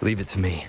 Leave it to me.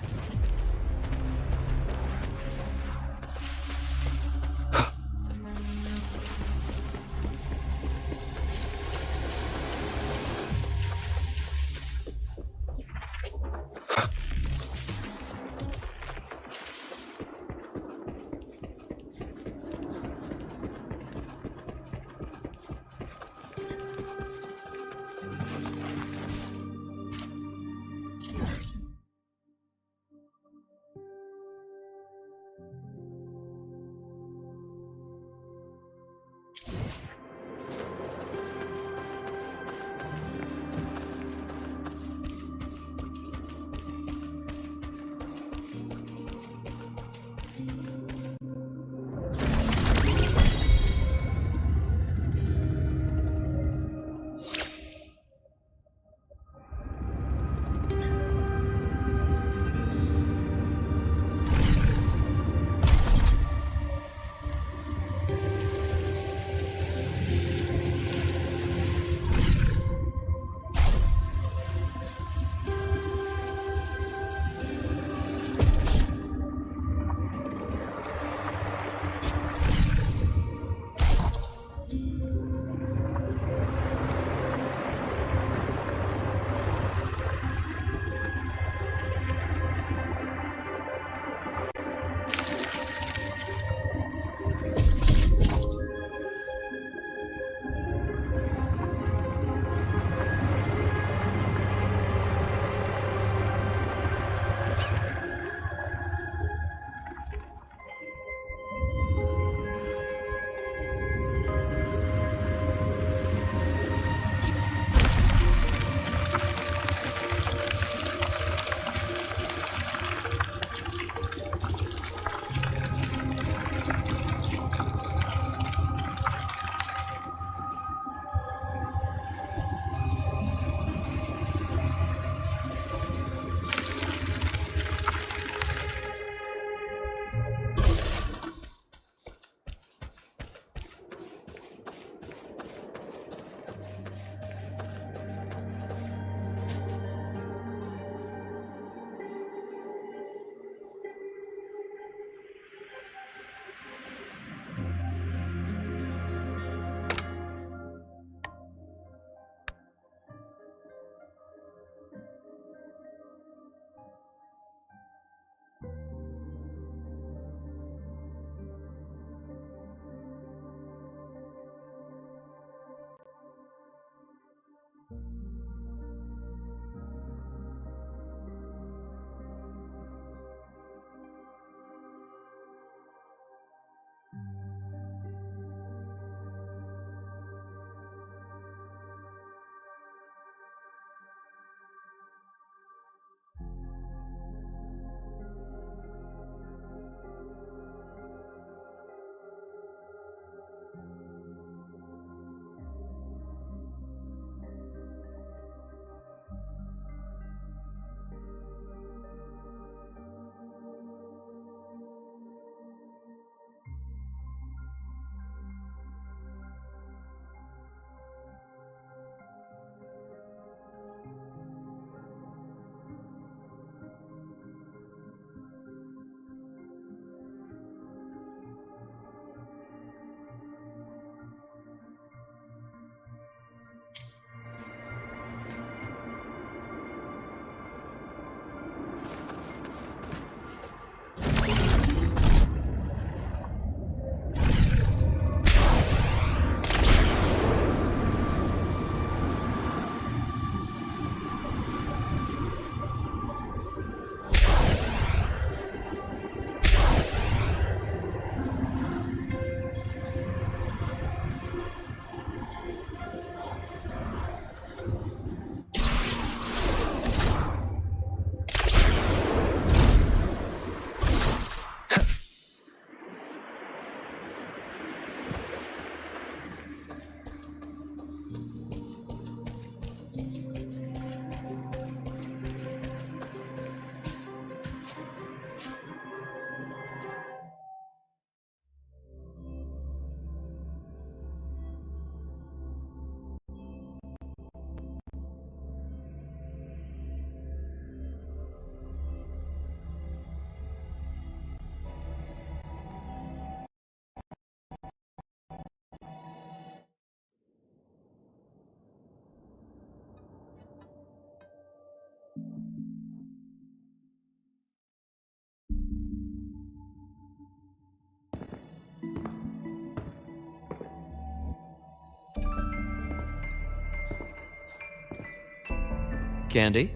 candy.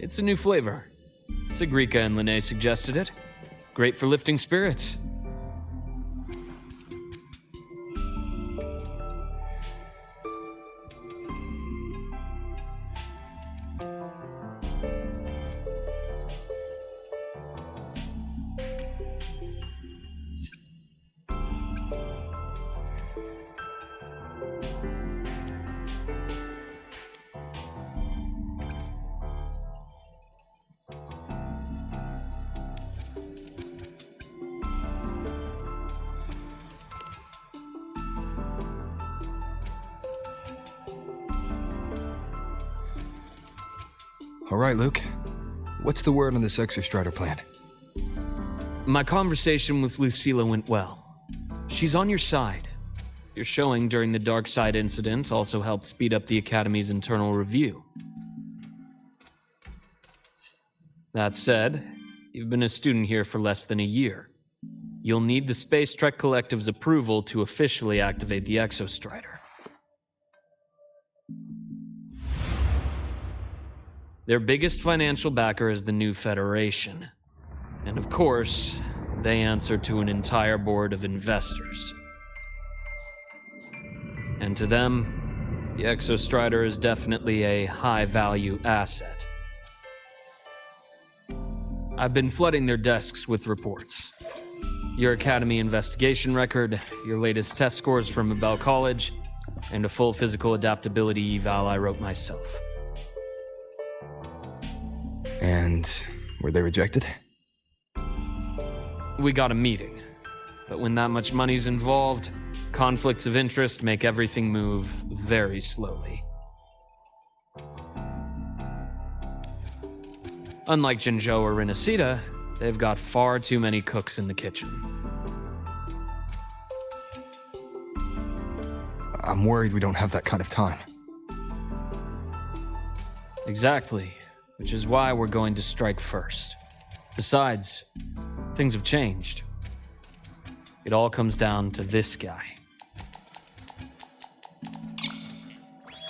It's a new flavor. Sigrika and Linnae suggested it. Great for lifting spirits. All right, Luke. What's the word on this Exostrider plan? My conversation with Lucilla went well. She's on your side. Your showing during the Dark Side incident also helped speed up the Academy's internal review. That said, you've been a student here for less than a year. You'll need the Space Trek Collective's approval to officially activate the Exostrider. Their biggest financial backer is the New Federation. And of course, they answer to an entire board of investors. And to them, the Exostrider is definitely a high-value asset. I've been flooding their desks with reports. Your Academy investigation record, your latest test scores from Abel College, and a full physical adaptability eval I wrote myself. And were they rejected? We got a meeting, but when that much money's involved, conflicts of interest make everything move very slowly. Unlike Jinzhou or Rinasita, they've got far too many cooks in the kitchen. I'm worried we don't have that kind of time. Exactly, which is why we're going to strike first. Besides, things have changed. It all comes down to this guy.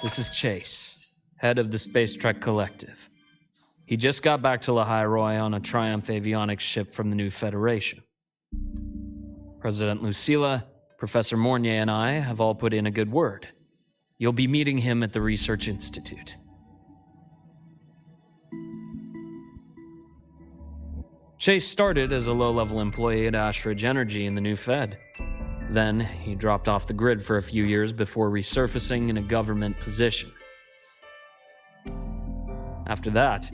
This is Chase, head of the Space Trek Collective. He just got back to Lahai-Roi on a Triumph avionics ship from the New Federation. President Lucilla, Professor Mornier, and I have all put in a good word. You'll be meeting him at the Research Institute. Chase started as a low-level employee at Ashridge Energy in the New Fed. Then, he dropped off the grid for a few years before resurfacing in a government position. After that,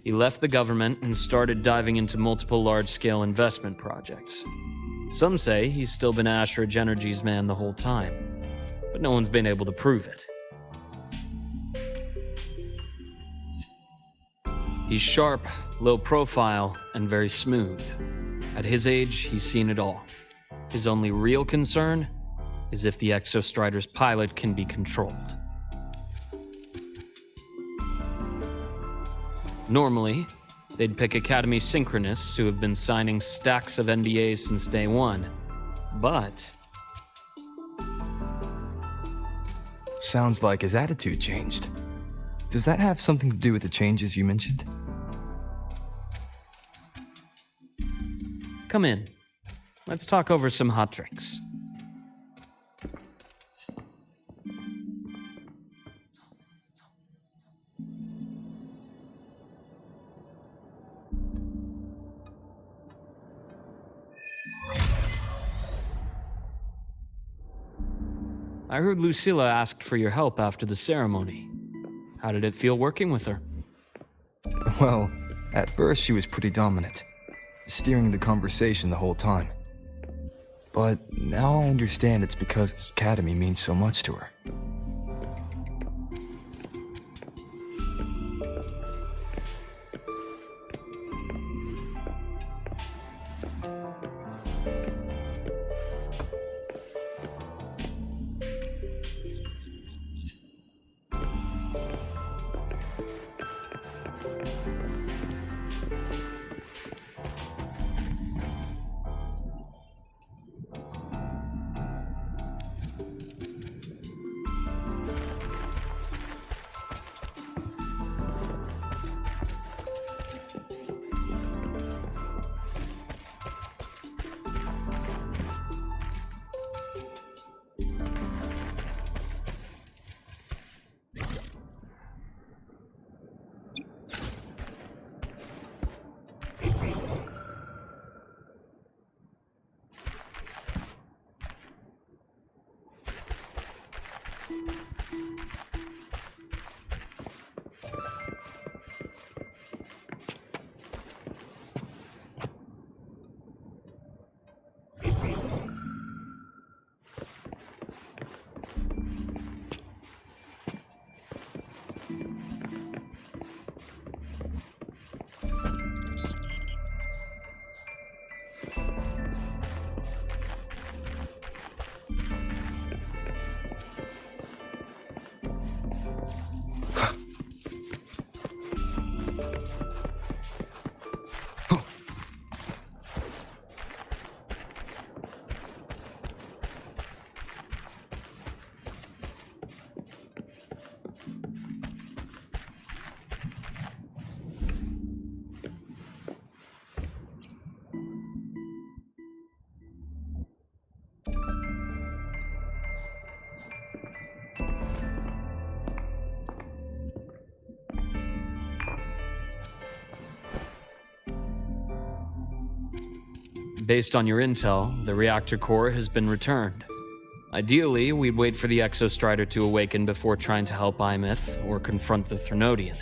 he left the government and started diving into multiple large-scale investment projects. Some say he's still been Ashridge Energy's man the whole time, but no one's been able to prove it. He's sharp, low profile, and very smooth. At his age, he's seen it all. His only real concern is if the Exostrider's pilot can be controlled. Normally, they'd pick Academy synchronists who have been signing stacks of NDAs since day one. But Sounds like his attitude changed. Does that have something to do with the changes you mentioned? come in. Let's talk over some hot drinks. I heard Lucilla asked for your help after the ceremony. How did it feel working with her? Well, at first she was pretty dominant, steering the conversation the whole time. But now I understand it's because this academy means so much to her. Based on your intel, the reactor core has been returned. Ideally, we'd wait for the Exostrider to awaken before trying to help Imyth or confront the Threnodian.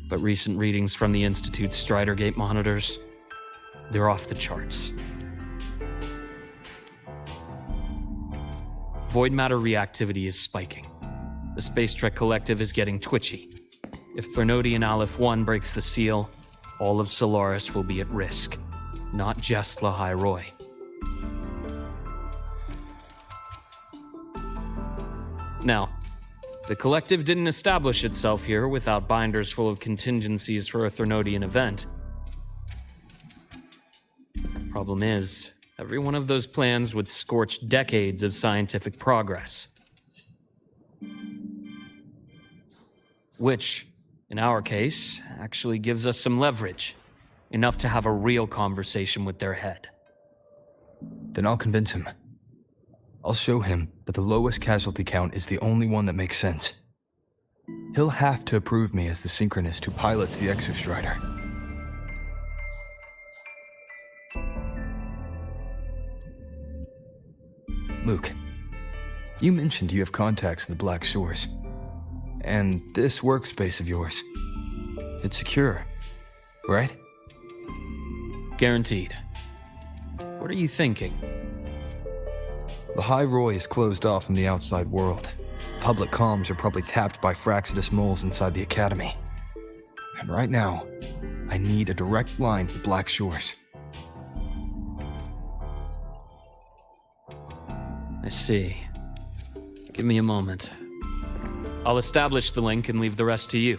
But recent readings from the Institute's Strider Gate monitors, they're off the charts. Void matter reactivity is spiking. The Space Trek Collective is getting twitchy. If Threnodian Aleph 1 breaks the seal, all of Solaris will be at risk, not just Lahai-Roi. Now, the Collective didn't establish itself here without binders full of contingencies for a Threnodian event. Problem is, every one of those plans would scorch decades of scientific progress. Which, in our case, actually gives us some leverage. Enough to have a real conversation with their head. Then I'll convince him. I'll show him that the lowest casualty count is the only one that makes sense. He'll have to approve me as the synchronist who pilots the Exostrider. Luke, you mentioned you have contacts in the Black Shores. And this workspace of yours, it's secure, right? Guaranteed. What are you thinking? Lahai-Roi is closed off from the outside world. Public comms are probably tapped by Fraxidus moles inside the Academy. And right now, I need a direct line to the Black Shores. I see. Give me a moment. I'll establish the link and leave the rest to you.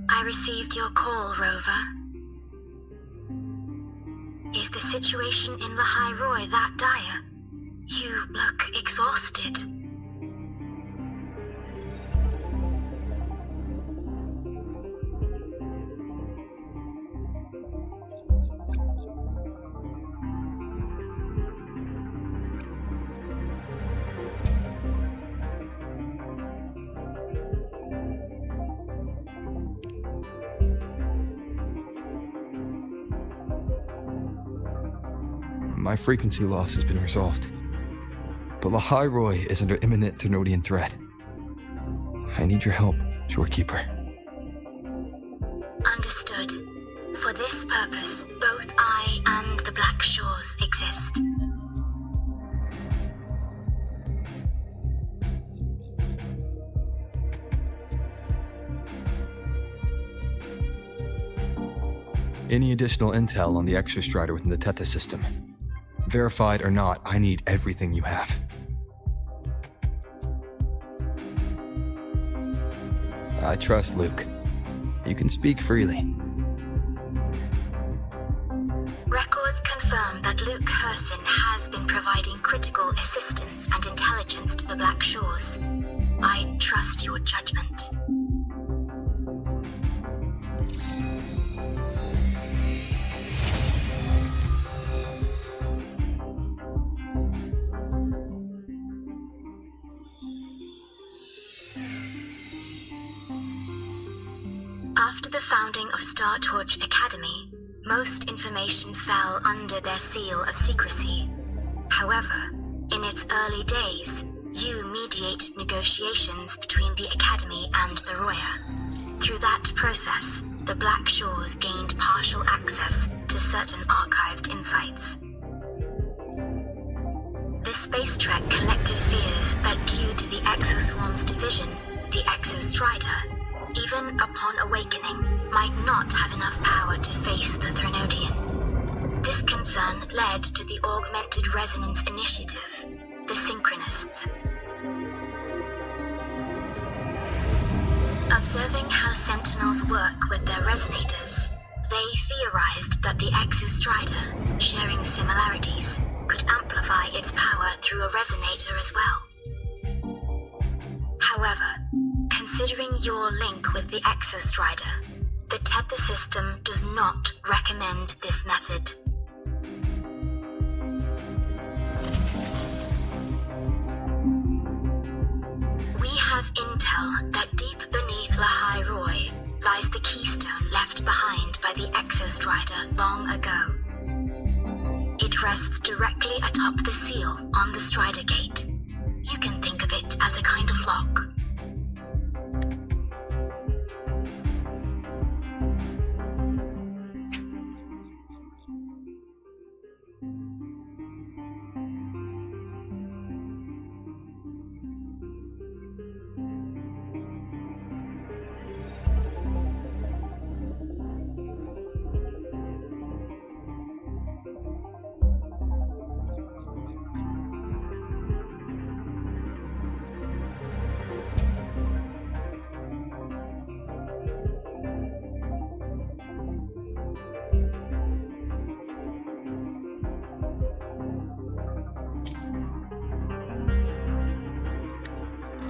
I received your call, Rover. Is the situation in Lahai-Roi that dire? You look exhausted. My frequency loss has been resolved. But Lahai-Roi is under imminent Threnodian threat. I need your help, Shorekeeper. Understood. For this purpose, both I and the Black Shores exist. Any additional intel on the Exostrider within the Tethys system? Verified or not, I need everything you have. I trust Luke. You can speak freely. Records confirm that Luke Herson has been providing critical assistance and intelligence to the Black Shores. I trust your judgment. After the founding of Star Torch Academy, most information fell under their seal of secrecy. However, in its early days, you mediated negotiations between the Academy and the Roya. Through that process, the Black Shores gained partial access to certain archived insights. The Space Trek Collective fears that due to the Exoswarm's division, the Exostrider, even upon awakening, might not have enough power to face the Threnodian. This concern led to the Augmented Resonance Initiative, the Synchronists. Observing how Sentinels work with their resonators, they theorized that the Exostrider, sharing similarities, could amplify its power through a resonator as well. However, considering your link with the Exostrider, the tether system does not recommend this method. We have intel that deep beneath Lahai-Roi lies the keystone left behind by the Exostrider long ago. It rests directly atop the seal on the Strider Gate. You can think of it as a kind of lock.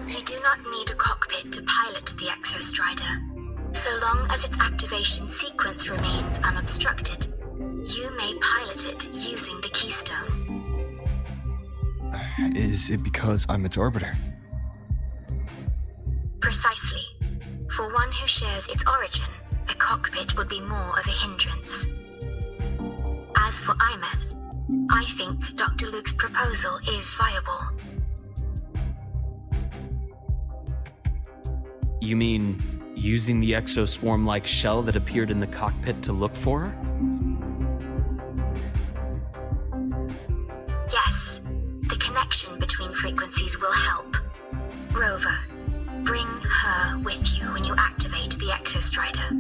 You do not need a cockpit to pilot the Exostrider. So long as its activation sequence remains unobstructed, you may pilot it using the keystone. Is it because I'm its arbiter? Precisely. For one who shares its origin, a cockpit would be more of a hindrance. As for Imeth, I think Dr. Luke's proposal is viable. You mean using the exoswarm-like shell that appeared in the cockpit to look for her? Yes, the connection between frequencies will help. Rover, bring her with you when you activate the Exostrider.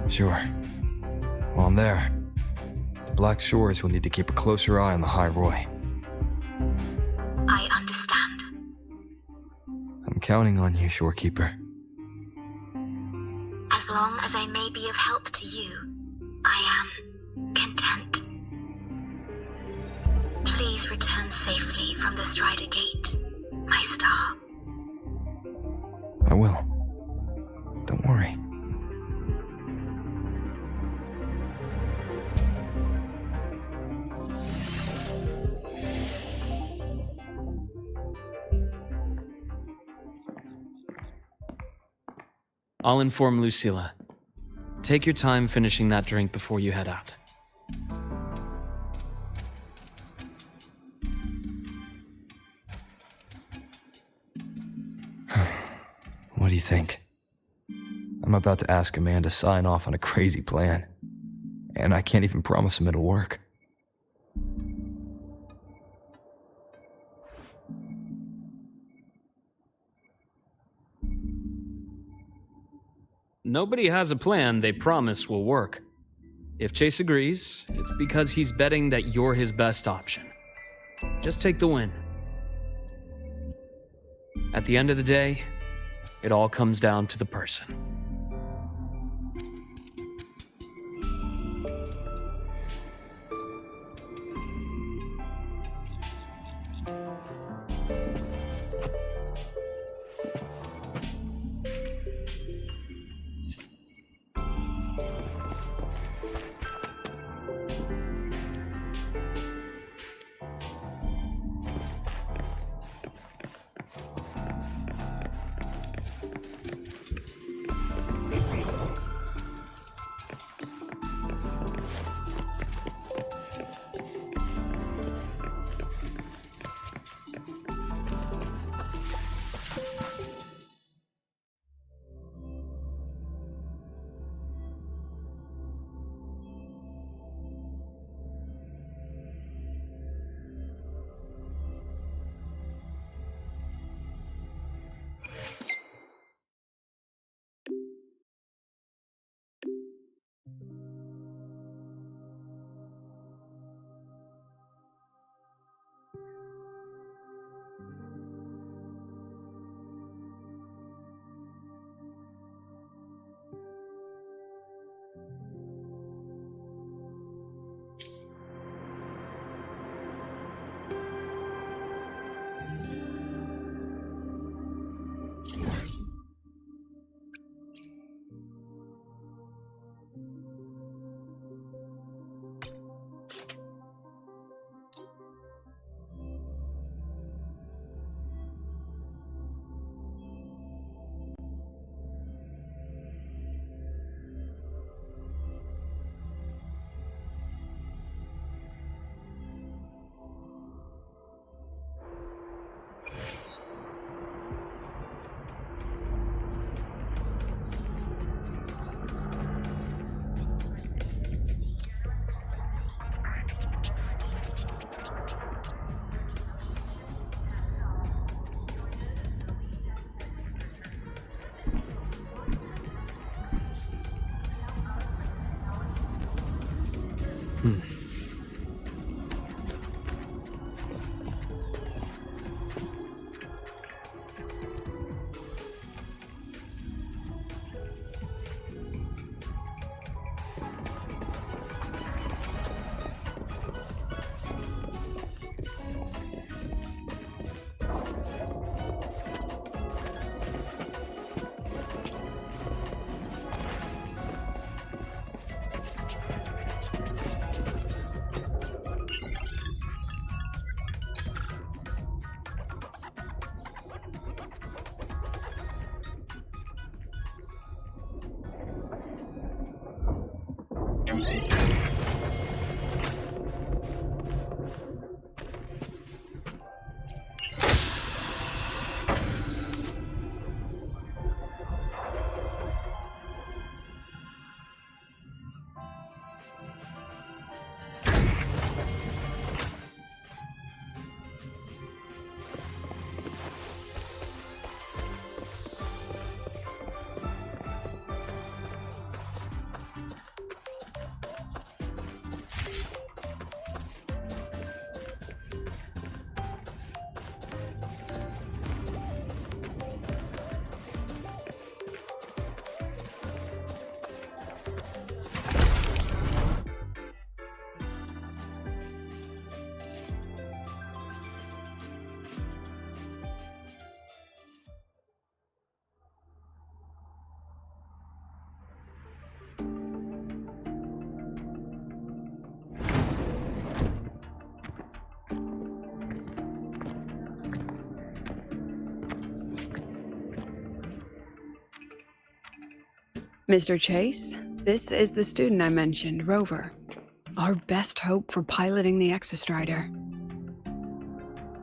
Sure. While I'm there, the Black Shores will need to keep a closer eye on the Lahai-Roi. I understand. I'm counting on you, Shorekeeper. As long as I may be of help to you, I am content. Please return safely from the Strider Gate, my star. I will. Don't worry. I'll inform Lucilla. Take your time finishing that drink before you head out. What do you think? I'm about to ask a man to sign off on a crazy plan, and I can't even promise him it'll work. Nobody has a plan they promise will work. If Chase agrees, it's because he's betting that you're his best option. Just take the win. At the end of the day, it all comes down to the person. Mr. Chase, this is the student I mentioned, Rover. Our best hope for piloting the Exostrider.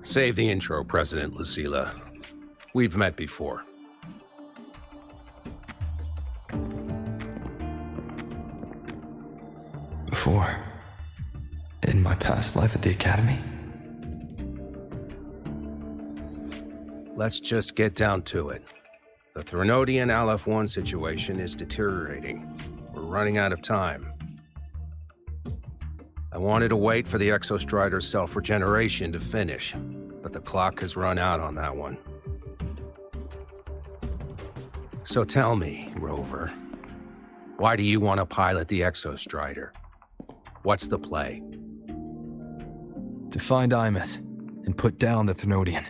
Save the intro, President Lucila. We've met before. Before? In my past life at the Academy? Let's just get down to it. The Threnodian LF-1 situation is deteriorating. We're running out of time. I wanted to wait for the Exostrider's self-regeneration to finish, but the clock has run out on that one. So tell me, Rover, why do you want to pilot the Exostrider? What's the play? To find Imeth and put down the Threnodian.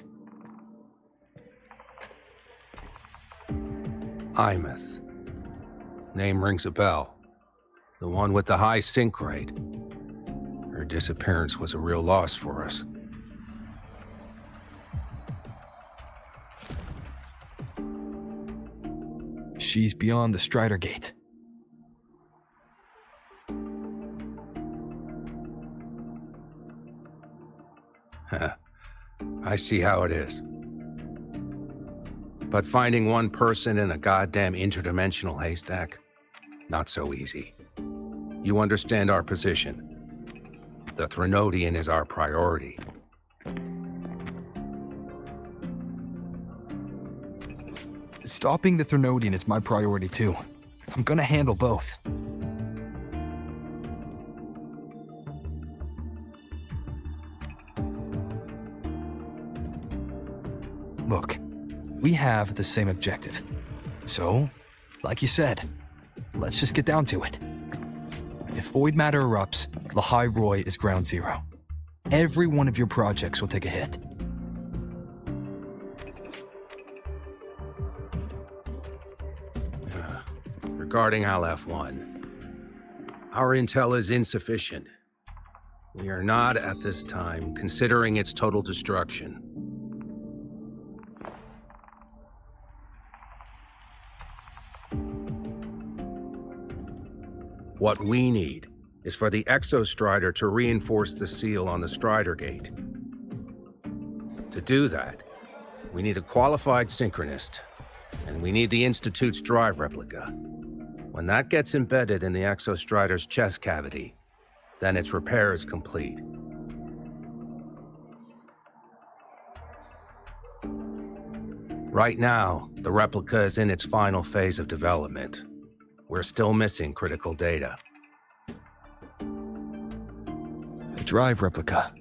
Imeth. Name rings a bell. The one with the high sync rate. Her disappearance was a real loss for us. She's beyond the Strider Gate. I see how it is. But finding one person in a goddamn interdimensional haystack? Not so easy. You understand our position. The Threnodian is our priority. Stopping the Threnodian is my priority too. I'm gonna handle both. Look, we have the same objective. So, like you said, let's just get down to it. If void matter erupts, Lahai-Roi is ground zero. Every one of your projects will take a hit. Regarding LF-1, our intel is insufficient. We are not, at this time, considering its total destruction. What we need is for the Exostrider to reinforce the seal on the Strider Gate. To do that, we need a qualified synchronist, and we need the Institute's drive replica. When that gets embedded in the Exostrider's chest cavity, then its repair is complete. Right now, the replica is in its final phase of development. We're still missing critical data. drive replica.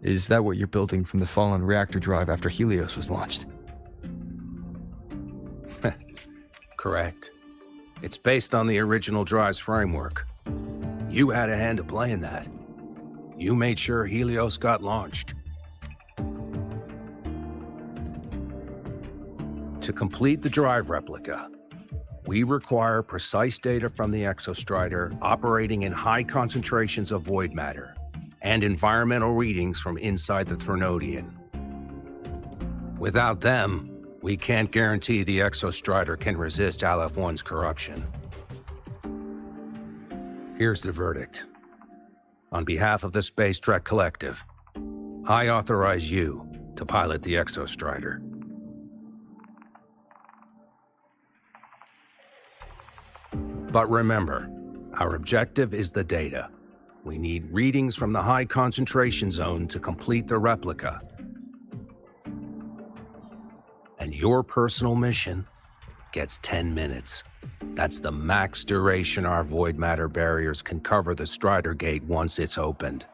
Is that what you're building from the fallen reactor drive after Helios was launched? Correct. It's based on the original drive's framework. You had a hand to play in that. You made sure Helios got launched. To complete the drive replica, we require precise data from the exostrider operating in high concentrations of void matter and environmental readings from inside the Threnodian. Without them, we can't guarantee the exostrider can resist Aleph-1's corruption. Here's the verdict. On behalf of the Space Trek Collective, I authorize you to pilot the exostrider. But remember, our objective is the data. We need readings from the high concentration zone to complete the replica. And your personal mission gets 10 minutes. That's the max duration our void matter barriers can cover the Strider Gate once it's opened.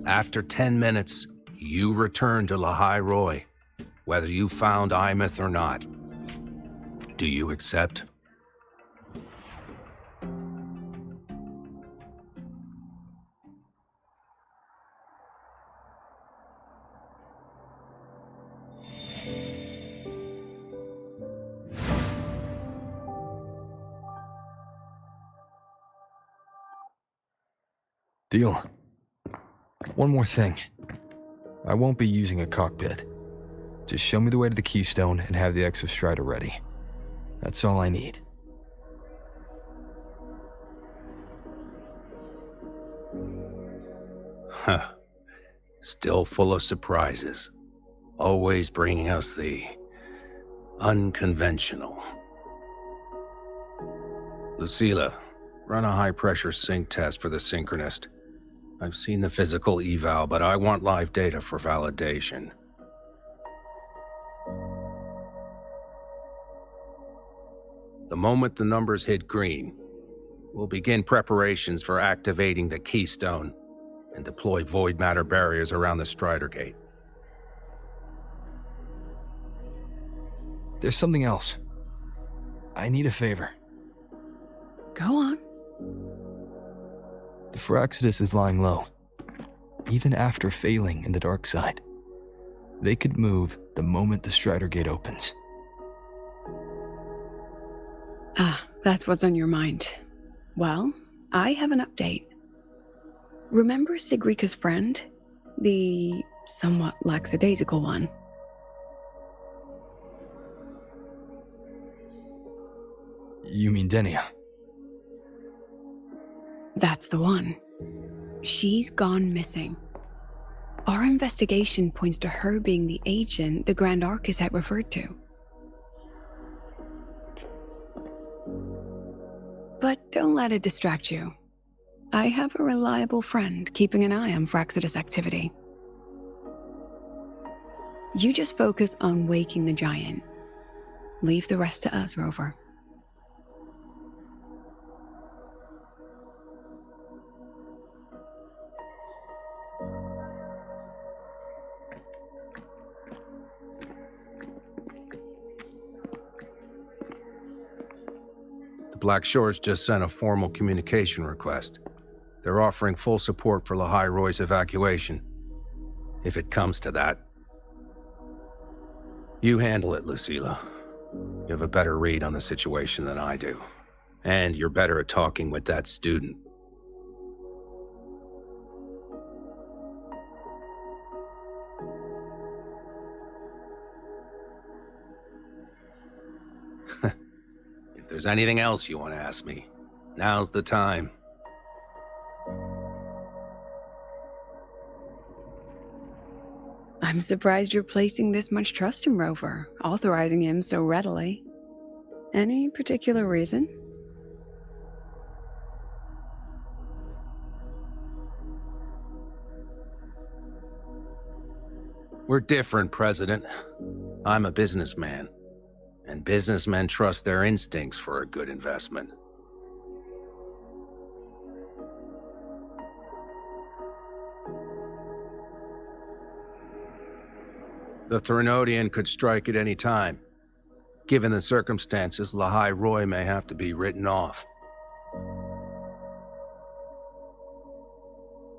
After 10 minutes, you return to Lahai-Roi, whether you found Imeth or not. Do you accept? Deal. One more thing. I won't be using a cockpit. Just show me the way to the Keystone and have the exostrider ready. That's all I need. Huh. Still full of surprises. Always bringing us the unconventional. Lucilla, run a high-pressure sync test for the Synchronist. I've seen the physical eval, but I want live data for validation. The moment the numbers hit green, we'll begin preparations for activating the Keystone and deploy void matter barriers around the Strider Gate. There's something else. I need a favor. Go on. The Phraxidus is lying low. Even after failing in the dark side, they could move the moment the Strider Gate opens. Ah, that's what's on your mind. Well, I have an update. Remember Sigrika's friend? The somewhat lackadaisical one? You mean Denia? That's the one. She's gone missing. Our investigation points to her being the agent the Grand Architect referred to. But don't let it distract you. I have a reliable friend keeping an eye on Phraxidus activity. You just focus on waking the giant. Leave the rest to us, Rover. Black Shores just sent a formal communication request. They're offering full support for Lahai-Roi's evacuation, if it comes to that. You handle it, Lucilla. You have a better read on the situation than I do. And you're better at talking with that student. If there's anything else you want to ask me, now's the time. I'm surprised you're placing this much trust in Rover, authorizing him so readily. Any particular reason? We're different, President. I'm a businessman, and businessmen trust their instincts for a good investment. The Threnodian could strike at any time. Given the circumstances, Lahai-Roi may have to be written off.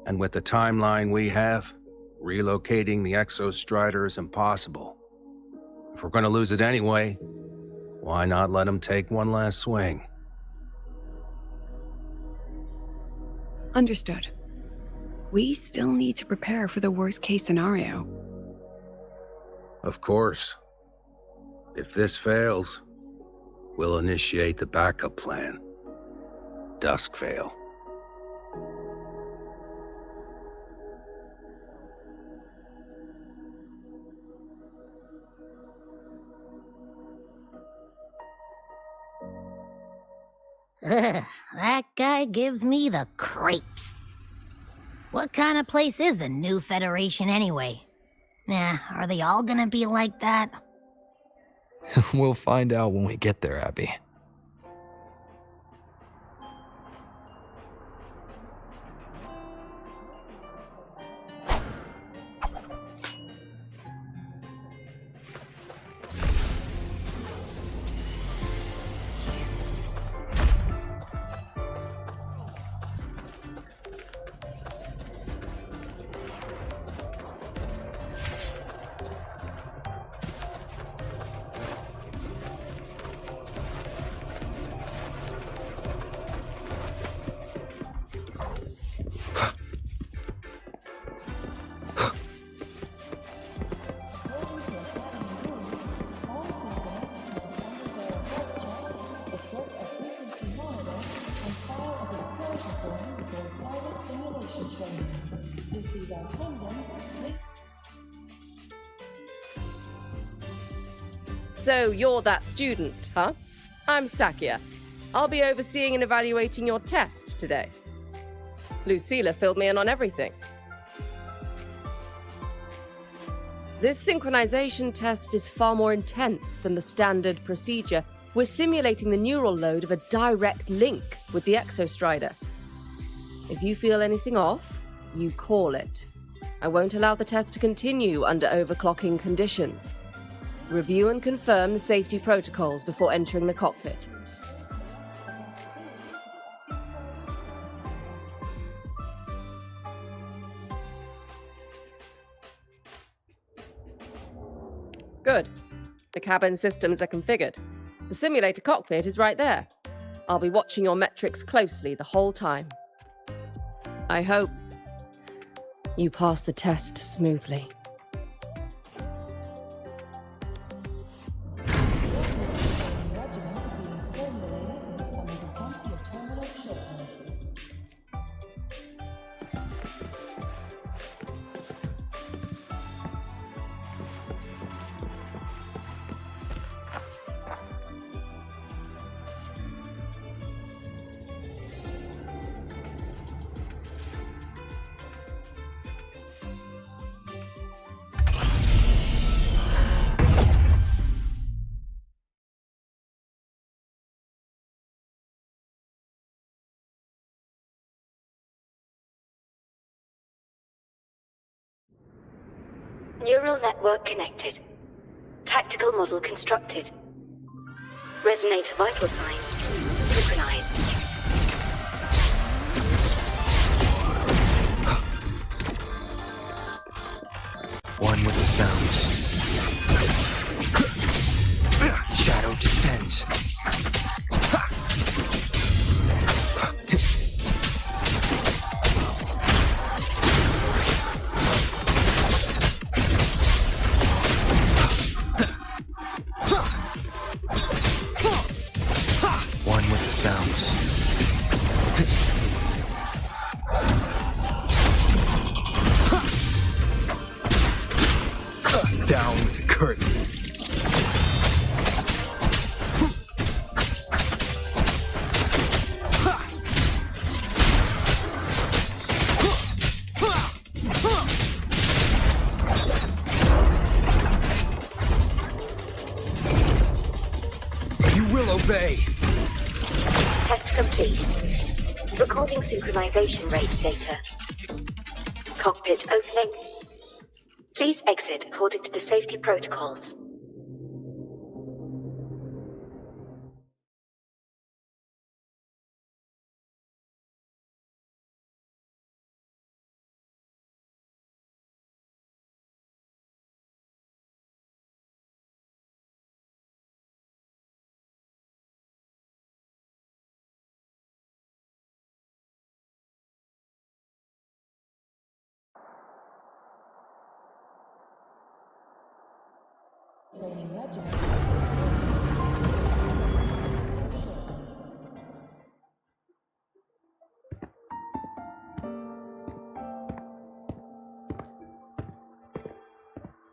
And with the timeline we have, relocating the Exostrider is impossible. If we're going to lose it anyway, why not let him take one last swing? Understood. We still need to prepare for the worst-case scenario. Of course. If this fails, we'll initiate the backup plan. Duskvale. Ugh, that guy gives me the creeps. What kind of place is the new Federation anyway? Are they all gonna be like that? We'll find out when we get there, Abby. So you're that student, huh? I'm Sakia. I'll be overseeing and evaluating your test today. Lucilla filled me in on everything. This synchronization test is far more intense than the standard procedure. We're simulating the neural load of a direct link with the Exostrider. If you feel anything off, you call it. I won't allow the test to continue under overclocking conditions. Review and confirm the safety protocols before entering the cockpit. Good. The cabin systems are configured. The simulator cockpit is right there. I'll be watching your metrics closely the whole time. I hope you pass the test smoothly. Neural network connected. Tactical model constructed. Resonator vital signs synchronized. One with the sounds. Shadow descends. One with the sounds. obey. Test complete. Recording synchronization rate data. Cockpit opening. Please exit according to the safety protocols.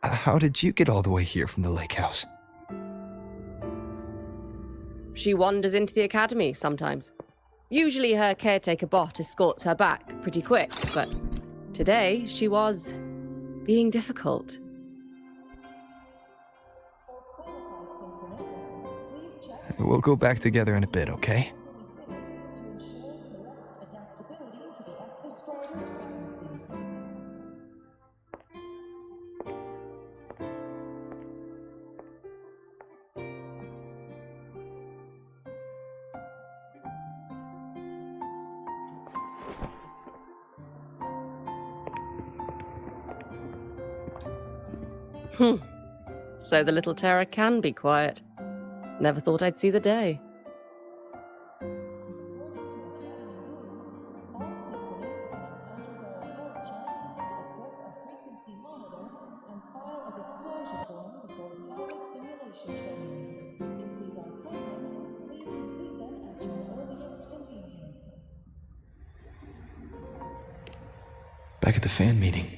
How did you get all the way here from the lake house? She wanders into the academy sometimes. Usually her caretaker bot escorts her back pretty quick, but today she was being difficult. We'll go back together in a bit, okay? So the little terror can be quiet. Never thought I'd see the day. Back at the fan meeting,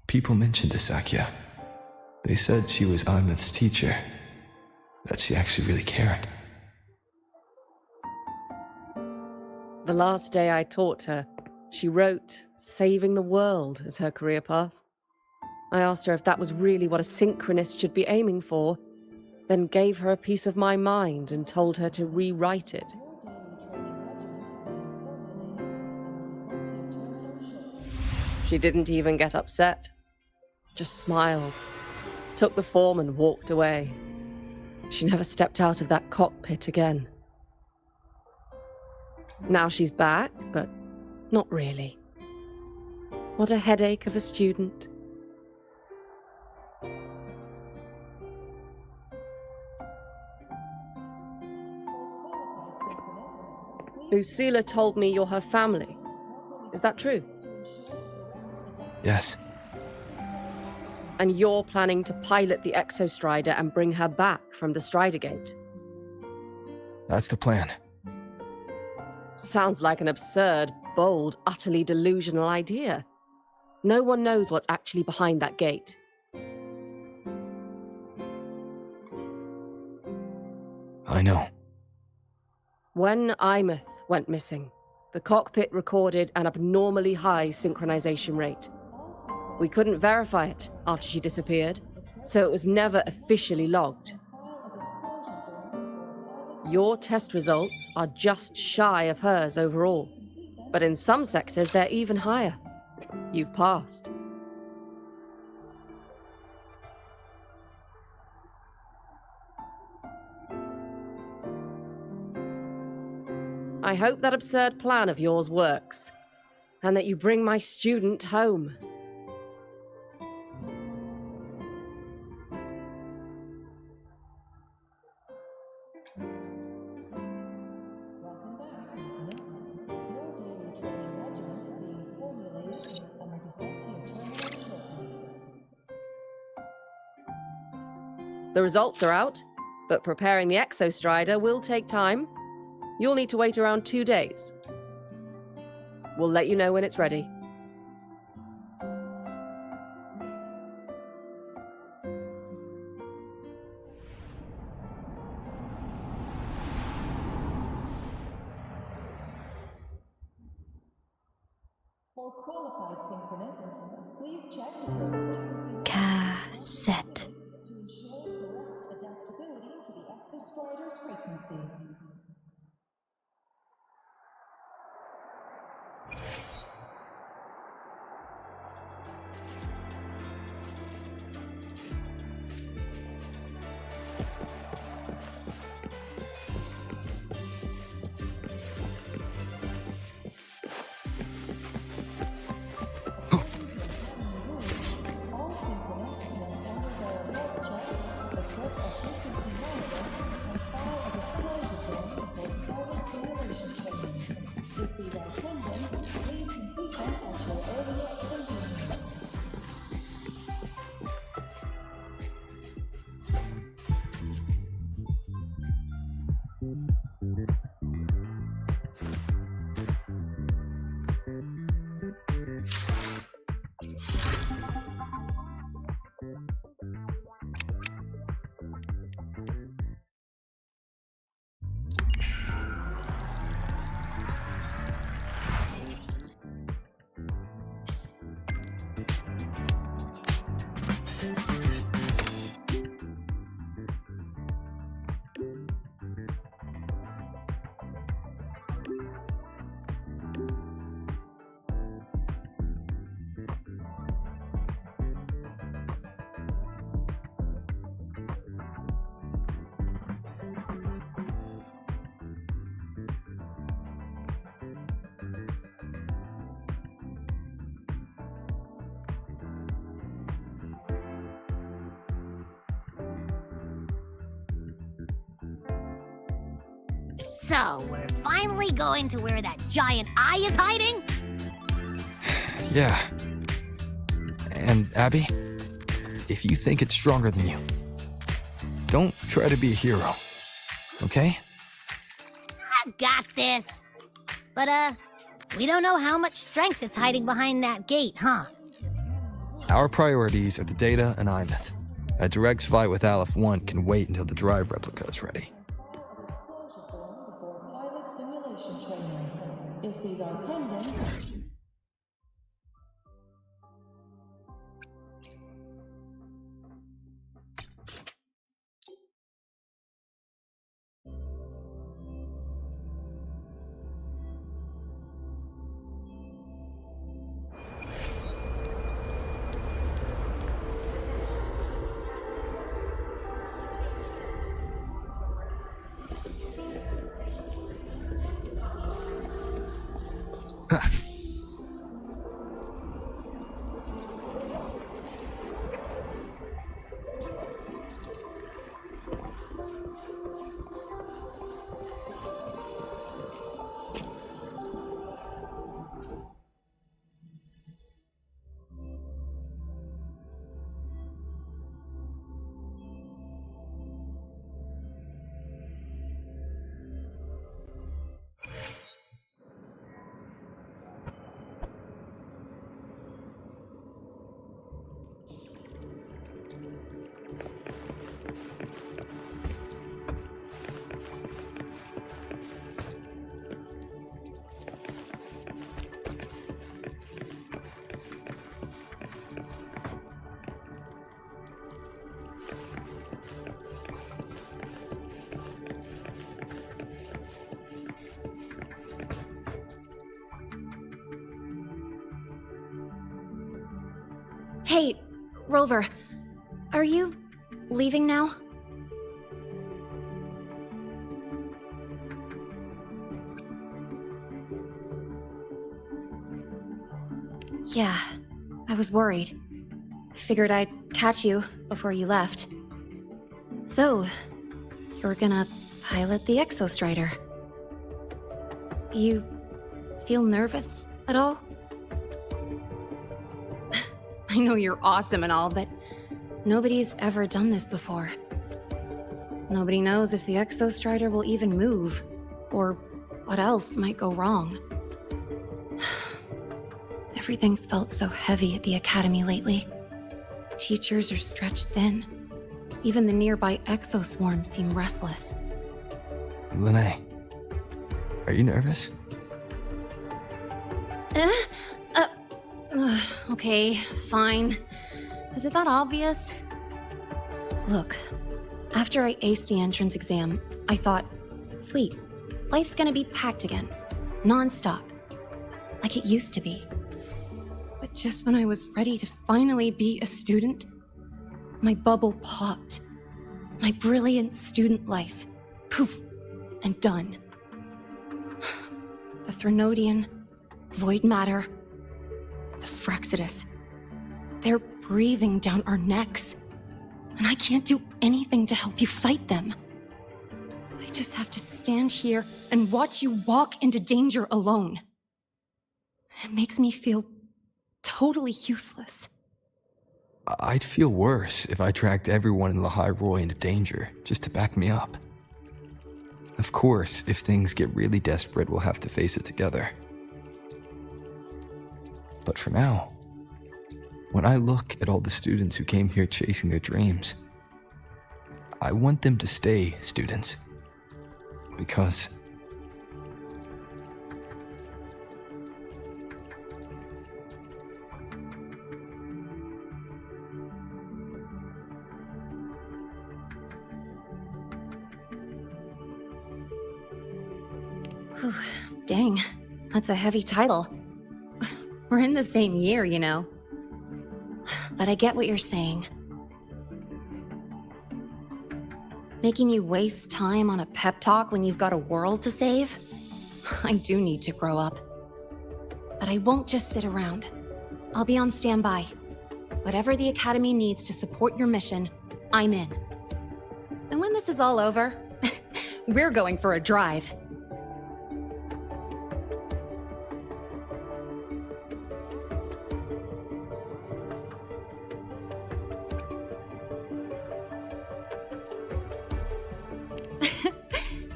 people mentioned Asakya. They said she was Imeth's teacher, that she actually really cared. The last day I taught her, she wrote saving the world as her career path. I asked her if that was really what a synchronist should be aiming for, then gave her a piece of my mind and told her to rewrite it. She didn't even get upset, just smiled, took the form and walked away. She never stepped out of that cockpit again. Now she's back, but not really. What a headache of a student. Lucilla told me you're her family. Is that true? Yes. And you're planning to pilot the Exostrider and bring her back from the Strider Gate? That's the plan. Sounds like an absurd, bold, utterly delusional idea. No one knows what's actually behind that gate. I know. When Imeth went missing, the cockpit recorded an abnormally high synchronization rate. We couldn't verify it after she disappeared, so it was never officially logged. Your test results are just shy of hers overall, but in some sectors they're even higher. You've passed. I hope that absurd plan of yours works, and that you bring my student home. The results are out, but preparing the Exostrider will take time. You'll need to wait around 2 days. We'll let you know when it's ready. For qualified synchronists, please check the frequency Cassette. to ensure correct adaptability to the Exostrider's frequency. So, we're finally going to where that giant eye is hiding? Yeah. And Abby, if you think it's stronger than you, don't try to be a hero, okay? I've got this. But, we don't know how much strength is hiding behind that gate, huh? Our priorities are the data and Imeth. A direct fight with Aleph 1 can wait until the drive replica is ready. Before pilot simulation training. If these are pending, Hey, Rover, are you leaving now? Yeah, I was worried. Figured I'd catch you before you left. So, you're gonna pilot the Exostrider. You feel nervous at all? I know you're awesome and all, but nobody's ever done this before. Nobody knows if the Exostrider will even move, or what else might go wrong. Everything's felt so heavy at the Academy lately. Teachers are stretched thin. Even the nearby exoswarms seem restless. Lene, are you nervous? Okay, fine. Is it that obvious? Look, after I aced the entrance exam, I thought, Sweet. Life's gonna be packed again. Non-stop. Like it used to be. But just when I was ready to finally be a student, my bubble popped. My brilliant student life. Poof. And done. The Threnodian, void matter, the Frexidus. They're breathing down our necks. And I can't do anything to help you fight them. I just have to stand here and watch you walk into danger alone. It makes me feel totally useless. I'd feel worse if I dragged everyone in Lahai-Roi into danger just to back me up. Of course, if things get really desperate, we'll have to face it together. But for now, when I look at all the students who came here chasing their dreams, I want them to stay students. Because Whew, dang, that's a heavy title. We're in the same year, you know. But I get what you're saying. Making you waste time on a pep talk when you've got a world to save? I do need to grow up. But I won't just sit around. I'll be on standby. Whatever the Academy needs to support your mission, I'm in. And when this is all over, we're going for a drive.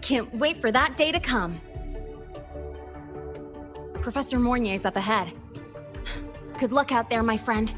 Can't wait for that day to come. Professor Mornier's up ahead. Good luck out there, my friend.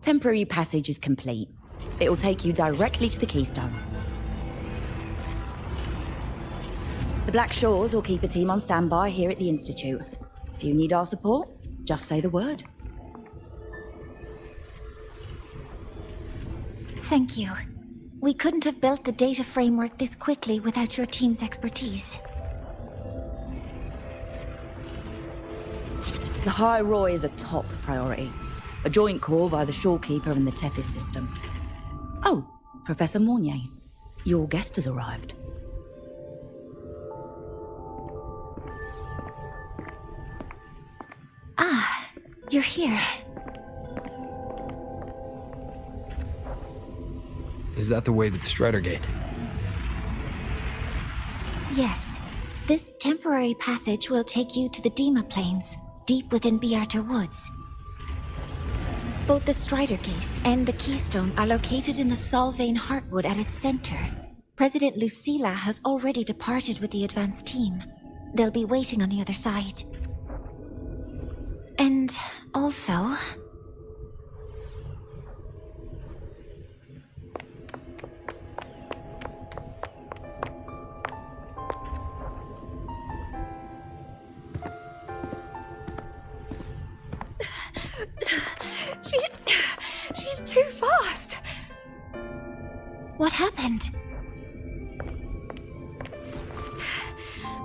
Temporary passage is complete. It will take you directly to the Keystone. The Black Shores will keep a team on standby here at the Institute. If you need our support, just say the word. Thank you. We couldn't have built the data framework this quickly without your team's expertise. Lahai-Roi is a top priority. A joint call by the Shorekeeper and the Tethys system. Oh, Professor Mornier, your guest has arrived. Ah, you're here. is that the way to the Strider Gate? Yes. This temporary passage will take you to the Dima Plains, deep within Biarta Woods. Both the Strider Gate and the Keystone are located in the Solvane Heartwood at its center. President Lucilla has already departed with the advanced team. They'll be waiting on the other side. And also... She's too fast. What happened?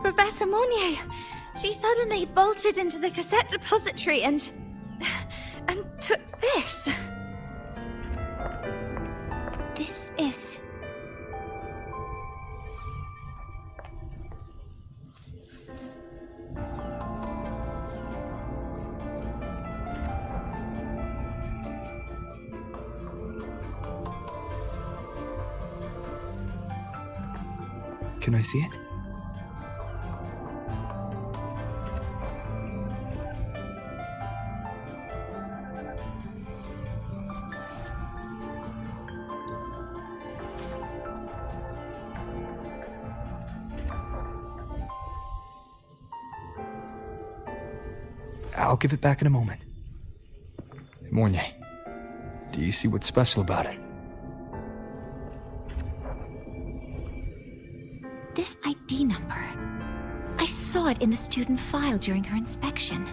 Professor Mornier, she suddenly bolted into the cassette depository and took this. This is... Can I see it? I'll give it back in a moment. Mornier, do you see what's special about it? This ID number. I saw it in the student file during her inspection.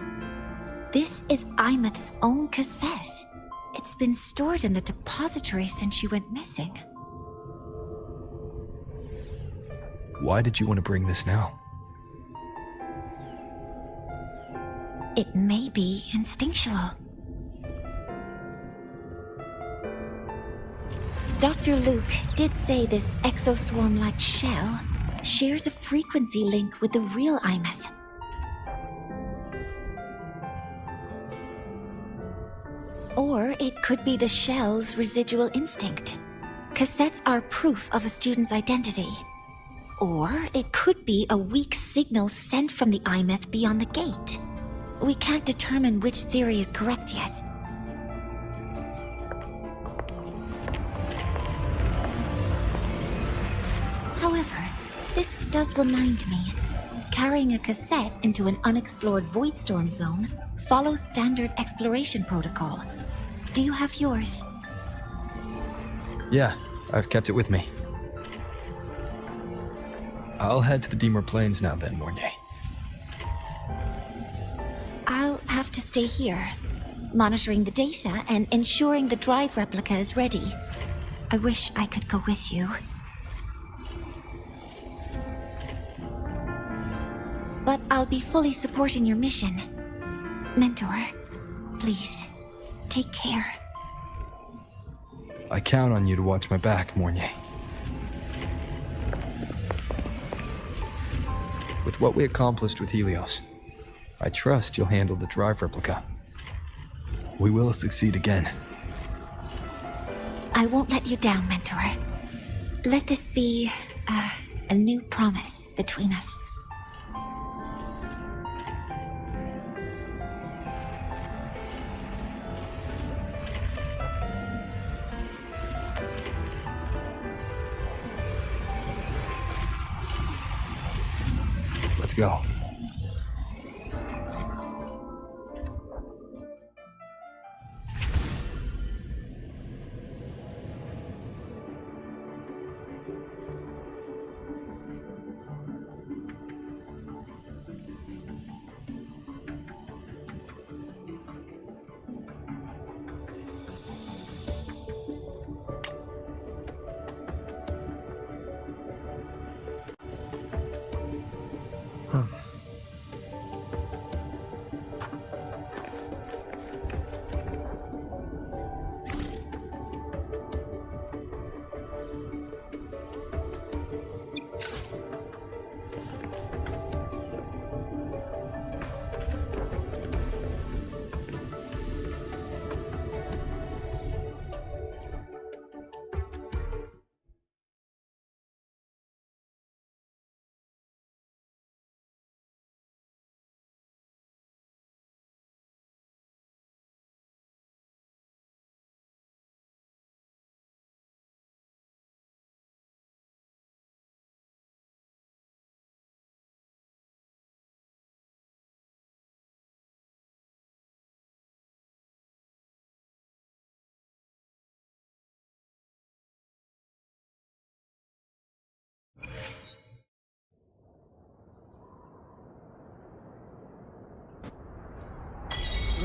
This is Imeth's own cassette. It's been stored in the depository since she went missing. Why did you want to bring this now? It may be instinctual. Dr. Luke did say this exoswarm-like shell shares a frequency link with the real Imeth. Or it could be the shell's residual instinct. Cassettes are proof of a student's identity. Or it could be a weak signal sent from the Imeth beyond the gate. We can't determine which theory is correct yet. However, this does remind me, carrying a cassette into an unexplored Voidstorm zone follows standard exploration protocol. Do you have yours? Yeah, I've kept it with me. I'll head to the Deemer Plains now then, Mornier. I'll have to stay here, monitoring the data and ensuring the drive replica is ready. I wish I could go with you. But I'll be fully supporting your mission. Mentor, please, take care. I count on you to watch my back, Mornier. With what we accomplished with Helios, I trust you'll handle the drive replica. We will succeed again. I won't let you down, Mentor. Let this be a new promise between us. Let's go.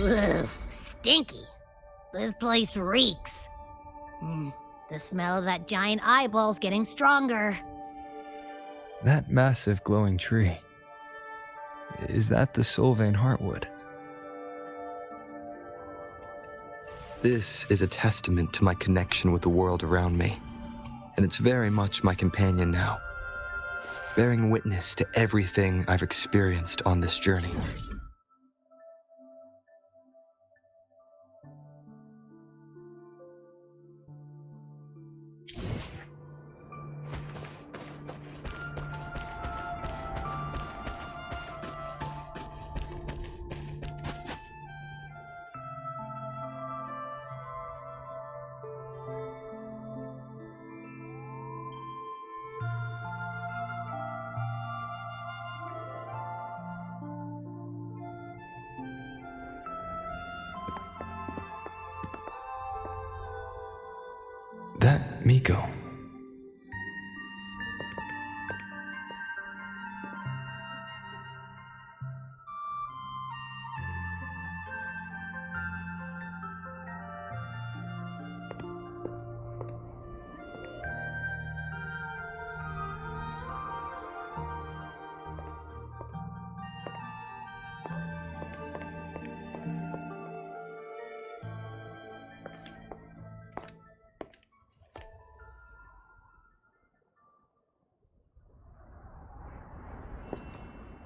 Ugh, stinky. This place reeks. The smell of that giant eyeball's getting stronger. That massive glowing tree. Is that the Sylvain Heartwood? This is a testament to my connection with the world around me, and it's very much my companion now, bearing witness to everything I've experienced on this journey. Miko.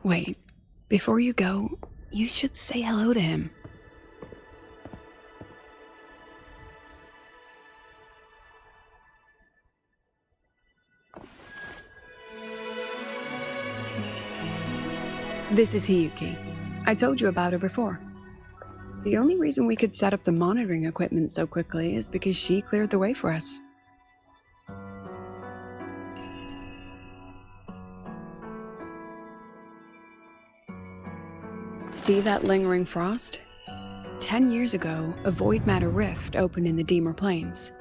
Wait, before you go, you should say hello to him. This is Hiyuki. I told you about her before. The only reason we could set up the monitoring equipment so quickly is because she cleared the way for us. See that lingering frost? 10 years ago, a void matter rift opened in the Deemer Plains.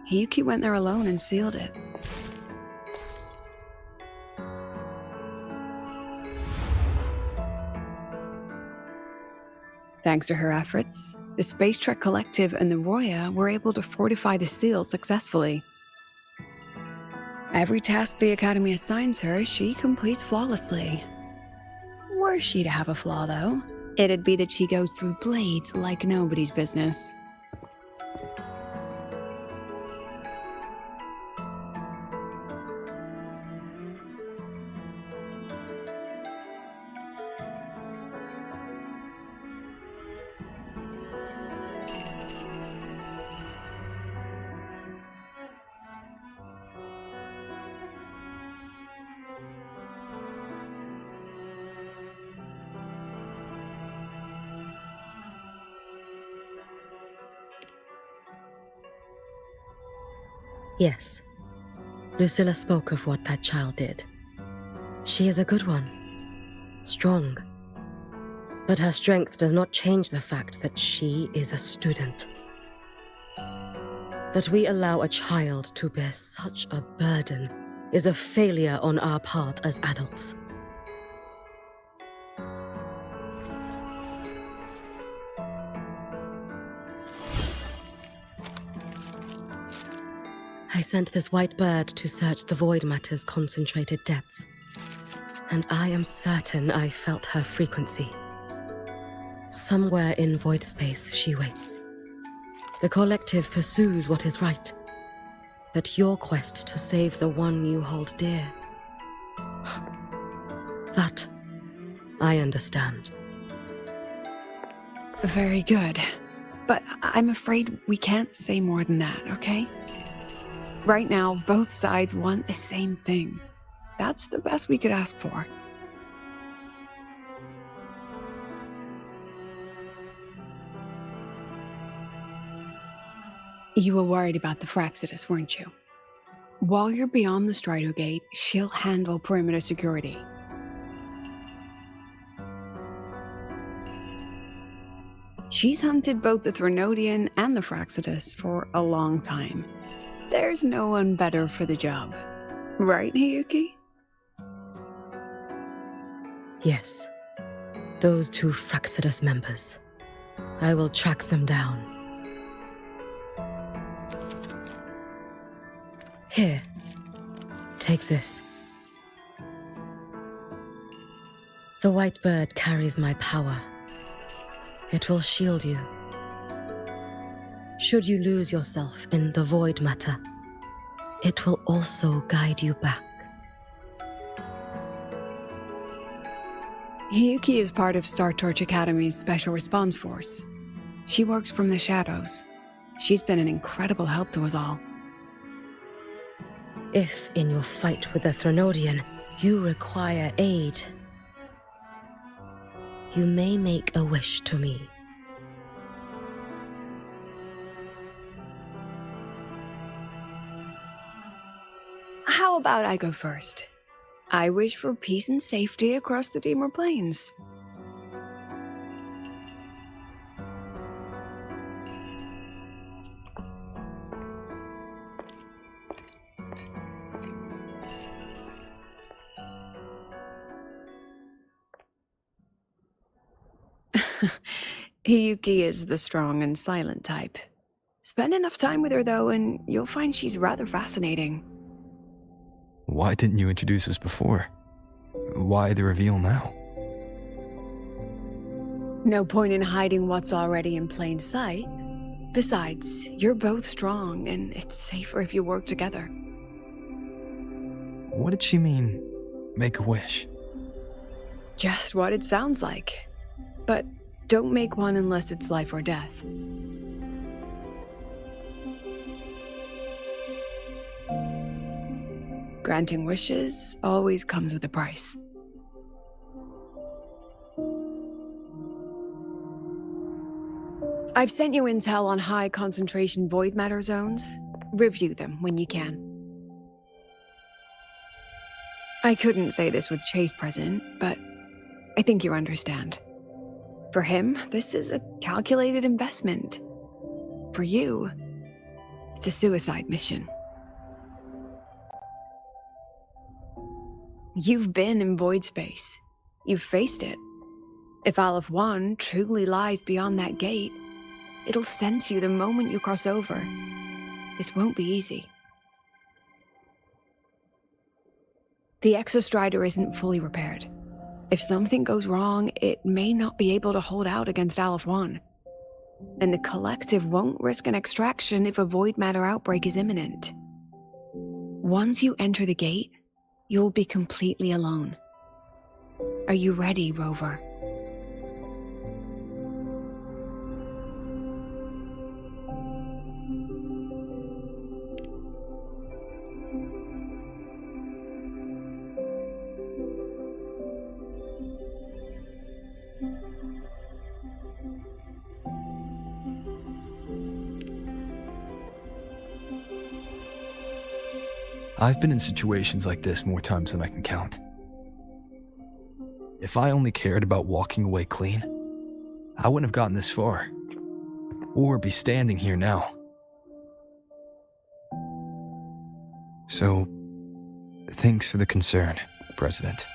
Hiyuki went there alone and sealed it. Thanks to her efforts, the Space Trek Collective and the Roya were able to fortify the seal successfully. Every task the Academy assigns her, she completes flawlessly. Were she to have a flaw, though, it'd be that she goes through blades like nobody's business. Yes. Lucilla spoke of what that child did. She is a good one. Strong. But her strength does not change the fact that she is a student. That we allow a child to bear such a burden is a failure on our part as adults. I sent this white bird to search the void matter's concentrated depths, and I am certain I felt her frequency. Somewhere in void space she waits. The collective pursues what is right, but your quest to save the one you hold dear, that I understand. Very good. But I'm afraid we can't say more than that, okay? Right now, both sides want the same thing. That's the best we could ask for. You were worried about the Fraxidus, weren't you? While you're beyond the Strider Gate, she'll handle perimeter security. She's hunted both the Threnodian and the Fraxidus for a long time. There's no one better for the job. Right, Hiyuki? Yes. Those two Fraxidus members. I will track them down. Here. Take this. The white bird carries my power. It will shield you. Should you lose yourself in the void matter, it will also guide you back. Hiyuki is part of Star Torch Academy's Special Response Force. She works from the shadows. She's been an incredible help to us all. If, in your fight with the Threnodian, you require aid, you may make a wish to me. How about I go first? I wish for peace and safety across the Deemer Plains. Hiyuki is the strong and silent type. Spend enough time with her, though, and you'll find she's rather fascinating. Why didn't you introduce us before? Why the reveal now? No point in hiding what's already in plain sight. Besides, you're both strong, and it's safer if you work together. What did she mean, make a wish? Just what it sounds like. But don't make one unless it's life or death. Granting wishes always comes with a price. I've sent you intel on high concentration void matter zones. Review them when you can. I couldn't say this with Chase present, but I think you understand. For him, this is a calculated investment. For you, it's a suicide mission. You've been in void space. You've faced it. If Aleph 1 truly lies beyond that gate, it'll sense you the moment you cross over. This won't be easy. The Exostrider isn't fully repaired. If something goes wrong, it may not be able to hold out against Aleph 1. And the Collective won't risk an extraction if a void matter outbreak is imminent. Once you enter the gate, you'll be completely alone. Are you ready, Rover? I've been in situations like this more times than I can count. If I only cared about walking away clean, I wouldn't have gotten this far, or be standing here now. So, thanks for the concern, President.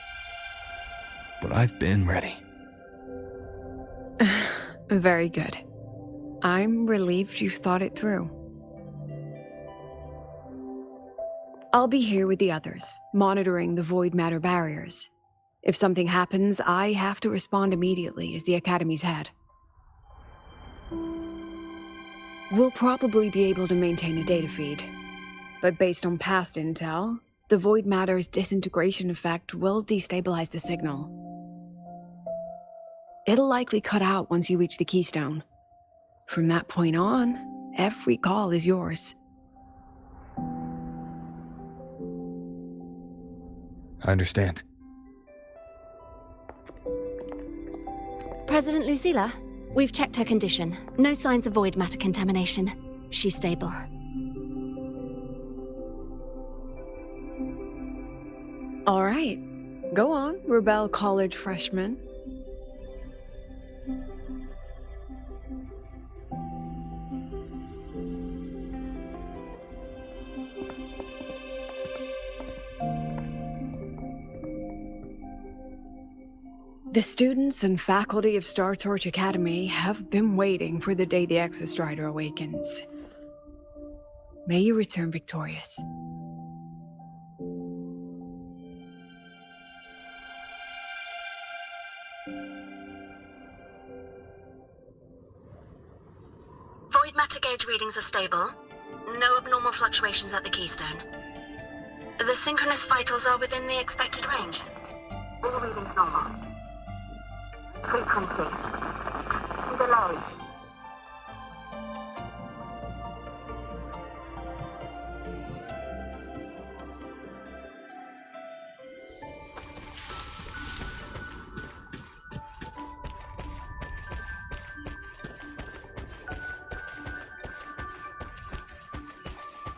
But I've been ready. Very good. I'm relieved you've thought it through. I'll be here with the others, monitoring the void matter barriers. If something happens, I have to respond immediately as the Academy's head. We'll probably be able to maintain a data feed, but based on past intel, the void matter's disintegration effect will destabilize the signal. It'll likely cut out once you reach the keystone. From that point on, every call is yours. I understand. President Lucilla, we've checked her condition. No signs of void matter contamination. She's stable. All right. Go on, Rebel College freshman. The students and faculty of Star Torch Academy have been waiting for the day the Exostrider awakens. May you return victorious. Void matter gauge readings are stable. No abnormal fluctuations at the keystone. The synchronous vitals are within the expected range. All readings normal. Frequency. Delay.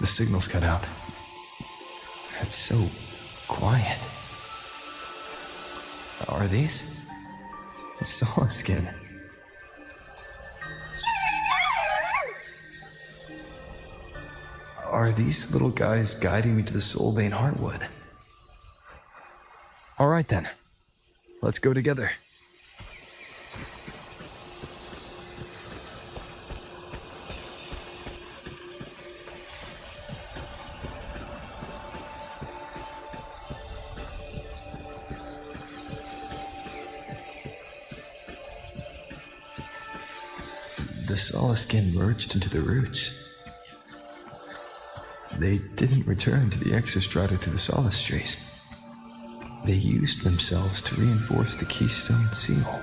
The signal's cut out. It's so quiet. Are these? Saw skin. Are these little guys guiding me to the Soulbane Heartwood? All right then. Let's go together. the solid skin merged into the roots. They didn't return to the exostrata to the Solace Trace. They used themselves to reinforce the Keystone Seal.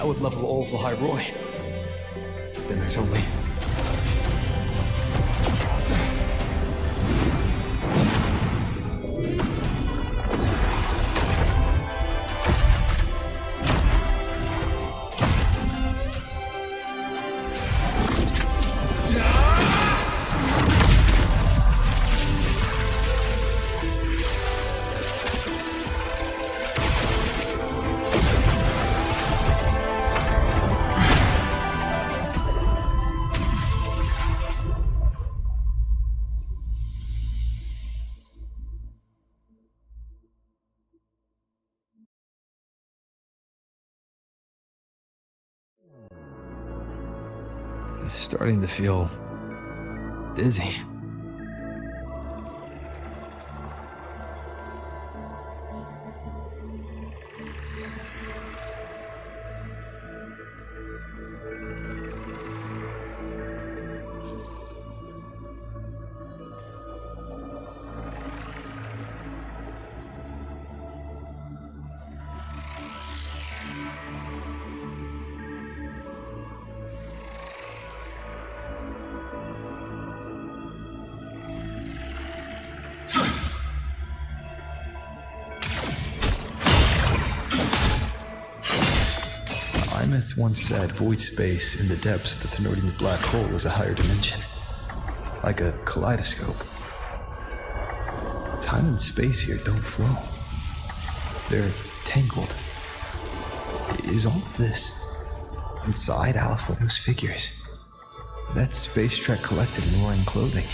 Would level all of Lahai-Roi. Then there's only... Starting to feel dizzy. Imeth once said void space in the depths of the Thenodian's black hole is a higher dimension. Like a kaleidoscope. Time and space here don't flow. They're tangled. Is all of this inside Aleph with those figures? That Space Trek Collective in roaring clothing.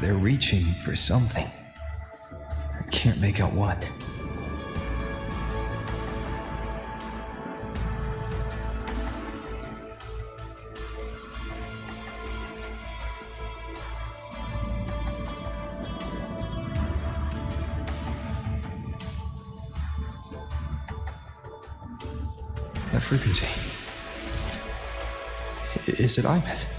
They're reaching for something. I can't make out what. That frequency. Is it Imeth?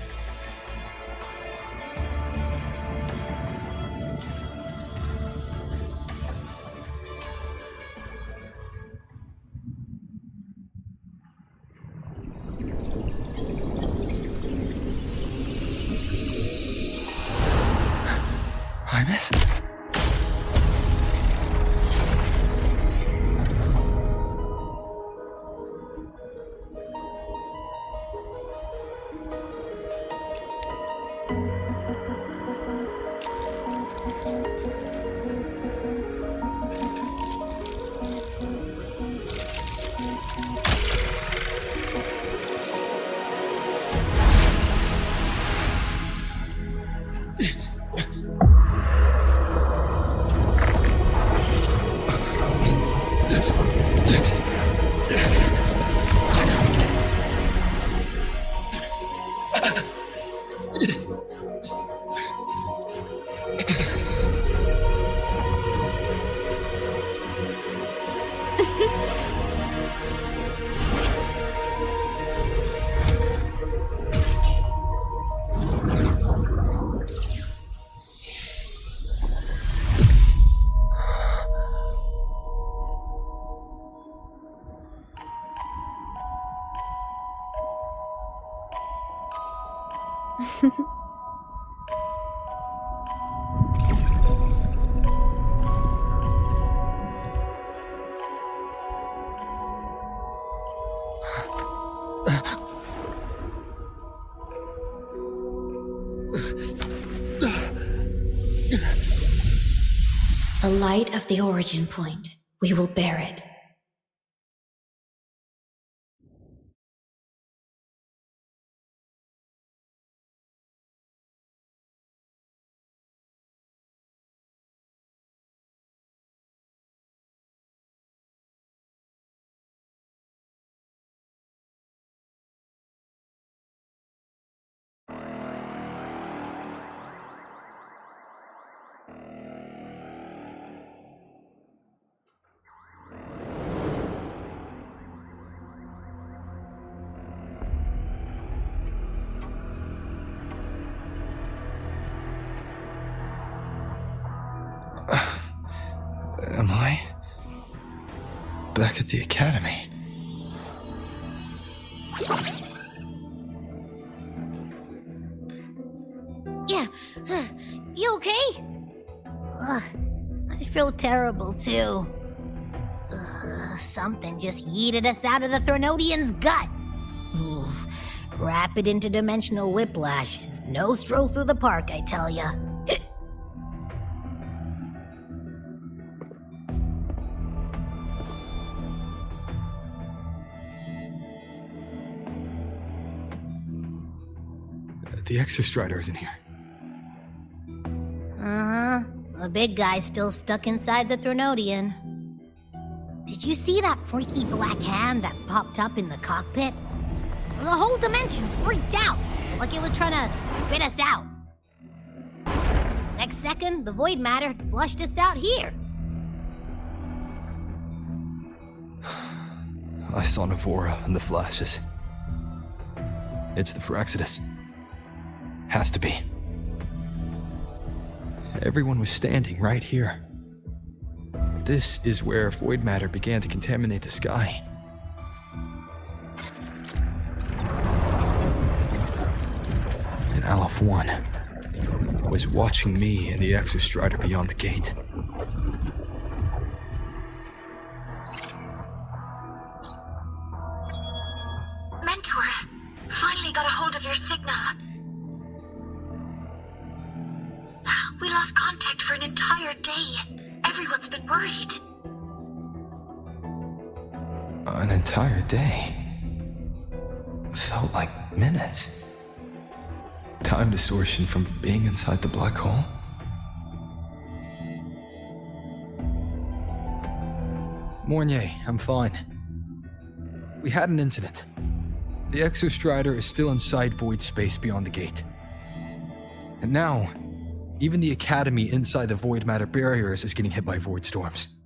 Imeth? The light of the origin point. We will bear it. Am I back at the academy? Yeah, you okay? I feel terrible too. Something just yeeted us out of the Threnodian's gut. Oof. Rapid interdimensional whiplash is no stroll through the park, I tell ya. The Exostrider isn't here. Uh-huh. The big guy's still stuck inside the Threnodian. Did you see that freaky black hand that popped up in the cockpit? The whole dimension freaked out, like it was trying to spit us out. Next second, the void matter flushed us out here. I saw Navora in the flashes. It's the Phraxidus. Has to be. Everyone was standing right here. This is where void matter began to contaminate the sky. And Aleph 1 was watching me and the Exostrider beyond the gate. Mentor, finally got a hold of your signal. We lost contact for an entire day. Everyone's been worried. An entire day? Felt like minutes. Time distortion from being inside the black hole? Mornier, I'm fine. We had an incident. The Exostrider is still inside void space beyond the gate. And now, even the Academy inside the void matter barriers is getting hit by void storms.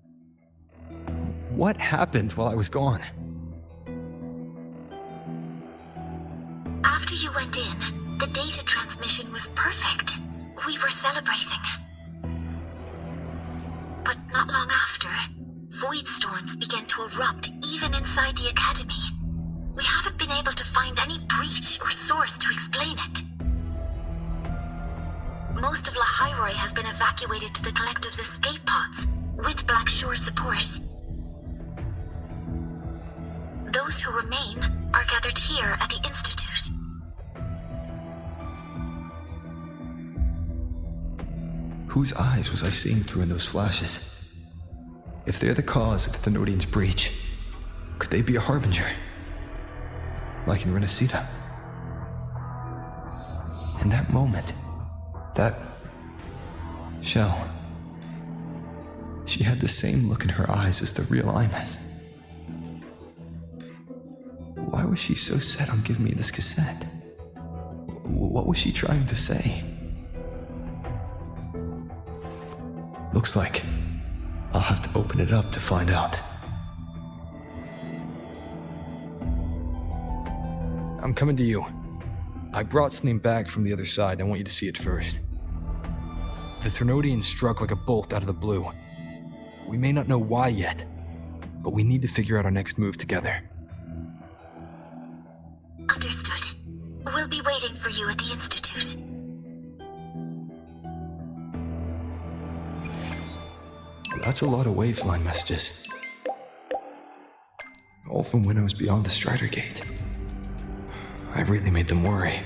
What happened while I was gone? After you went in, the data transmission was perfect. We were celebrating. But not long after, void storms began to erupt even inside the Academy. We haven't been able to find any breach or source to explain it. Most of Lahai-Roi has been evacuated to the Collective's escape pods, with Black Shore support. Those who remain are gathered here at the Institute. Whose eyes was I seeing through in those flashes? If they're the cause of the Thenodian's breach, could they be a harbinger? Like in Renacita? In that moment, that shell, she had the same look in her eyes as the real Imeth. Why was she so set on giving me this cassette? What was she trying to say? Looks like I'll have to open it up to find out. I'm coming to you. I brought something back from the other side, and I want you to see it first. The Threnodian struck like a bolt out of the blue. We may not know why yet, but we need to figure out our next move together. Understood. We'll be waiting for you at the Institute. That's a lot of Waveline messages. All from when I was beyond the Strider Gate. I really made them worry.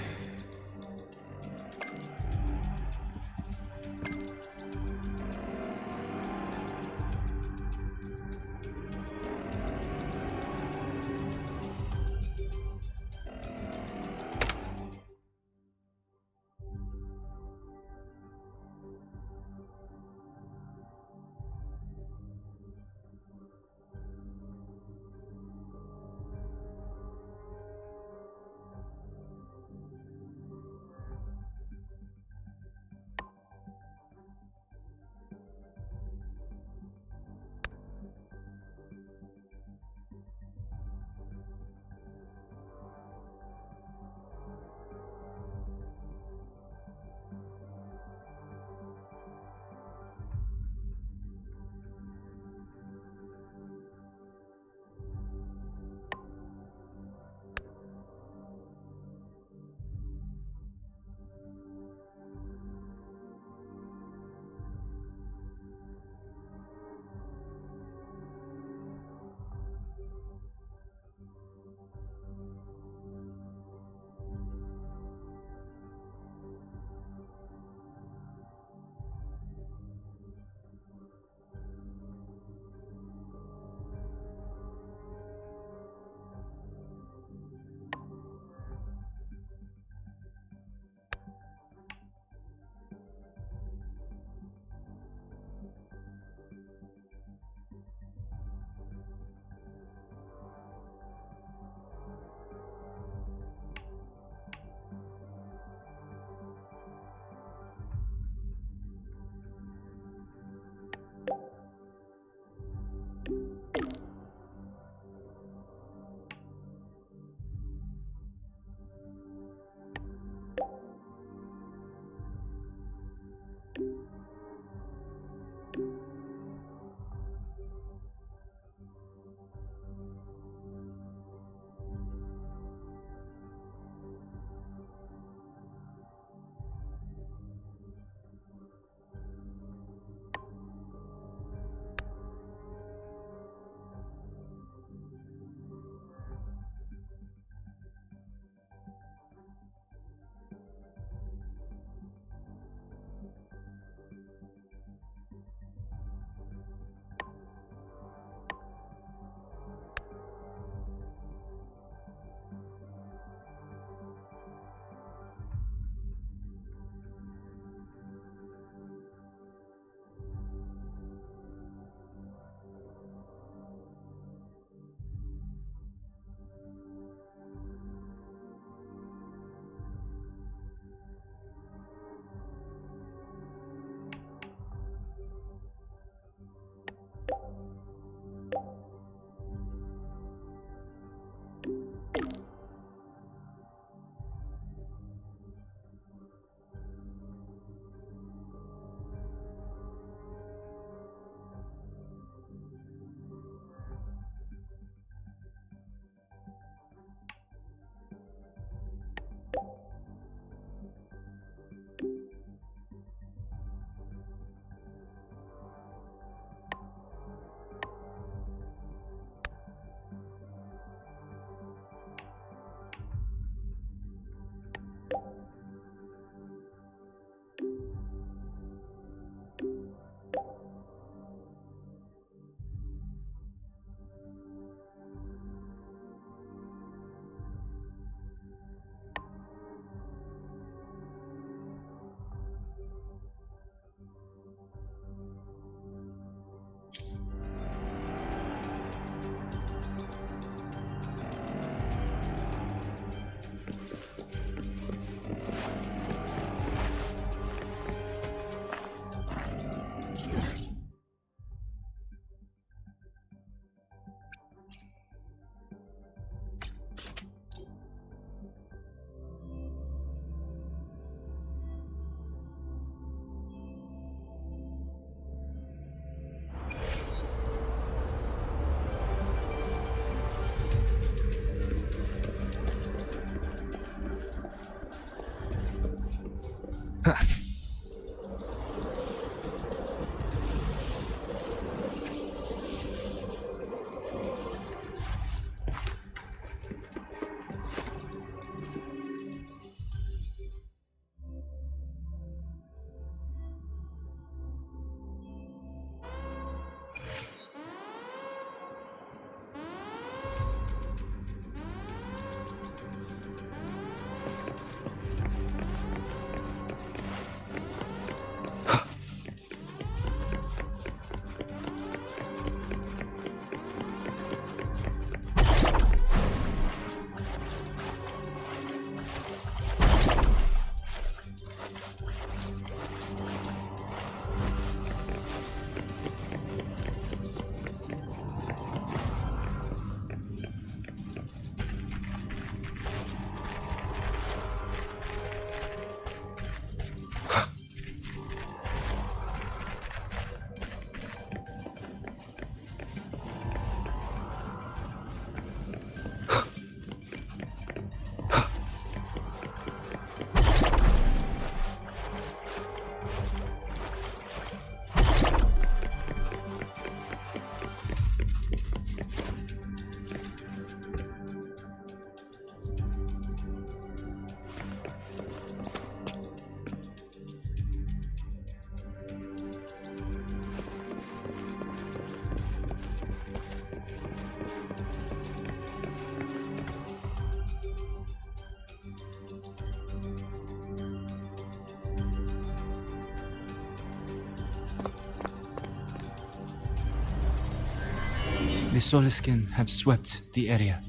The Soliskin have swept the area.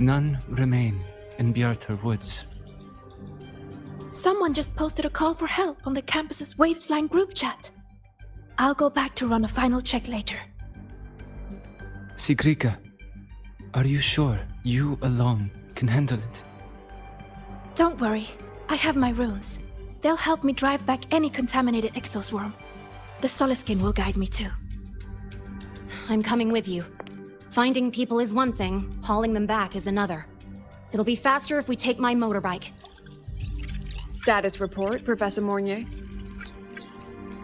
None remain in Bjartar Woods. Someone just posted a call for help on the campus's Wavesline group chat. I'll go back to run a final check later. Sigrika, are you sure you alone can handle it? Don't worry, I have my runes. They'll help me drive back any contaminated exoswarm. The Soliskin will guide me too. I'm coming with you. Finding people is one thing, hauling them back is another. It'll be faster if we take my motorbike. Status report, Professor Mornier.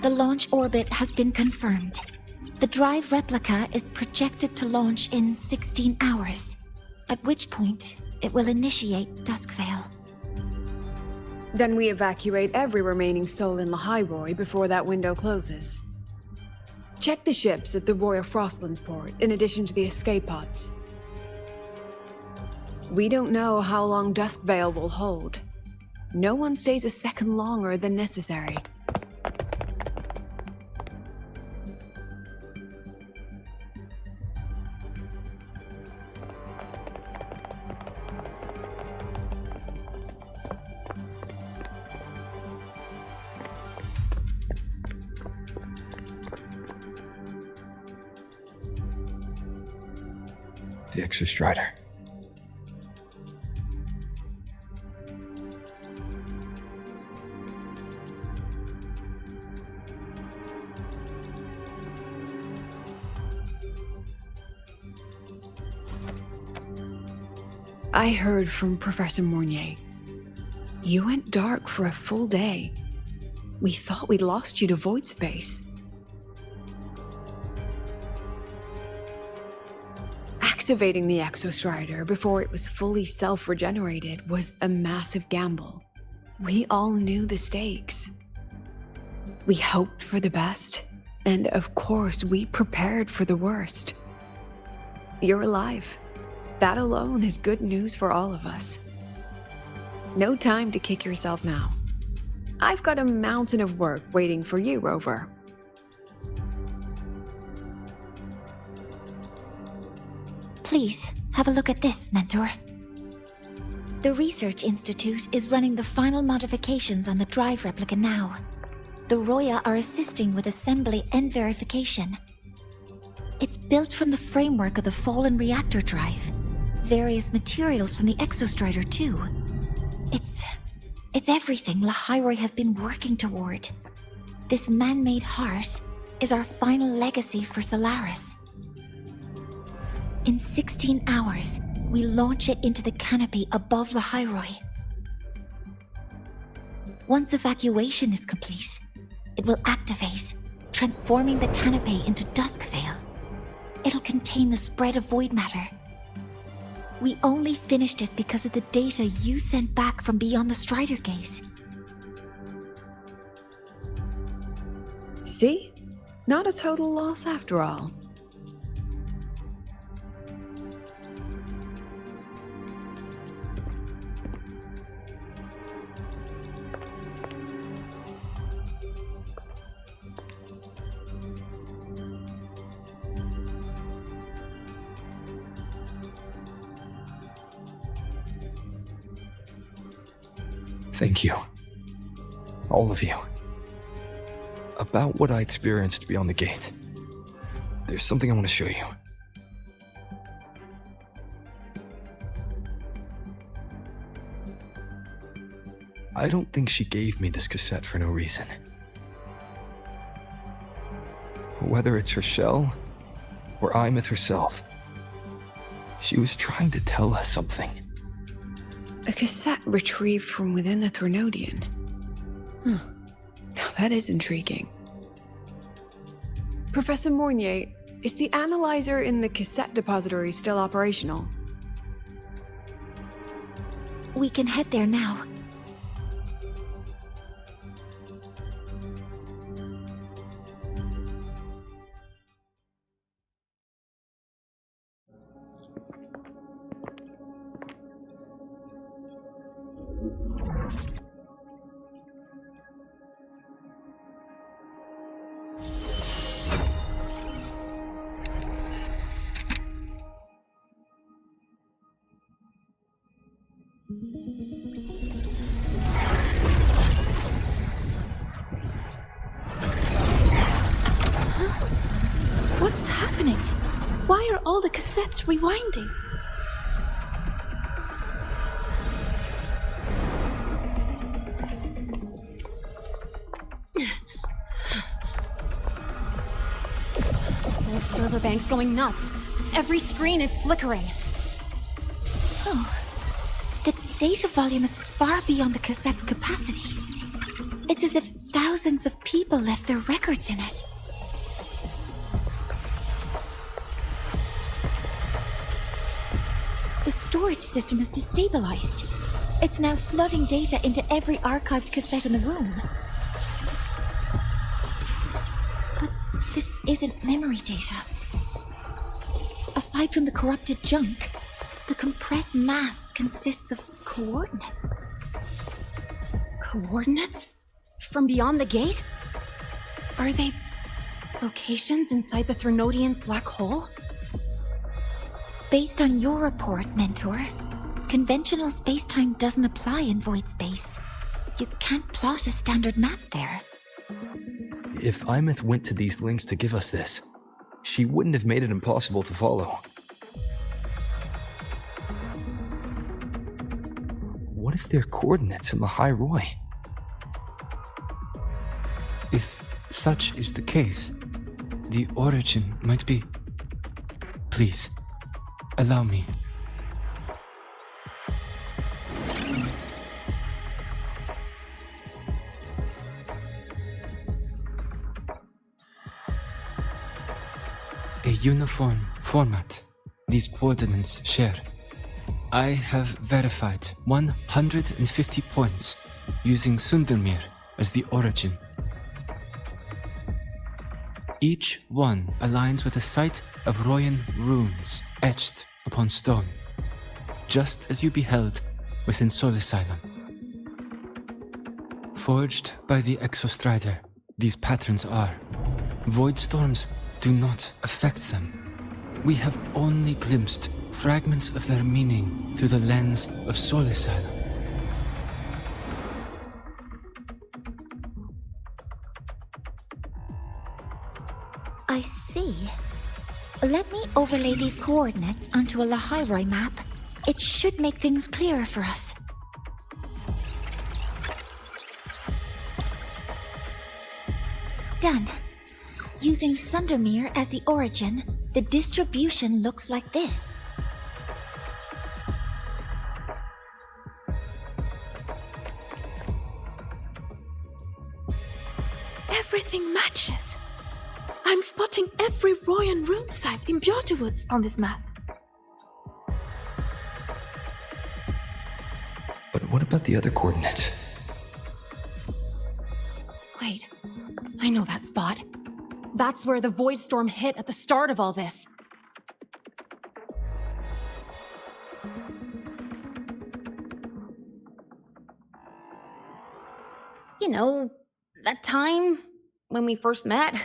The launch orbit has been confirmed. The drive replica is projected to launch in 16 hours, at which point it will initiate Duskvale. Then we evacuate every remaining soul in Lahai-Roi before that window closes. Check the ships at the Royal Frostlands port, in addition to the escape pods. We don't know how long Duskvale will hold. No one stays a second longer than necessary. The Exostrider. I heard from Professor Mornier. You went dark for a full day. We thought we'd lost you to void space. Activating the Exostrider before it was fully self-regenerated was a massive gamble. We all knew the stakes. We hoped for the best, and of course we prepared for the worst. You're alive. That alone is good news for all of us. No time to kick yourself now. I've got a mountain of work waiting for you, Rover. Please, have a look at this, Mentor. The Research Institute is running the final modifications on the drive replica now. The Roya are assisting with assembly and verification. It's built from the framework of the fallen reactor drive. Various materials from the Exostrider, too. It's everything Lahai-Roi has been working toward. This man-made heart is our final legacy for Solaris. In 16 hours, we launch it into the canopy above Lahai-Roi. Once evacuation is complete, it will activate, transforming the canopy into Duskvale. It'll contain the spread of void matter. We only finished it because of the data you sent back from beyond the Strider Gate. See? Not a total loss after all. Thank you. All of you. About what I experienced beyond the gate. There's something I want to show you. I don't think she gave me this cassette for no reason. Whether it's her shell, or Imeth herself, she was trying to tell us something. A cassette retrieved from within the Threnodian. Huh. Now that is intriguing. Professor Mornier, is the analyzer in the cassette depository still operational? We can head there now. What's happening? Why are all the cassettes rewinding? The server bank's going nuts. Every screen is flickering. Oh. The data volume is far beyond the cassette's capacity. It's as if thousands of people left their records in it. The storage system is destabilized. It's now flooding data into every archived cassette in the room. But this isn't memory data. Aside from the corrupted junk, the compressed mass consists of coordinates. Coordinates? From beyond the gate? Are they locations inside the Threnodian's black hole? Based on your report, Mentor, conventional space-time doesn't apply in void space. You can't plot a standard map there. If Imeth went to these links to give us this, she wouldn't have made it impossible to follow. What if they're coordinates in Lahai-Roi? If such is the case, the origin might be... Please, allow me. A uniform format these coordinates share. I have verified 150 points using Sundermere as the origin. Each one aligns with a site of Royan runes etched upon stone, just as you beheld within Soul Asylum. Forged by the Exostrider, these patterns are. Void storms do not affect them. We have only glimpsed fragments of their meaning through the lens of Soul Asylum. I see. Let me overlay these coordinates onto a Lahai-Roi map. It should make things clearer for us. Done. Using Sundermere as the origin, the distribution looks like this. matches. I'm spotting every Royan rune site in Bjorterwoods on this map. But what about the other coordinates? Wait, I know that spot. That's where the Void Storm hit at the start of all this. You know, that time when we first met.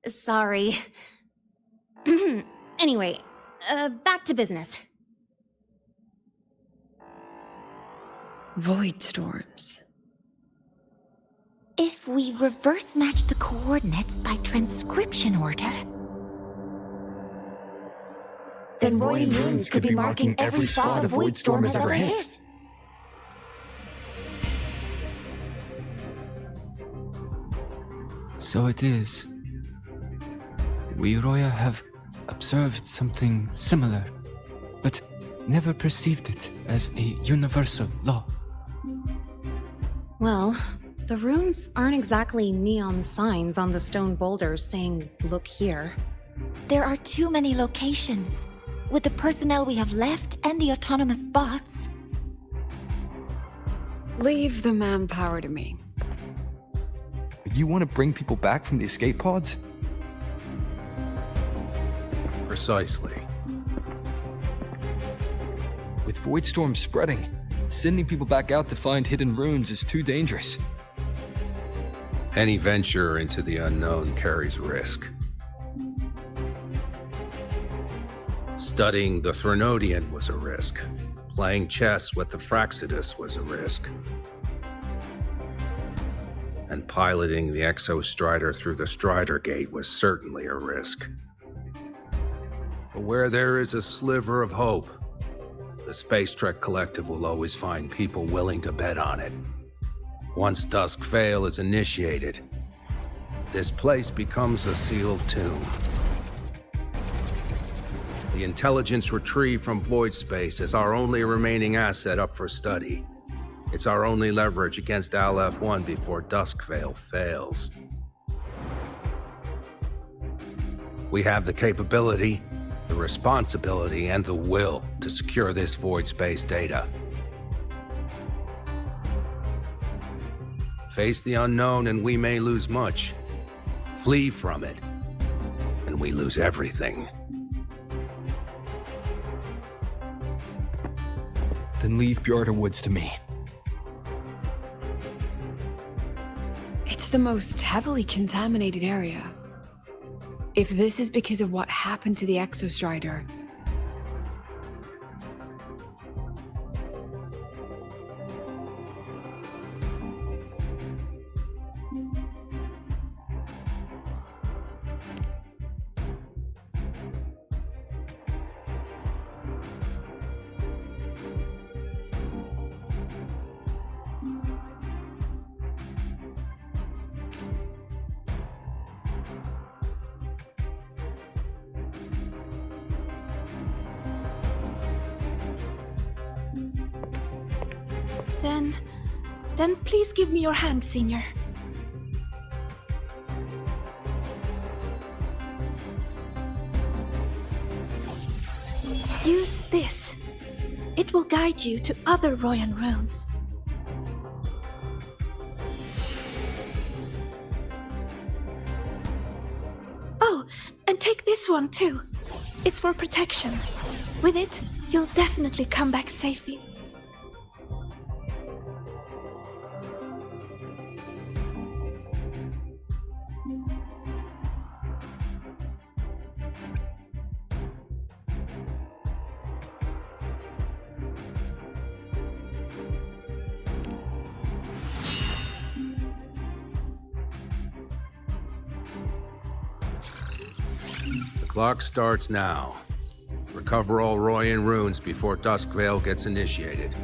Sorry. Anyway, back to business. Void storms. If we reverse match the coordinates by transcription order, then Royan runes could be marking every spot a Void Storm has ever hit. So it is. We Roya have observed something similar, but never perceived it as a universal law. Well, the runes aren't exactly neon signs on the stone boulders saying, "Look here." There are too many locations. With the personnel we have left and the autonomous bots. Leave the manpower to me. You want to bring people back from the escape pods? Precisely. With Void Storm spreading, sending people back out to find hidden runes is too dangerous. Any venture into the unknown carries risk. Studying the Threnodian was a risk. Playing chess with the Fraxidus was a risk. And piloting the Exostrider through the Strider Gate was certainly a risk. But where there is a sliver of hope, the Space Trek Collective will always find people willing to bet on it. Once Dusk Vale is initiated, this place becomes a sealed tomb. The intelligence retrieved from void space is our only remaining asset up for study. It's our only leverage against LF1 before Dusk Vale fails. We have the capability, the responsibility, and the will to secure this void space data. Face the unknown and we may lose much. Flee from it, and we lose everything. Then leave Bjorterwoods to me. It's the most heavily contaminated area. If this is because of what happened to the Exostrider, Then please give me your hand, Senior. Use this. It will guide you to other Royan runes. Oh, and take this one too. It's for protection. With it, you'll definitely come back safely. The clock starts now. Recover recover all Royan runes before Duskvale gets initiated.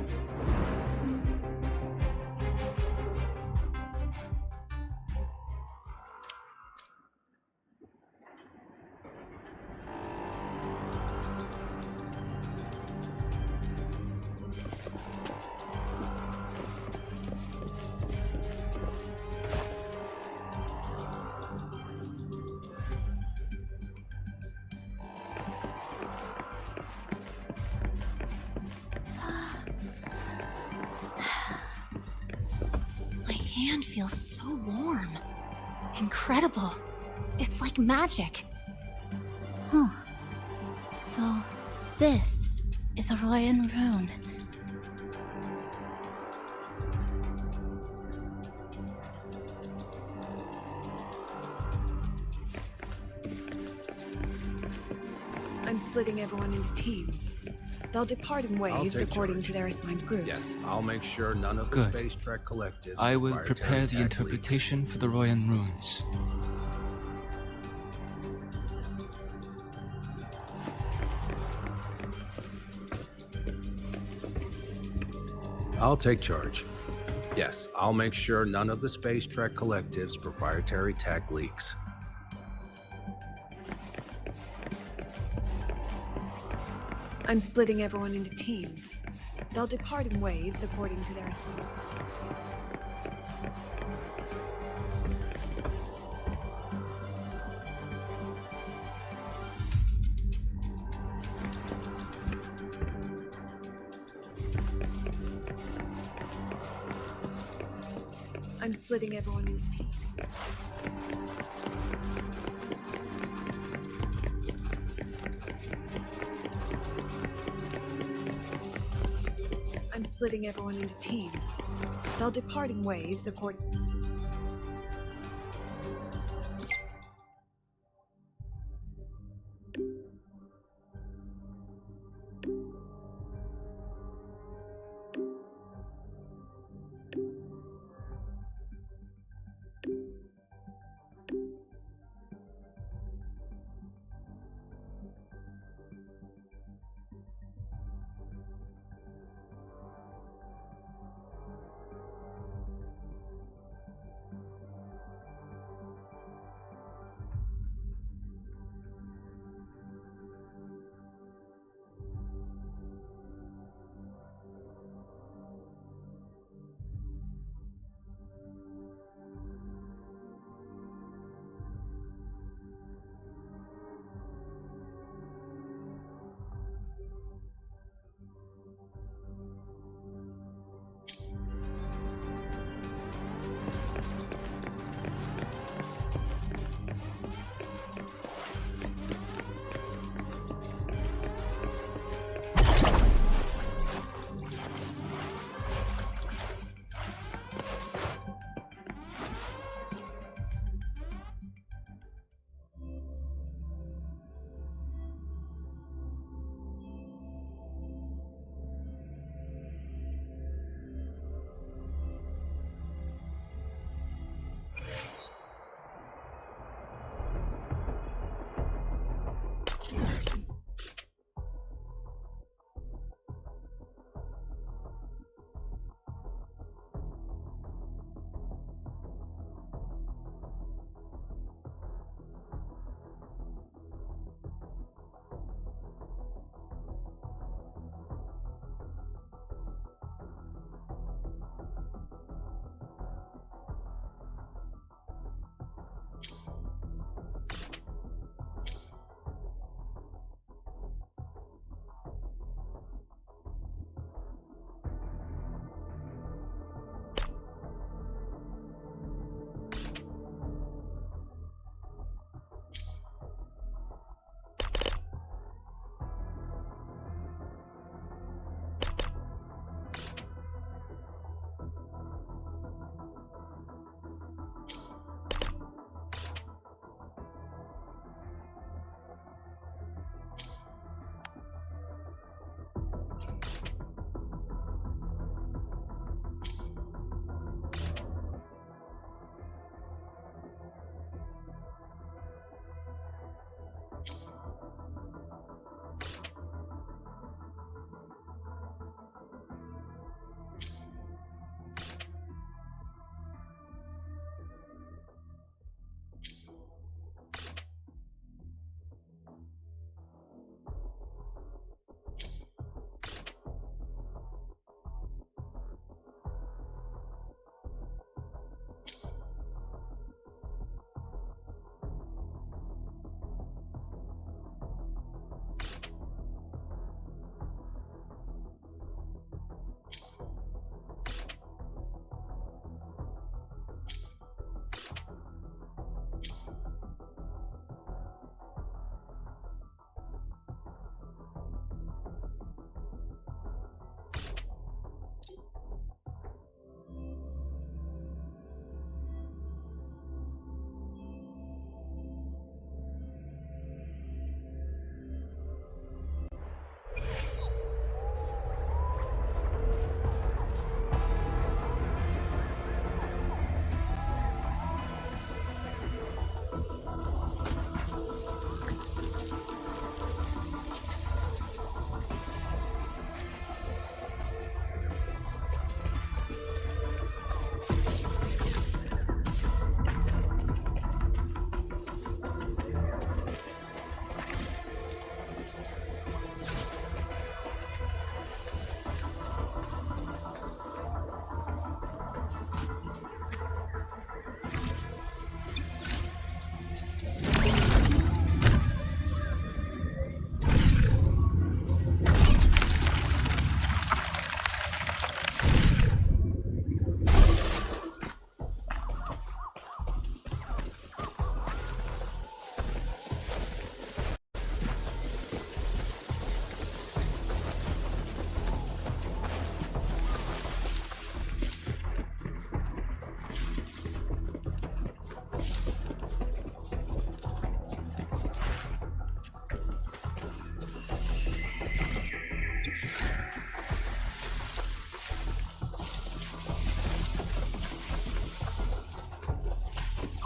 My hand feels so warm. Incredible. It's like magic. Huh. So, this is a Royan rune. I'm splitting everyone into teams. They'll depart in waves take according charge. to their assigned groups. Yes, I'll make sure none of the Good. Space Trek collectives. I will proprietary prepare the tech leaks. interpretation for the Royan runes. I'll take charge. Yes, I'll make sure none of the Space Trek collective's proprietary tech leaks. I'm splitting everyone into teams. They'll depart in waves according to their assigned. I'm splitting everyone into teams. I'm splitting everyone into teams. They'll depart in waves according.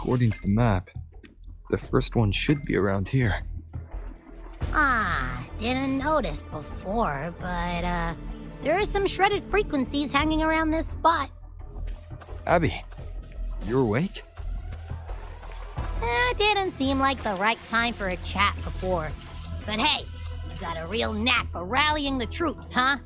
According to the map, the first one should be around here. Didn't notice before, but there are some shredded frequencies hanging around this spot. Abby, you awake? Didn't seem like the right time for a chat before. But hey, you got a real knack for rallying the troops, huh?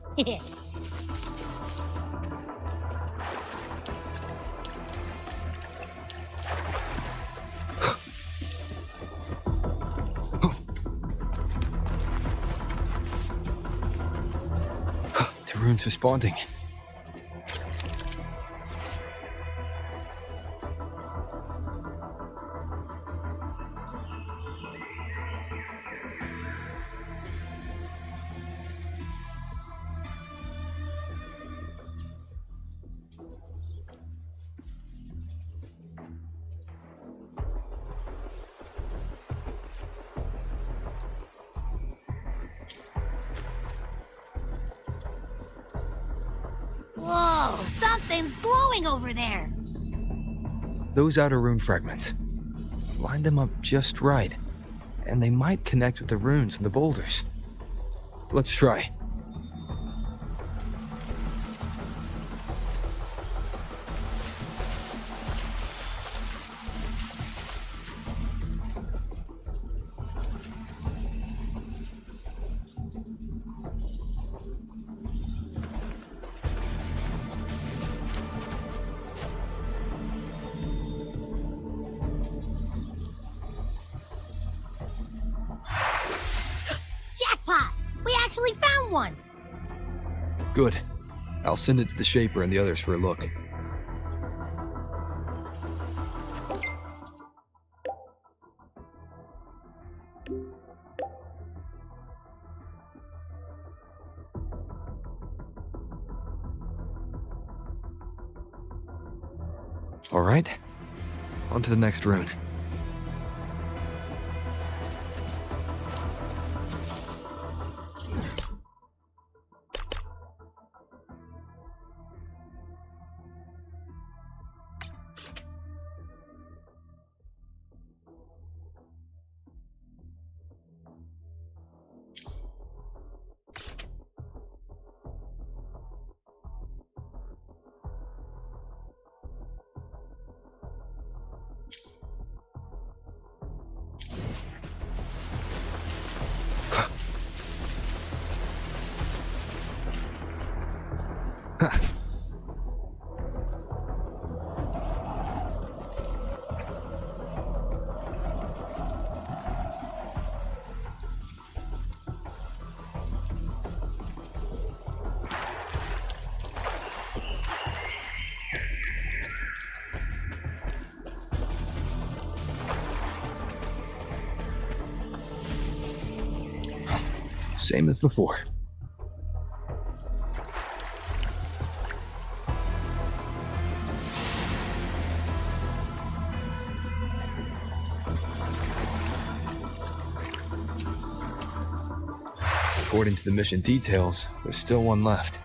The rune's responding. Whoa, something's glowing over there. Those outer rune fragments. Line them up just right, and they might connect with the runes and the boulders. Let's try. Jackpot! We actually found one! Good. I'll send it to the Shaper and the others for a look. All right, on to the next rune. Same as before. According to the mission details, there's still one left.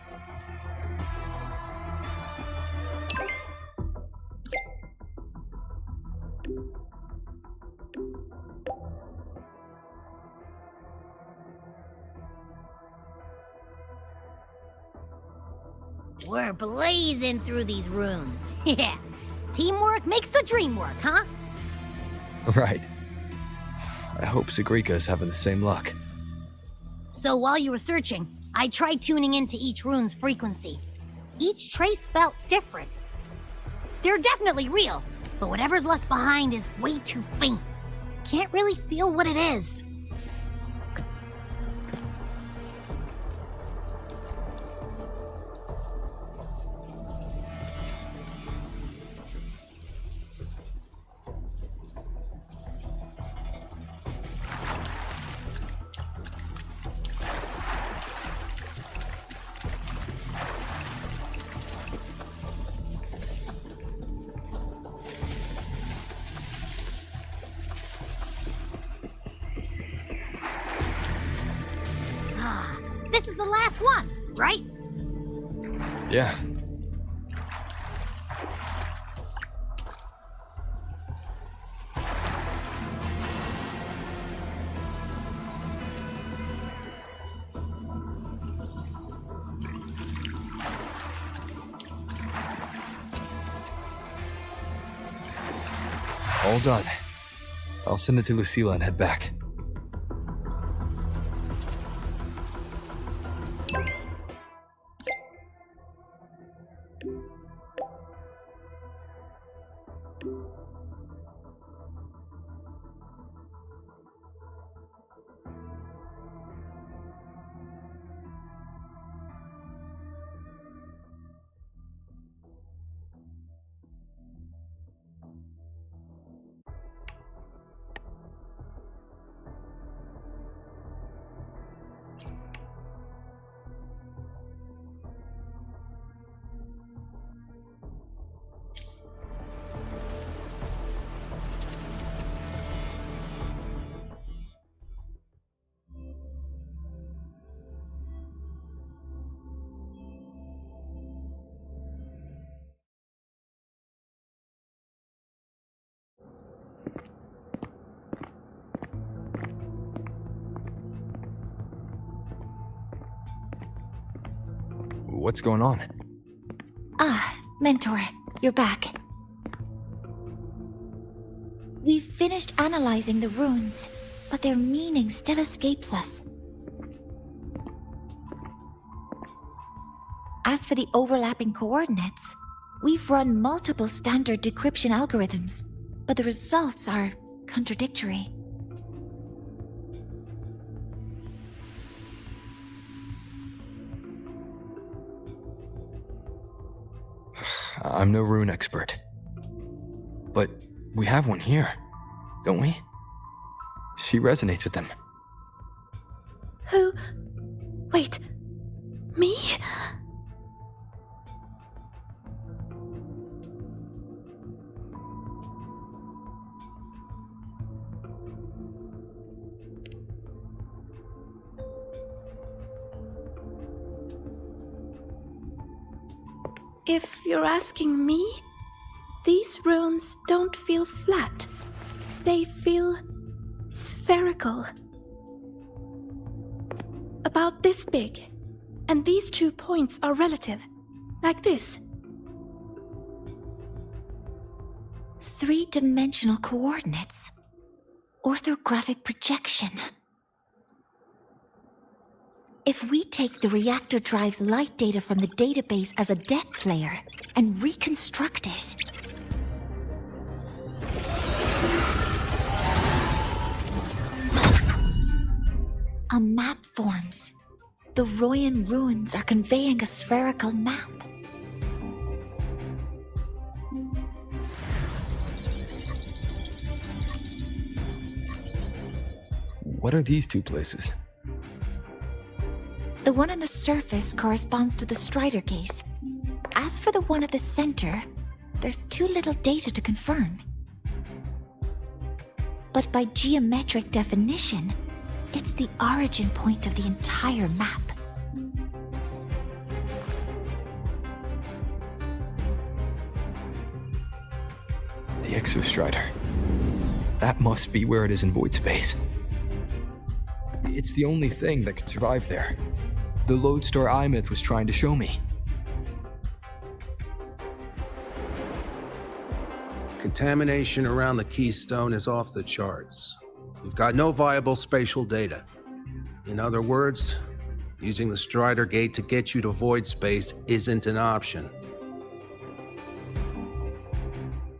We're blazing through these runes. Yeah. Teamwork makes the dream work, huh? Right. I hope Sigrika's having the same luck. So while you were searching, I tried tuning into each rune's frequency. Each trace felt different. They're definitely real, but whatever's left behind is way too faint. Can't really feel what it is. This is the last one, right? Yeah. All done. I'll send it to Lucilla and head back. What's going on? Ah, Mentor, you're back. We've finished analyzing the runes, but their meaning still escapes us. As for the overlapping coordinates, we've run multiple standard decryption algorithms, but the results are contradictory. I'm no rune expert. But we have one here, don't we? She resonates with them. Who? Wait. Me? If you're asking me, these runes don't feel flat. They feel spherical. About this big. And these 2 points are relative. Like this. 3-dimensional coordinates. Orthographic projection. If we take the reactor drive's light data from the database as a depth layer and reconstruct it, a map forms. The Royan ruins are conveying a spherical map. What are these 2 places? The one on the surface corresponds to the Strider Gate. As for the one at the center, there's too little data to confirm. But by geometric definition, it's the origin point of the entire map. The Exostrider. That must be where it is in void space. It's the only thing that could survive there. The Lodestar Imyth was trying to show me. Contamination around the keystone is off the charts. We've got no viable spatial data. In other words, using the Strider Gate to get you to void space isn't an option.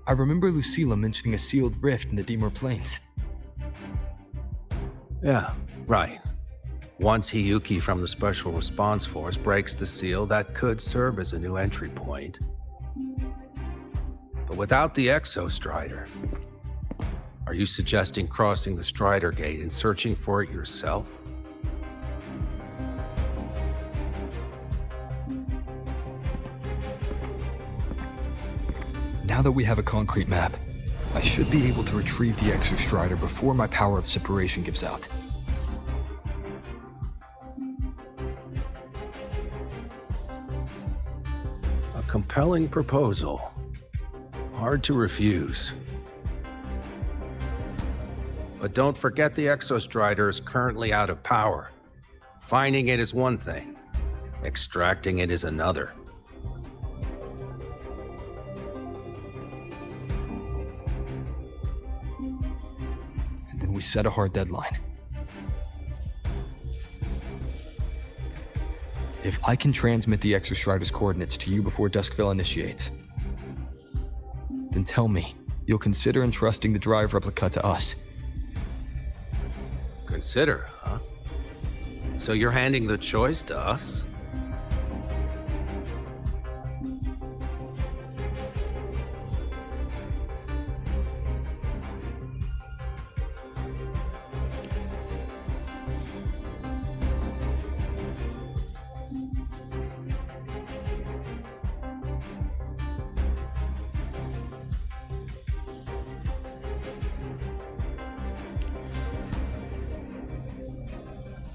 I remember Lucilla mentioning a sealed rift in the Deemer Plains. Yeah, right. Once Hiyuki from the Special Response Force breaks the seal, that could serve as a new entry point. But without the Exostrider, are you suggesting crossing the Strider Gate and searching for it yourself? Now that we have a concrete map, I should be able to retrieve the Exostrider before my power of separation gives out. A compelling proposal. Hard to refuse. But don't forget the Exostrider is currently out of power. Finding it is one thing. Extracting it is another. we set a hard deadline. If I can transmit the Exostrider's coordinates to you before Duskville initiates, then tell me you'll consider entrusting the drive replica to us. Consider, huh? So you're handing the choice to us?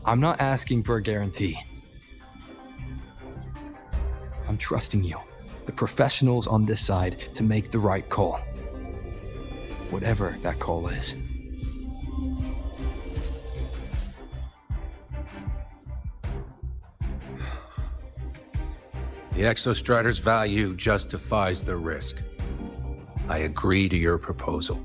I'm not asking for a guarantee. I'm trusting you, the professionals on this side, to make the right call. Whatever that call is. The Exostrider's value justifies the risk. I agree to your proposal.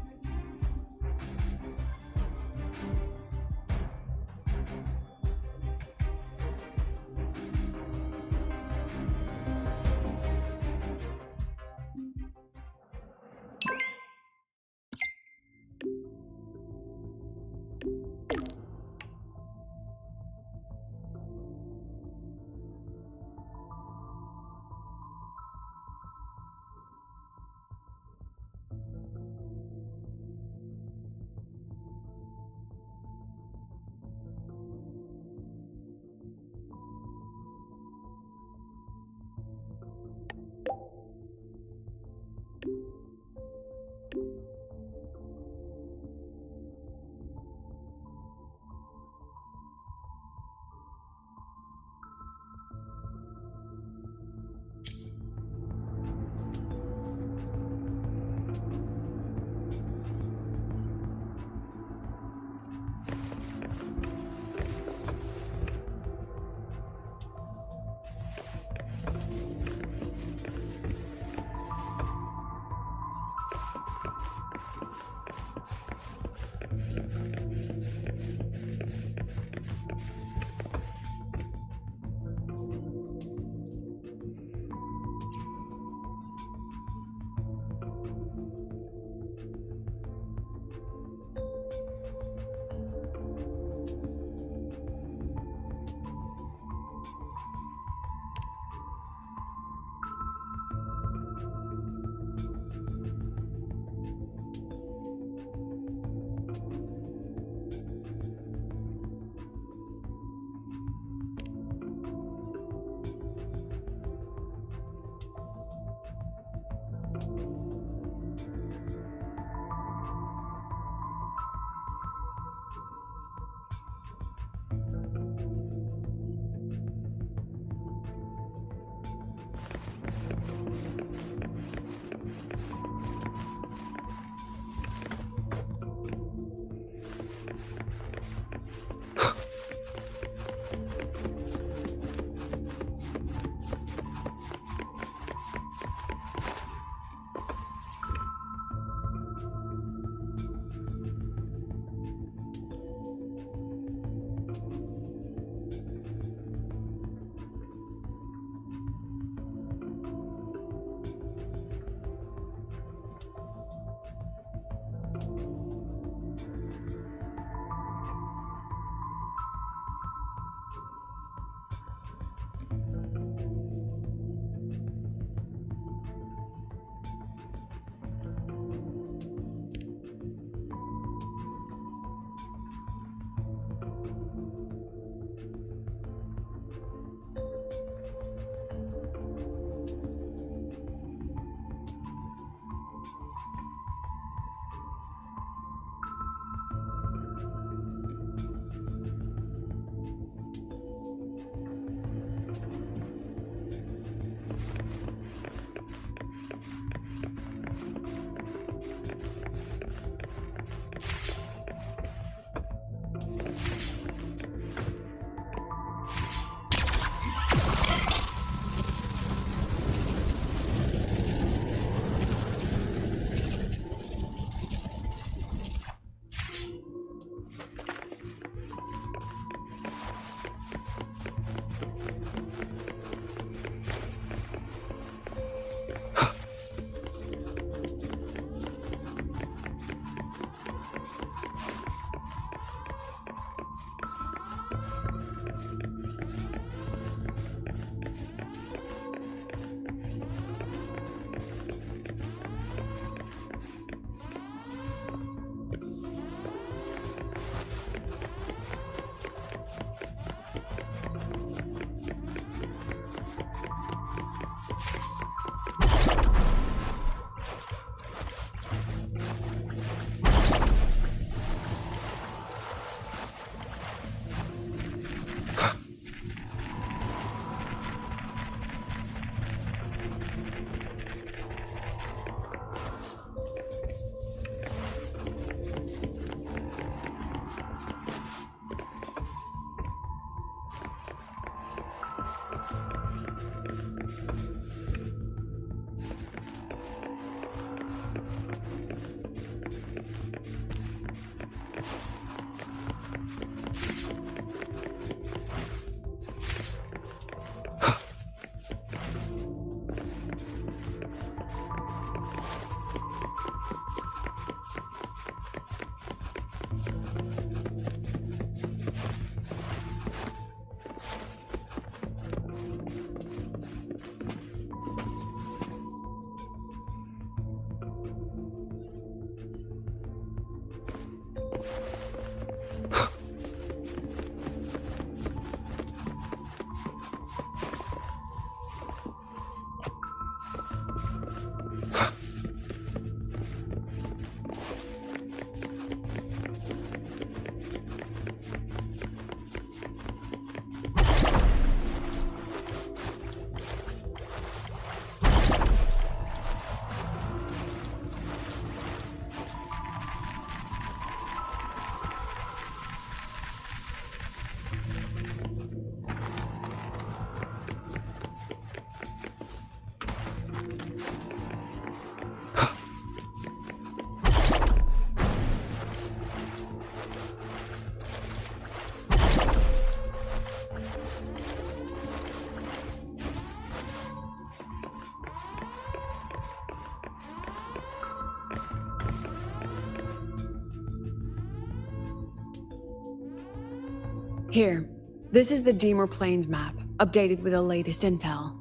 Here, this is the Deemer Plains map, updated with the latest intel.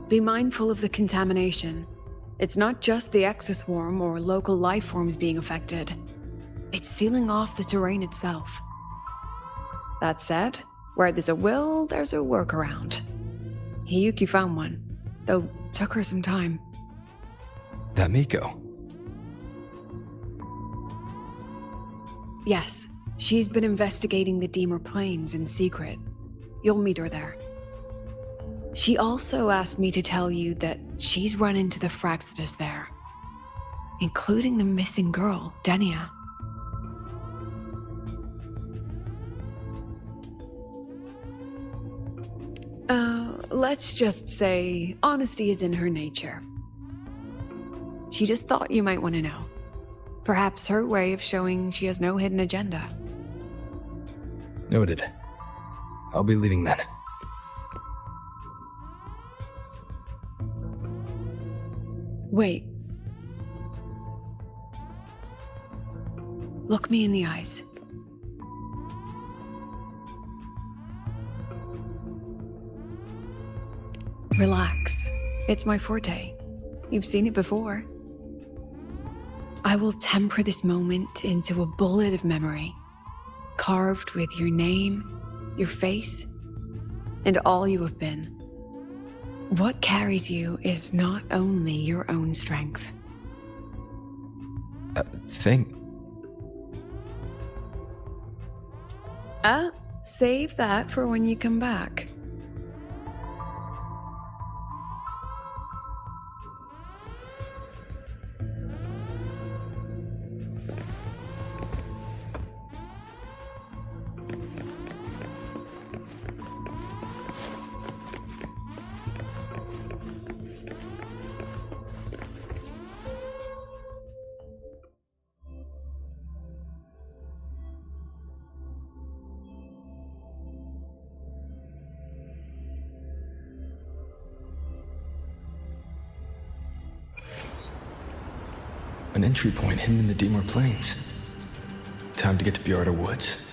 Be mindful of the contamination. It's not just the exoswarm or local life forms being affected. It's sealing off the terrain itself. That said, where there's a will, there's a workaround. Hiyuki found one, though took her some time. That Miko. Yes, she's been investigating the Deemer Plains in secret. You'll meet her there. She also asked me to tell you that she's run into the Fraxidus there, including the missing girl, Denia. Let's just say honesty is in her nature. She just thought you might want to know. Perhaps her way of showing she has no hidden agenda. Noted. I'll be leaving then. Wait. Look me in the eyes. Relax. It's my forte. You've seen it before. I will temper this moment into a bullet of memory, carved with your name, your face, and all you have been. What carries you is not only your own strength. Save that for when you come back. An entry point hidden in the Deemer Plains. Time to get to Bjarda Woods.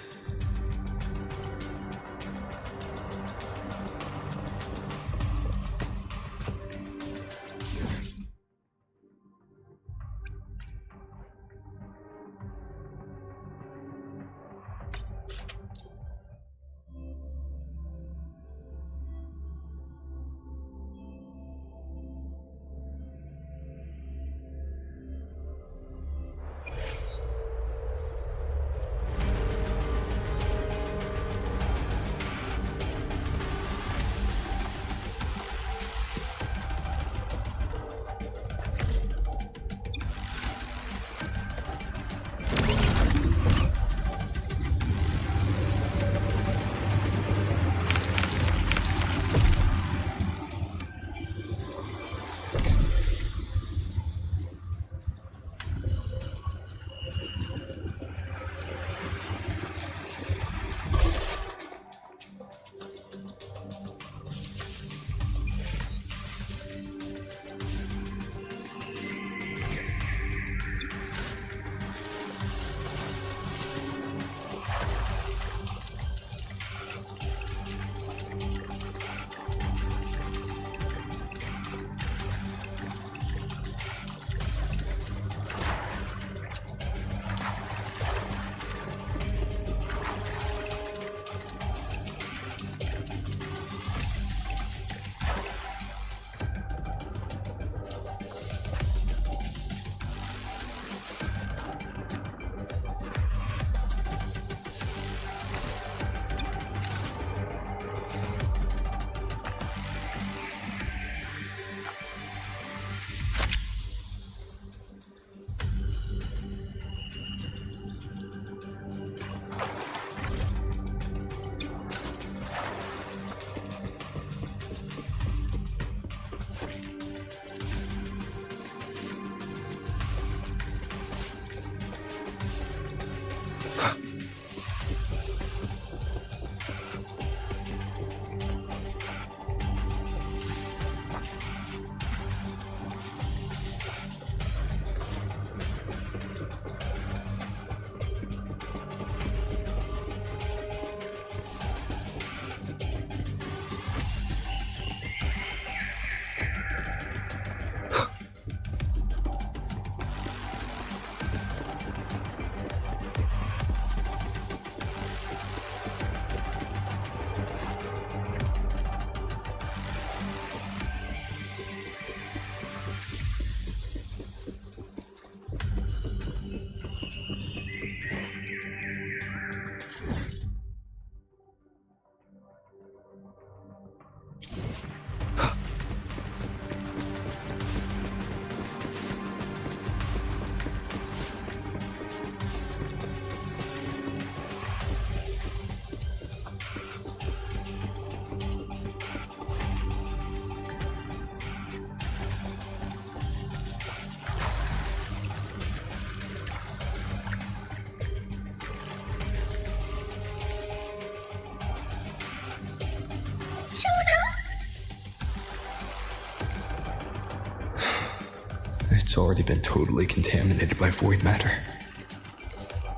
It's already been totally contaminated by void matter.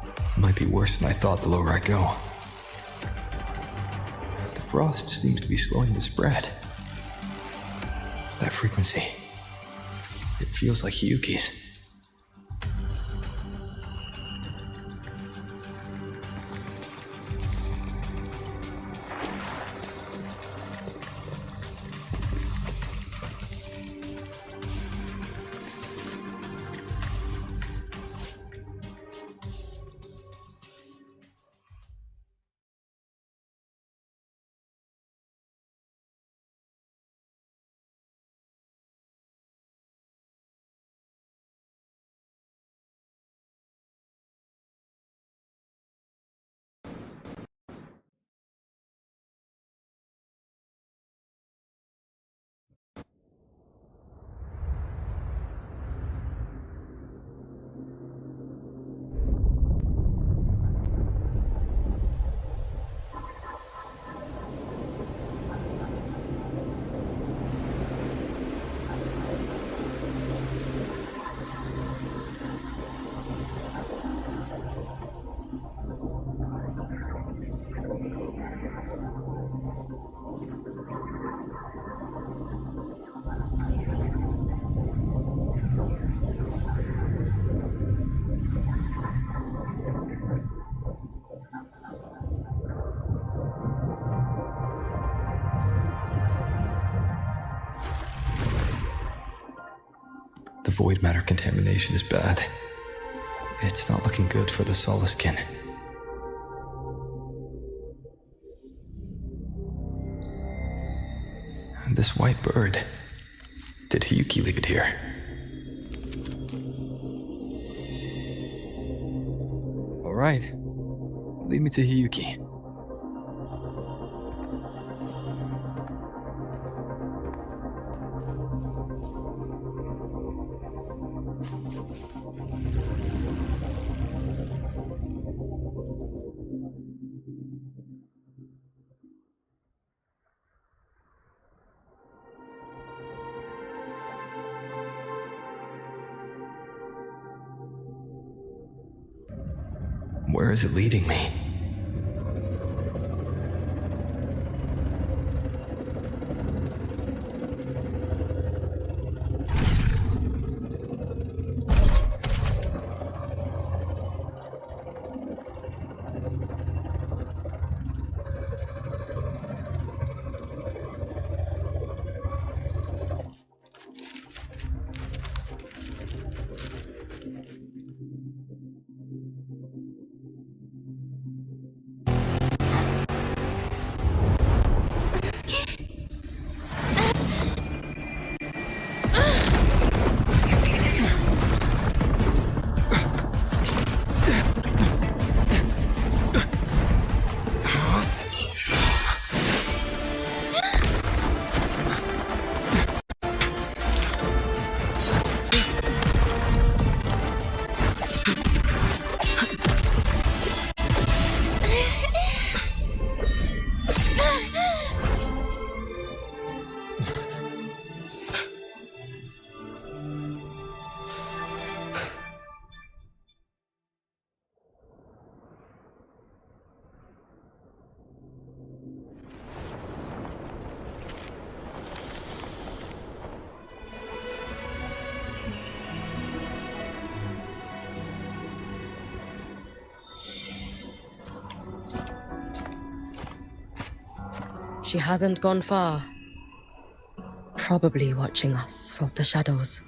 It might be worse than I thought the lower I go. The frost seems to be slowing the spread. That frequency, it feels like Hiyuki's. The void matter contamination is bad. It's not looking good for the Soliskin. And this white bird. Did Hiyuki leave it here? All right. Lead me to Hiyuki. Where is it leading me? She hasn't gone far. Probably watching us from the shadows.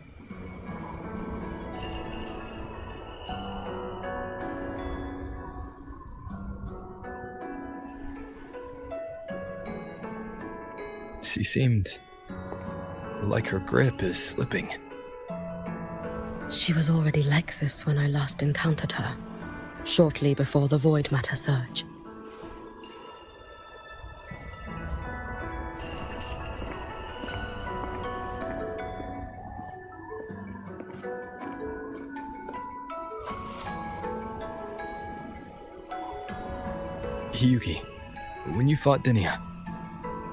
She seemed like her grip is slipping. She was already like this when I last encountered her, shortly before the void matter surge. Hiyuki, when you fought Dinia,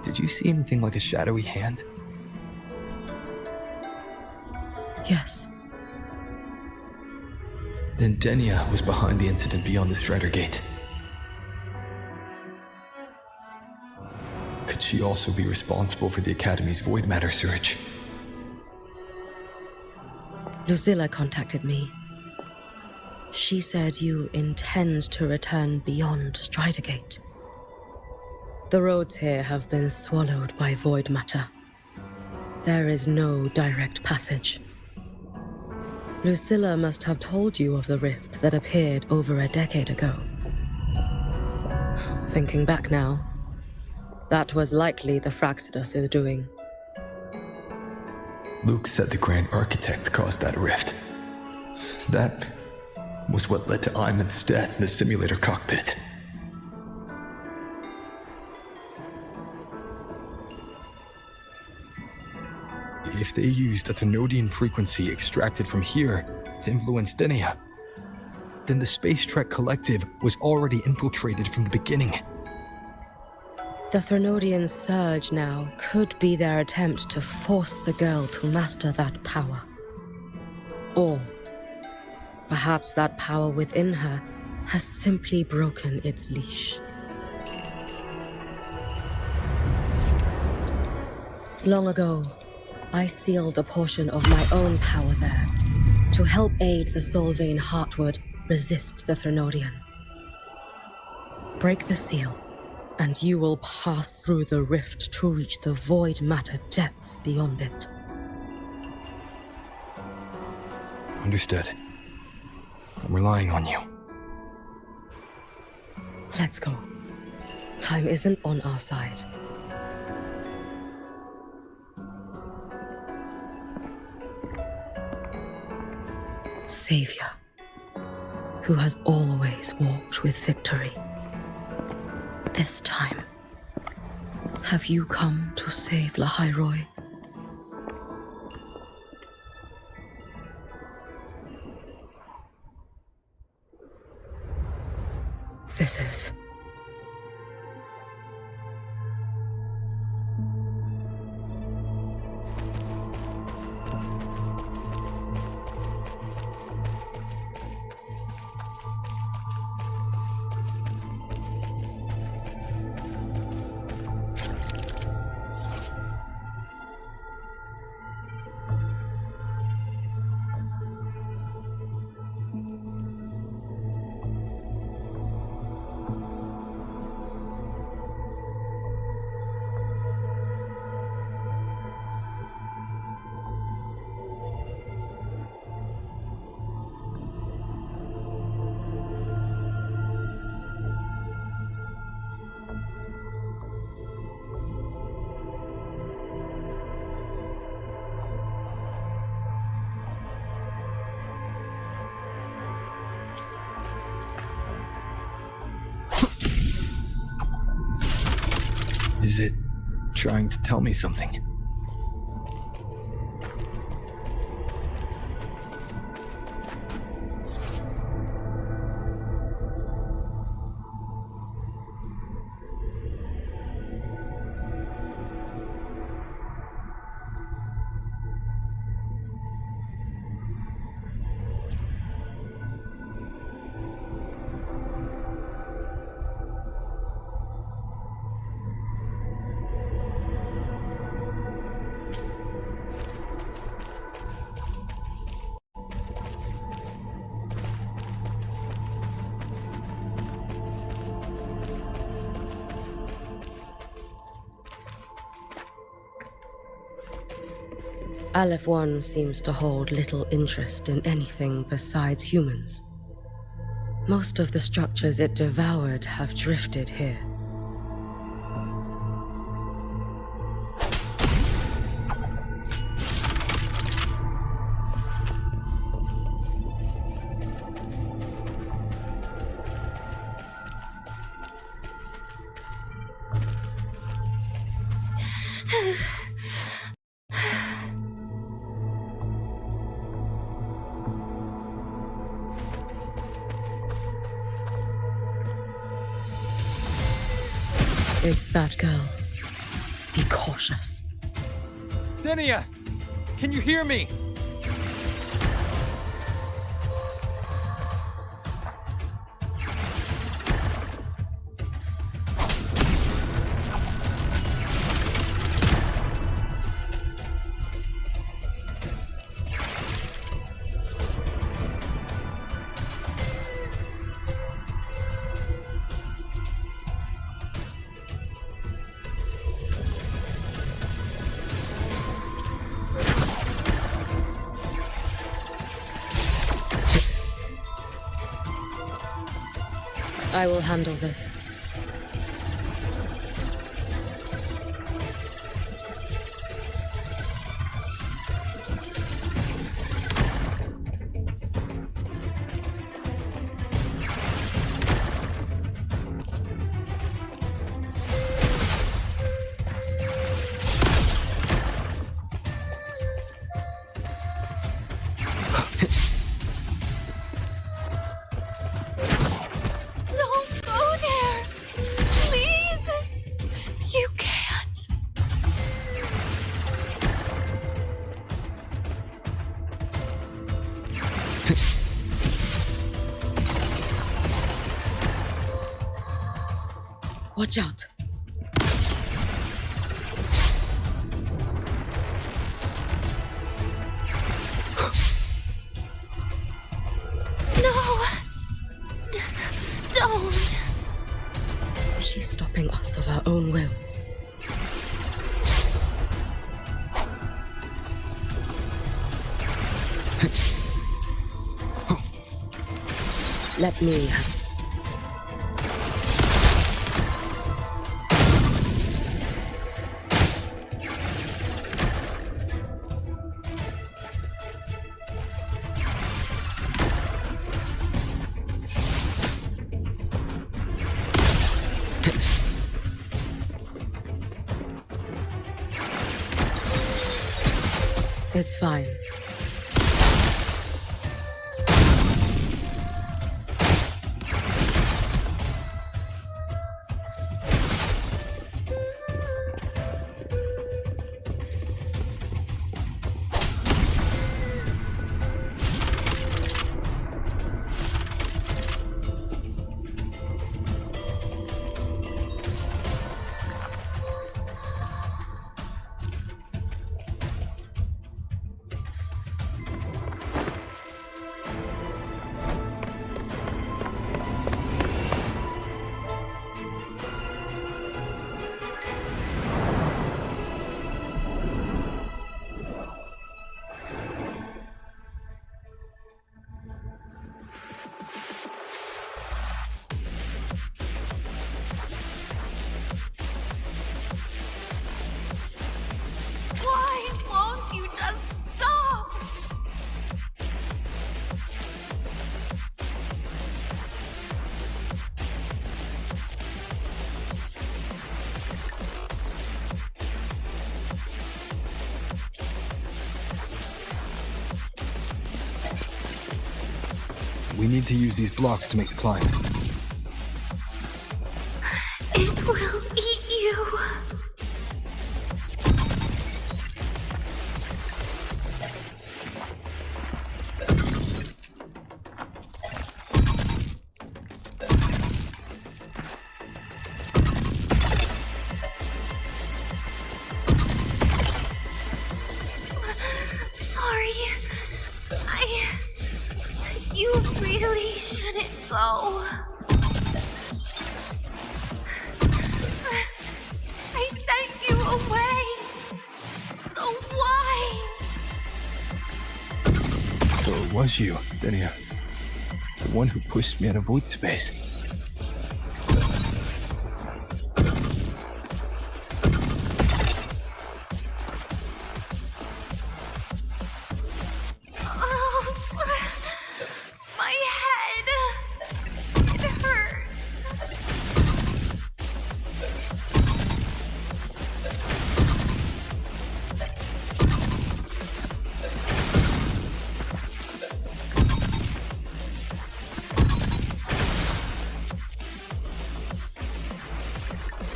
did you see anything like a shadowy hand? Yes, Then Denia was behind the incident beyond the Strider Gate. Could she also be responsible for the Academy's void matter surge? Lucilla contacted me. She said you intend to return beyond Strider Gate. The roads here have been swallowed by void matter. There is no direct passage. Lucilla must have told you of the rift that appeared over a decade ago. Thinking back now, that was likely the Fraxidus' doing. Luke said the Grand Architect caused that rift. That was what led to Iman's death in the simulator cockpit. If they used a Thenodian frequency extracted from here to influence Denia, then the Space Trek Collective was already infiltrated from the beginning. The Thenodian surge now could be their attempt to force the girl to master that power. Or perhaps that power within her has simply broken its leash. Long ago, I sealed a portion of my own power there to help aid the Solvane Heartwood resist the Thenodian. Break the seal, and you will pass through the rift to reach the void matter depths beyond it. Understood. I'm relying on you. Let's go. Time isn't on our side. Savior, who has always walked with victory. This time, have you come to save Lahai-Roi? This is... Is it trying to tell me something? Aleph 1 seems to hold little interest in anything besides humans. Most of the structures it devoured have drifted here. It's that girl. Be cautious. Denia! Can you hear me? I will handle this. Don't go there! Please! You can't! Watch out. No! Don't! She's stopping us of her own will. Let me have. It's fine. Why won't you just stop? We need to use these blocks to make the climb. It will eat you. Sorry. You really shouldn't go. I sent you away. So why? So it was you, Denia. The one who pushed me out of void space. My head. It hurts.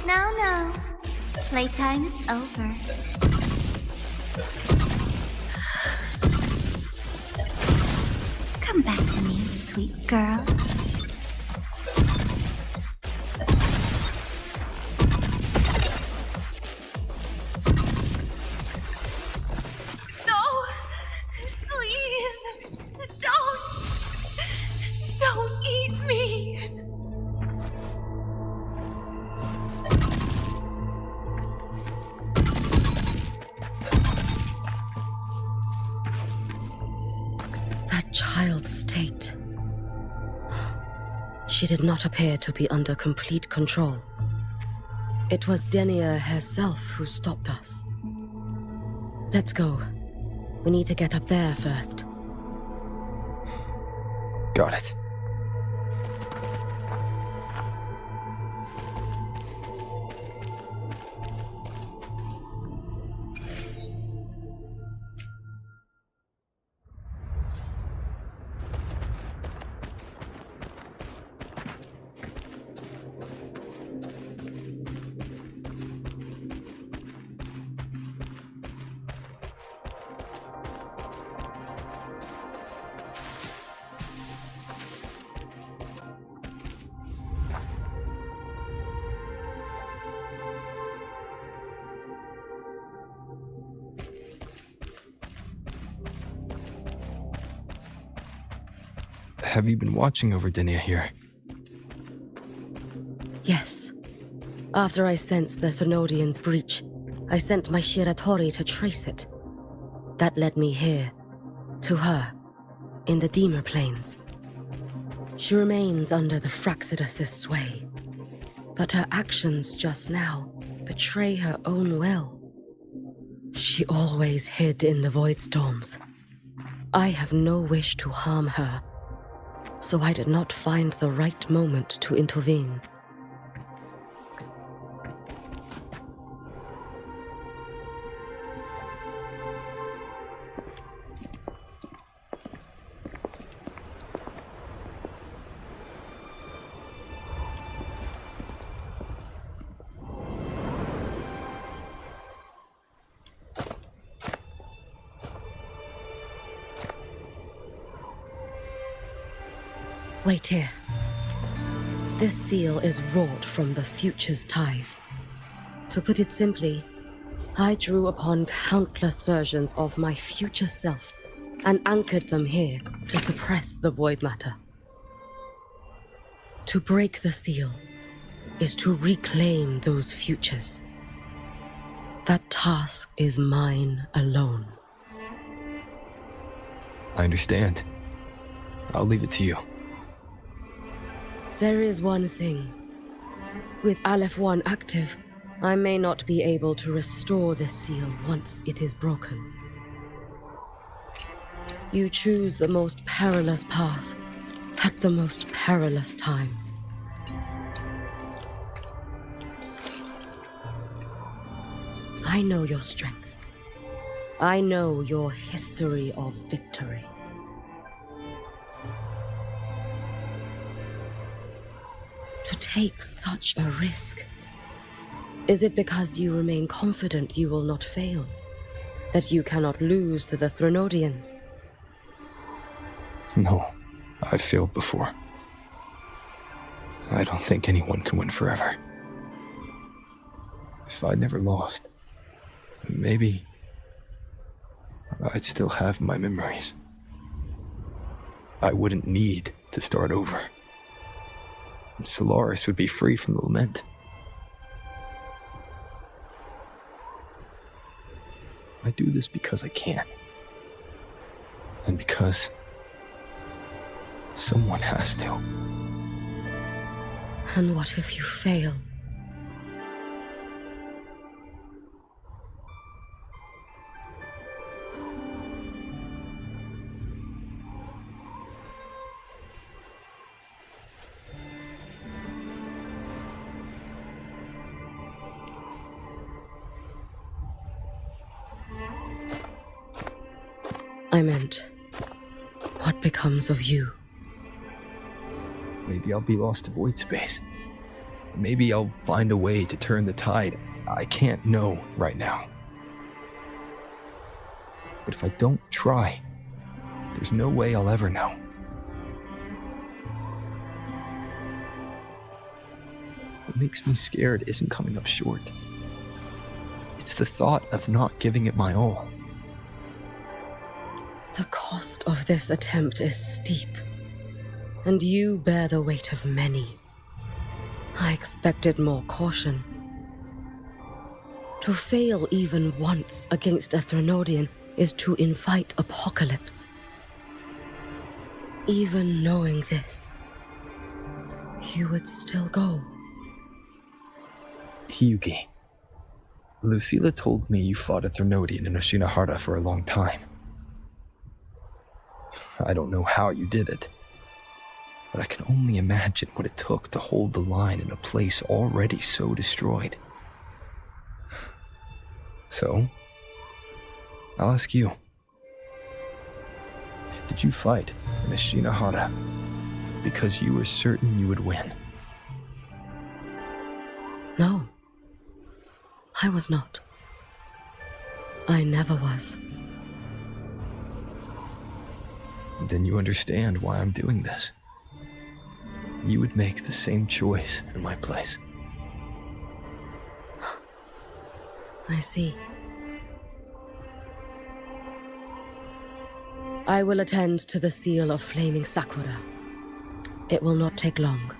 No. Playtime is over. Come back to me, sweet girl. No! Please! Don't eat me! That child's state. She did not appear to be under complete control. It was Denia herself who stopped us. Let's go. We need to get up there first. Got it. Have you been watching over Denia here? Yes. After I sensed the Thenodian's breach, I sent my Shiratori to trace it. That led me here, to her, in the Deemer Plains. She remains under the Fraxidus' sway, but her actions just now betray her own will. She always hid in the Void Storms. I have no wish to harm her, so I did not find the right moment to intervene. Wait here. This seal is wrought from the future's tithe. To put it simply, I drew upon countless versions of my future self and anchored them here to suppress the void matter. To break the seal is to reclaim those futures. That task is mine alone. I understand. I'll leave it to you. There is one thing. With Aleph 1 active, I may not be able to restore this seal once it is broken. You choose the most perilous path at the most perilous time. I know your strength. I know your history of victory. To take such a risk? Is it because you remain confident you will not fail? That you cannot lose to the Thenodians? No, I've failed before. I don't think anyone can win forever. If I'd never lost, maybe I'd still have my memories. I wouldn't need to start over. And Solaris would be free from the lament. I do this because I can. And because someone has to. And what if you fail? I meant, what becomes of you? Maybe I'll be lost to void space. Maybe I'll find a way to turn the tide. I can't know right now. But if I don't try, there's no way I'll ever know. What makes me scared isn't coming up short. It's the thought of not giving it my all. The cost of this attempt is steep, and you bear the weight of many. I expected more caution. To fail even once against a Thenodian is to invite apocalypse. Even knowing this, You would still go? Hyugi. Lucilla told me you fought a Thermodian in Oshinahara for a long time. I don't know how you did it, but I can only imagine what it took to hold the line in a place already so destroyed. So, I'll ask you. Did you fight in Oshinahara because you were certain you would win? No. I was not. I never was. Then you understand why I'm doing this. You would make the same choice in my place. I see. I will attend to the seal of Flaming Sakura. It will not take long.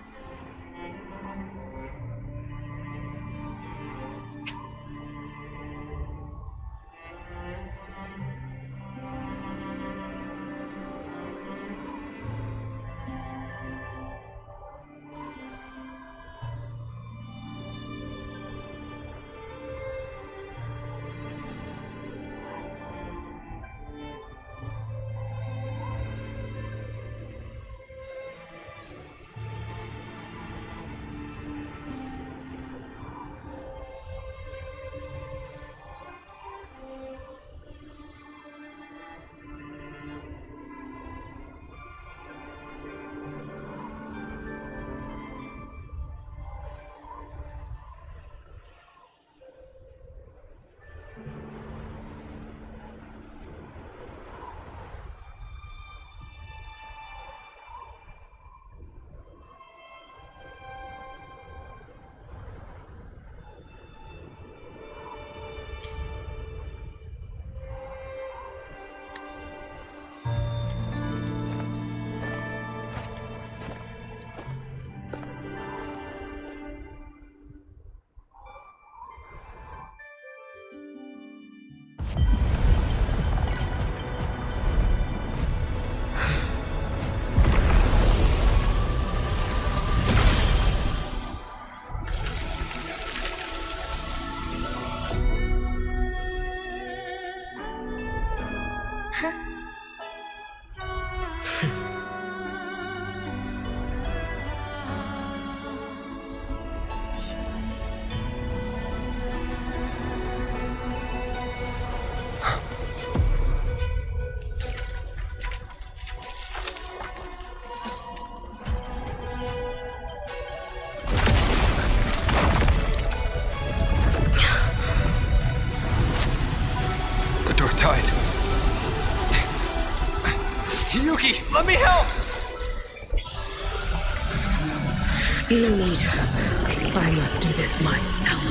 Yuki, let me help! No need. I must do this myself.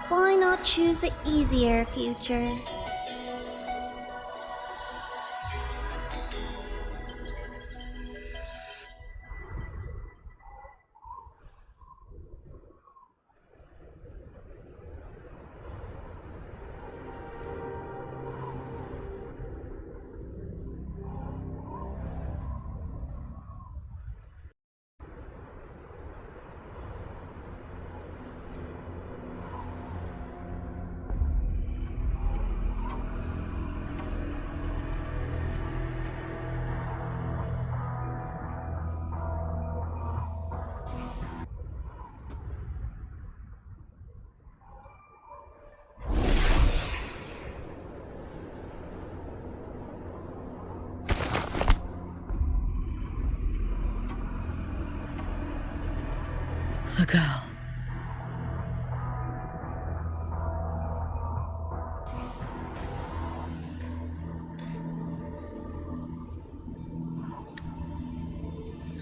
Why not choose the easier future? The girl.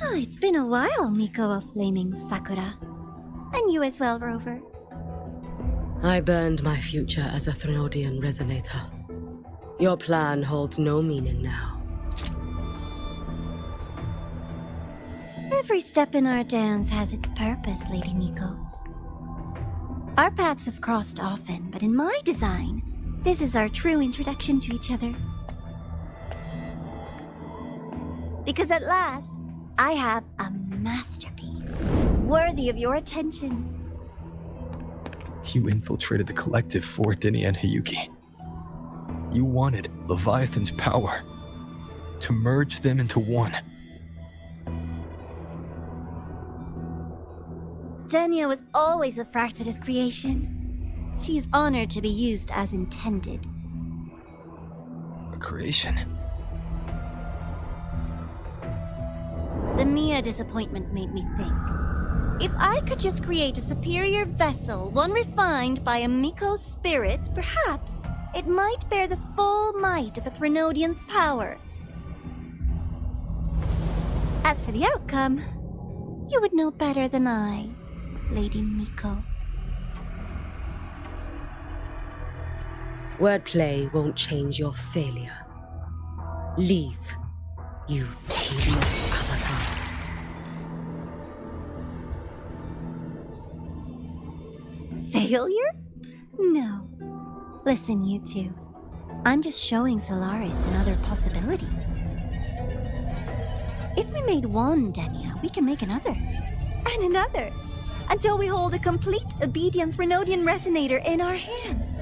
Oh, it's been a while, Miko of Flaming Sakura. And you as well, Rover. I burned my future as a Threnodian resonator. Your plan holds no meaning now. Every step in our dance has its purpose, Lady Miko. Our paths have crossed often, but in my design, this is our true introduction to each other. Because at last, I have a masterpiece, worthy of your attention. You infiltrated the collective for Dini and Hiyuki. You wanted Leviathan's power to merge them into one. Denia was always a Fraxidus creation. She is honored to be used as intended. A creation? The Mia disappointment made me think. If I could just create a superior vessel, one refined by a Miko's spirit, perhaps it might bear the full might of a Threnodian's power. As for the outcome, you would know better than I, Lady Miko. Wordplay won't change your failure. Leave, you tedious avatar. Failure? No. Listen, you two. I'm just showing Solaris another possibility. If we made one, Denia, we can make another. And another. Until we hold a complete obedient Threnodian resonator in our hands.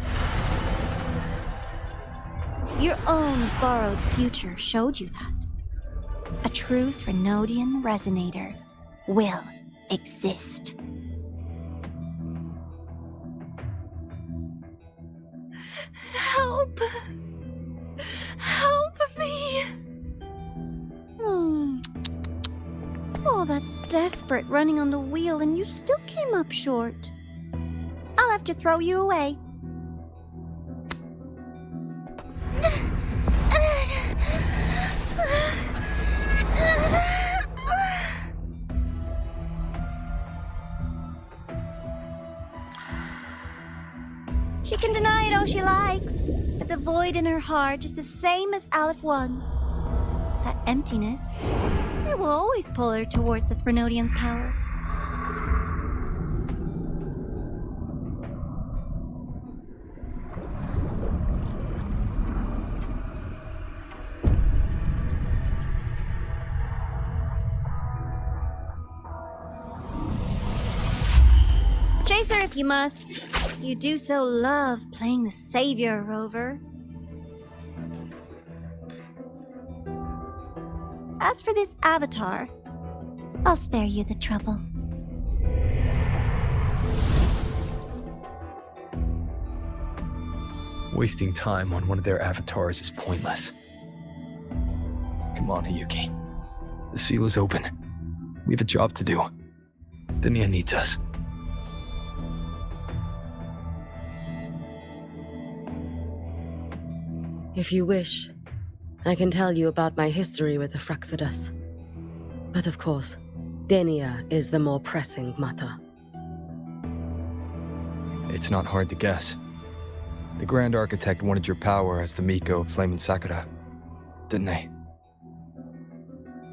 Your own borrowed future showed you that. A true Threnodian resonator will exist. Help! Help me! All that desperate running on the wheel and you still came up short. I'll have to throw you away. She can deny it all she likes, but the void in her heart is the same as Aleph One's. That emptiness, it will always pull her towards the Threnodian's power. Chase her if you must. You do so love playing the savior, Rover. As for this avatar, I'll spare you the trouble. Wasting time on one of their avatars is pointless. Come on, Hiyuki. The seal is open. We have a job to do. Denia needs us. If you wish, I can tell you about my history with the Fraxidus. But of course, Denia is the more pressing matter. It's not hard to guess. The Grand Architect wanted your power as the Miko of Flame and Sakura, didn't they?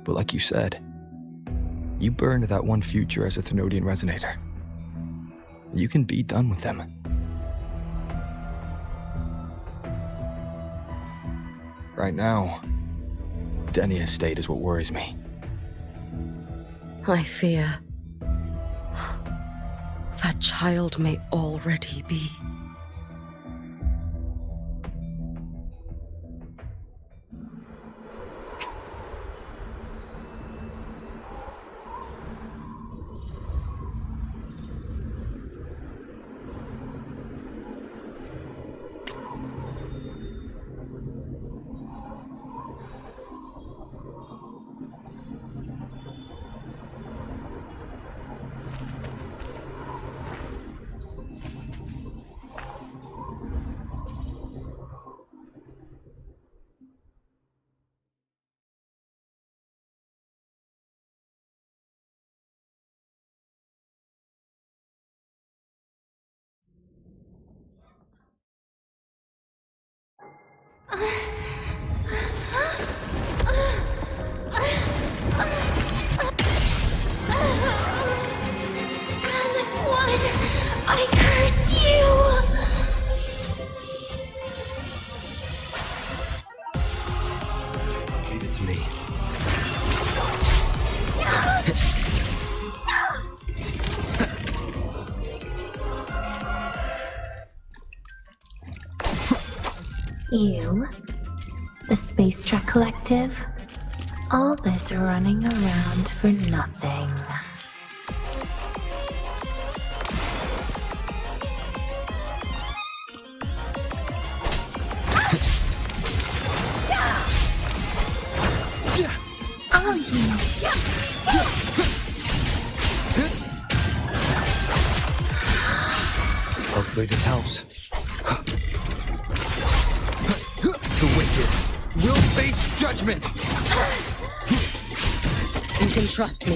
But like you said, you burned that one future as a Threnodian resonator. You can be done with them. Right now, Denia's state is what worries me. I fear that child may already be. I curse you! Leave it to me. You, the Space Trek Collective, all this running around for nothing. Are you? Hopefully this helps. The wicked will face judgment! You can trust me.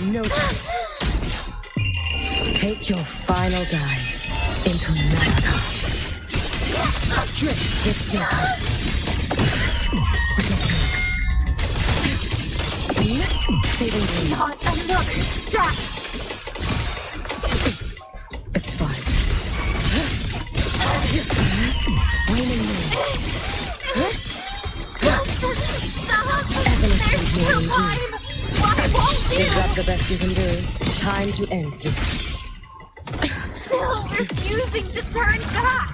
No chance. Take your final dive into America. Drift with snakes. Saving you. Not another step! It's fine. Waiting me. There's still time! Why won't you? Is that the best you can do? Time to end this. Still refusing to turn back!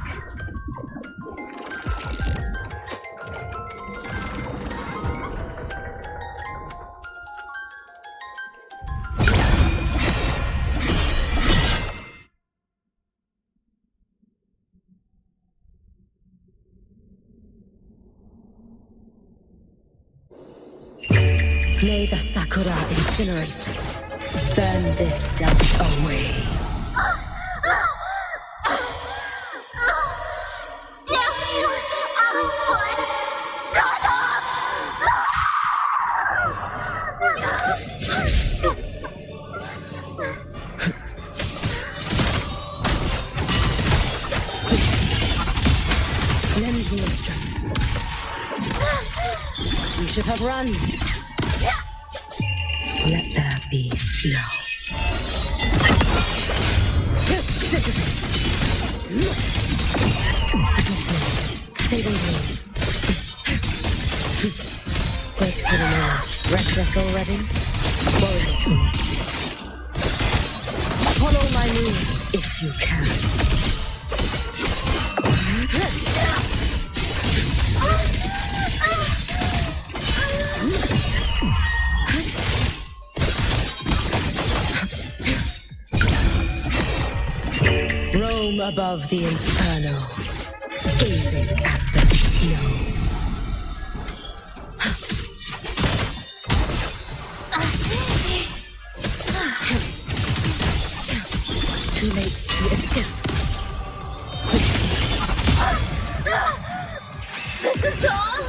May the Sakura incinerate. Burn this self away. Damn you! Out of wood! Shut up! Lend me your strength. You should have run. Let there be snow. Dissipate. Saving you. Wait for the moment. Restless already? Worry for me. Follow my moves if you can. Roam above the inferno, gazing at the snow. Too late to escape. This is all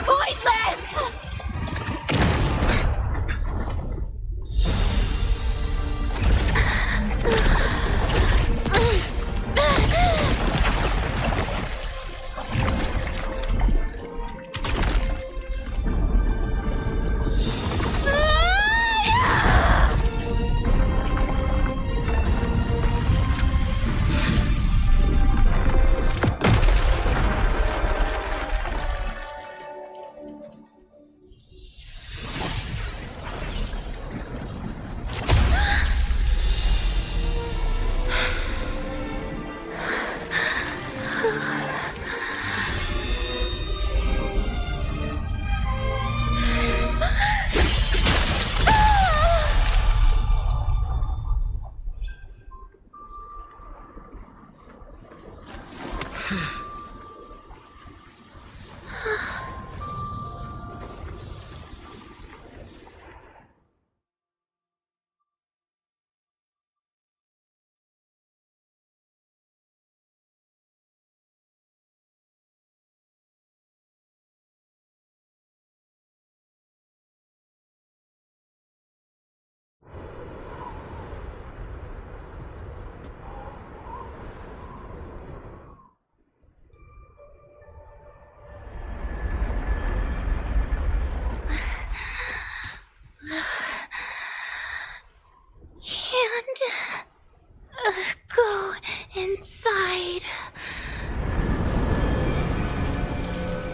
pointless!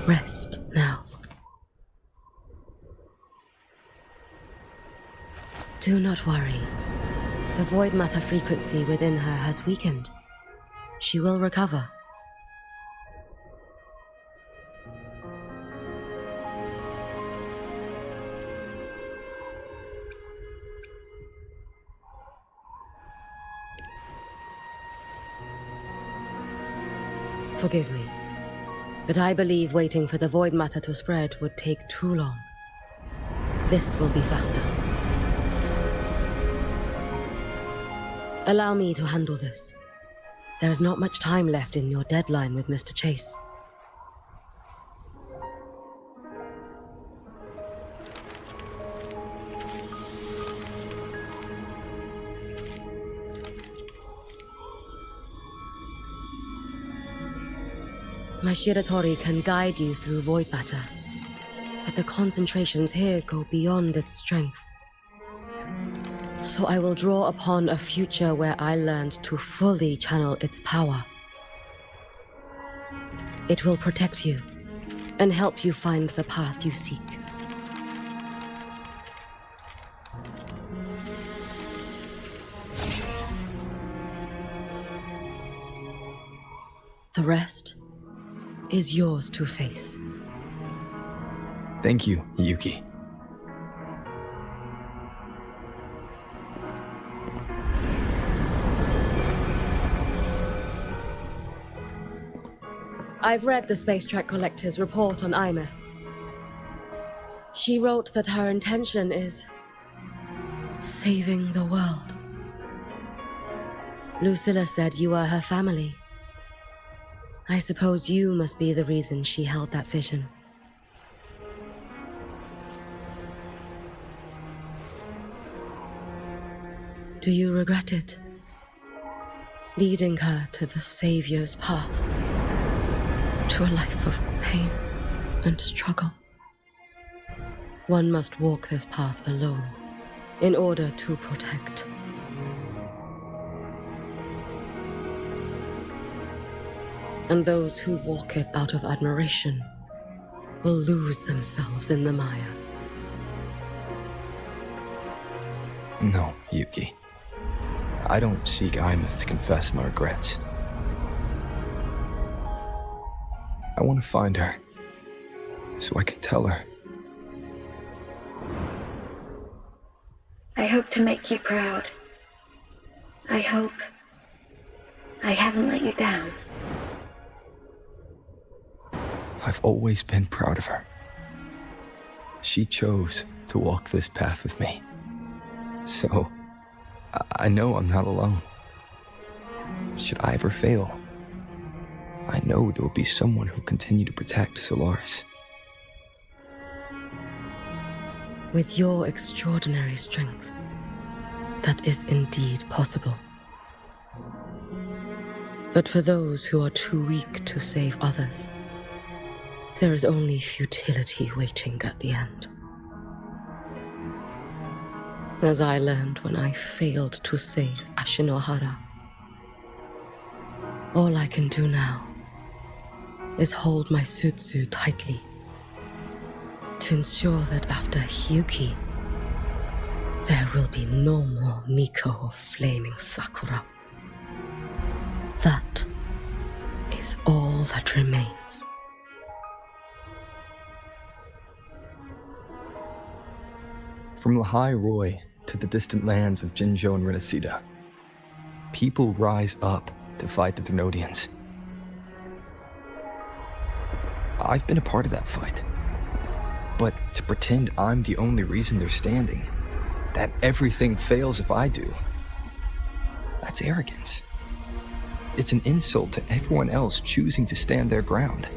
Rest now. Do not worry. The void matter frequency within her has weakened. She will recover. Forgive me, but I believe waiting for the void matter to spread would take too long. This will be faster. Allow me to handle this. There is not much time left in your deadline with Mr. Chase. My Shiratori can guide you through void matter, but the concentrations here go beyond its strength. So I will draw upon a future where I learned to fully channel its power. It will protect you and help you find the path you seek. The rest is yours to face. Thank you, Yuki. I've read the Space Track Collector's report on IMETH. She wrote that her intention is saving the world. Lucilla said you are her family. I suppose you must be the reason she held that vision. Do you regret it? Leading her to the Savior's path, to a life of pain and struggle. One must walk this path alone in order to protect. And those who walk it out of admiration will lose themselves in the mire. No, Yuki. I don't seek IMETH to confess my regrets. I want to find her, so I can tell her. I hope to make you proud. I hope I haven't let you down. I've always been proud of her. She chose to walk this path with me. So, I know I'm not alone. Should I ever fail, I know there will be someone who'll continue to protect Solaris. With your extraordinary strength, that is indeed possible. But for those who are too weak to save others, there is only futility waiting at the end. As I learned when I failed to save Ashinohara. All I can do now is hold my Sutsu tightly to ensure that after Hyuki, there will be no more Miko of Flaming Sakura. That is all that remains. From Lahai-Roi to the distant lands of Jinzhou and Renesida, people rise up to fight the Drenodians. I've been a part of that fight. But to pretend I'm the only reason they're standing, that everything fails if I do, that's arrogance. It's an insult to everyone else choosing to stand their ground.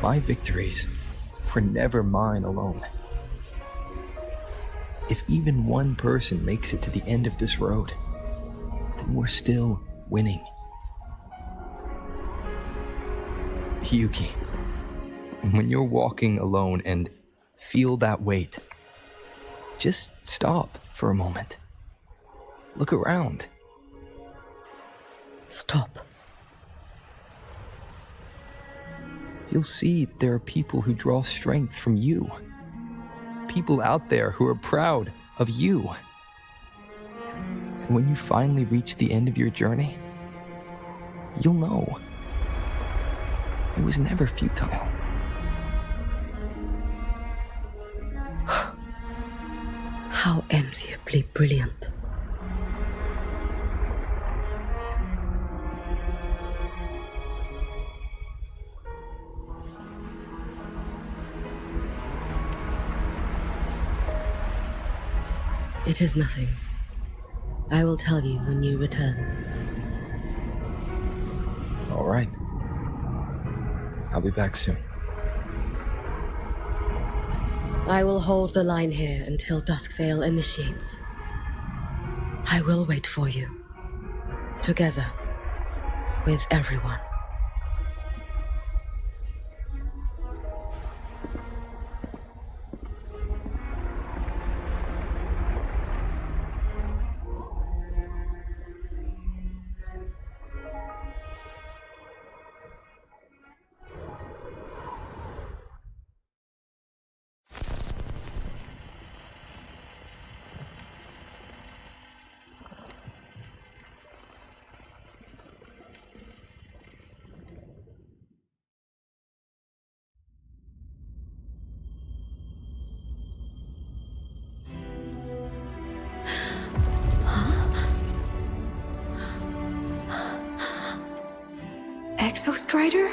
My victories were never mine alone. If even one person makes it to the end of this road, then we're still winning. Yuki, when you're walking alone and feel that weight, just stop for a moment. Look around. Stop. You'll see that there are people who draw strength from you. People out there who are proud of you. And when you finally reach the end of your journey, you'll know it was never futile. How enviably brilliant. It is nothing. I will tell you when you return. All right. I'll be back soon. I will hold the line here until Duskvale initiates. I will wait for you. Together. With everyone. Exostrider?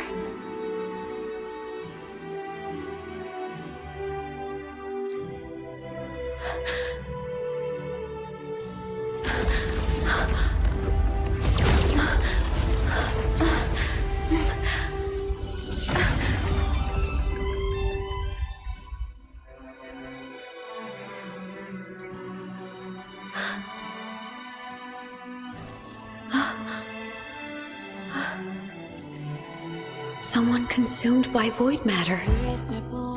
Someone consumed by void matter.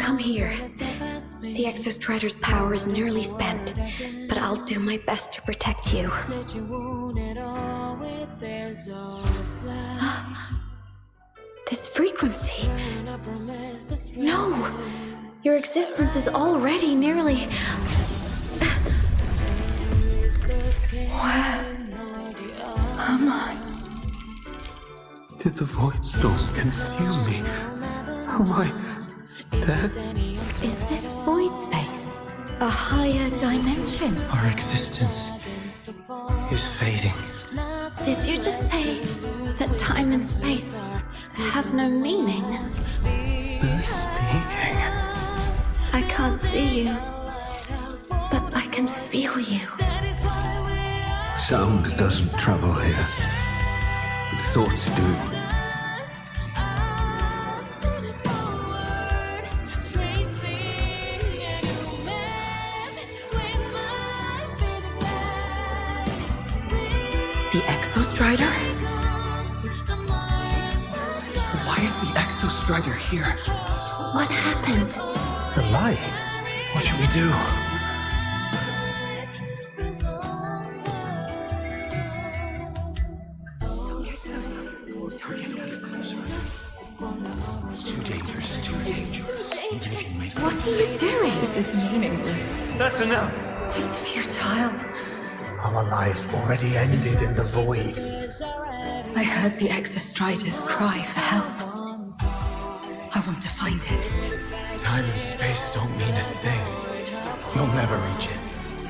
Come here. The Exostrider's power is nearly spent, but I'll do my best to protect you. This frequency. No! Your existence is already nearly... Where am I? Did the void storm consume me? Am I dead? Is this void space a higher dimension? Our existence is fading. Did you just say that time and space have no meaning? Who's speaking? I can't see you, but I can feel you. Sound doesn't travel here. But thoughts do. The Exostrider? Why is the Exostrider here? What happened? The light. What should we do? It's too dangerous, too dangerous. What are you doing? This is meaningless. That's enough. It's futile. Our lives already ended in the void. I heard the Exostrider's cry for help. I want to find it. Time and space don't mean a thing. You'll never reach it.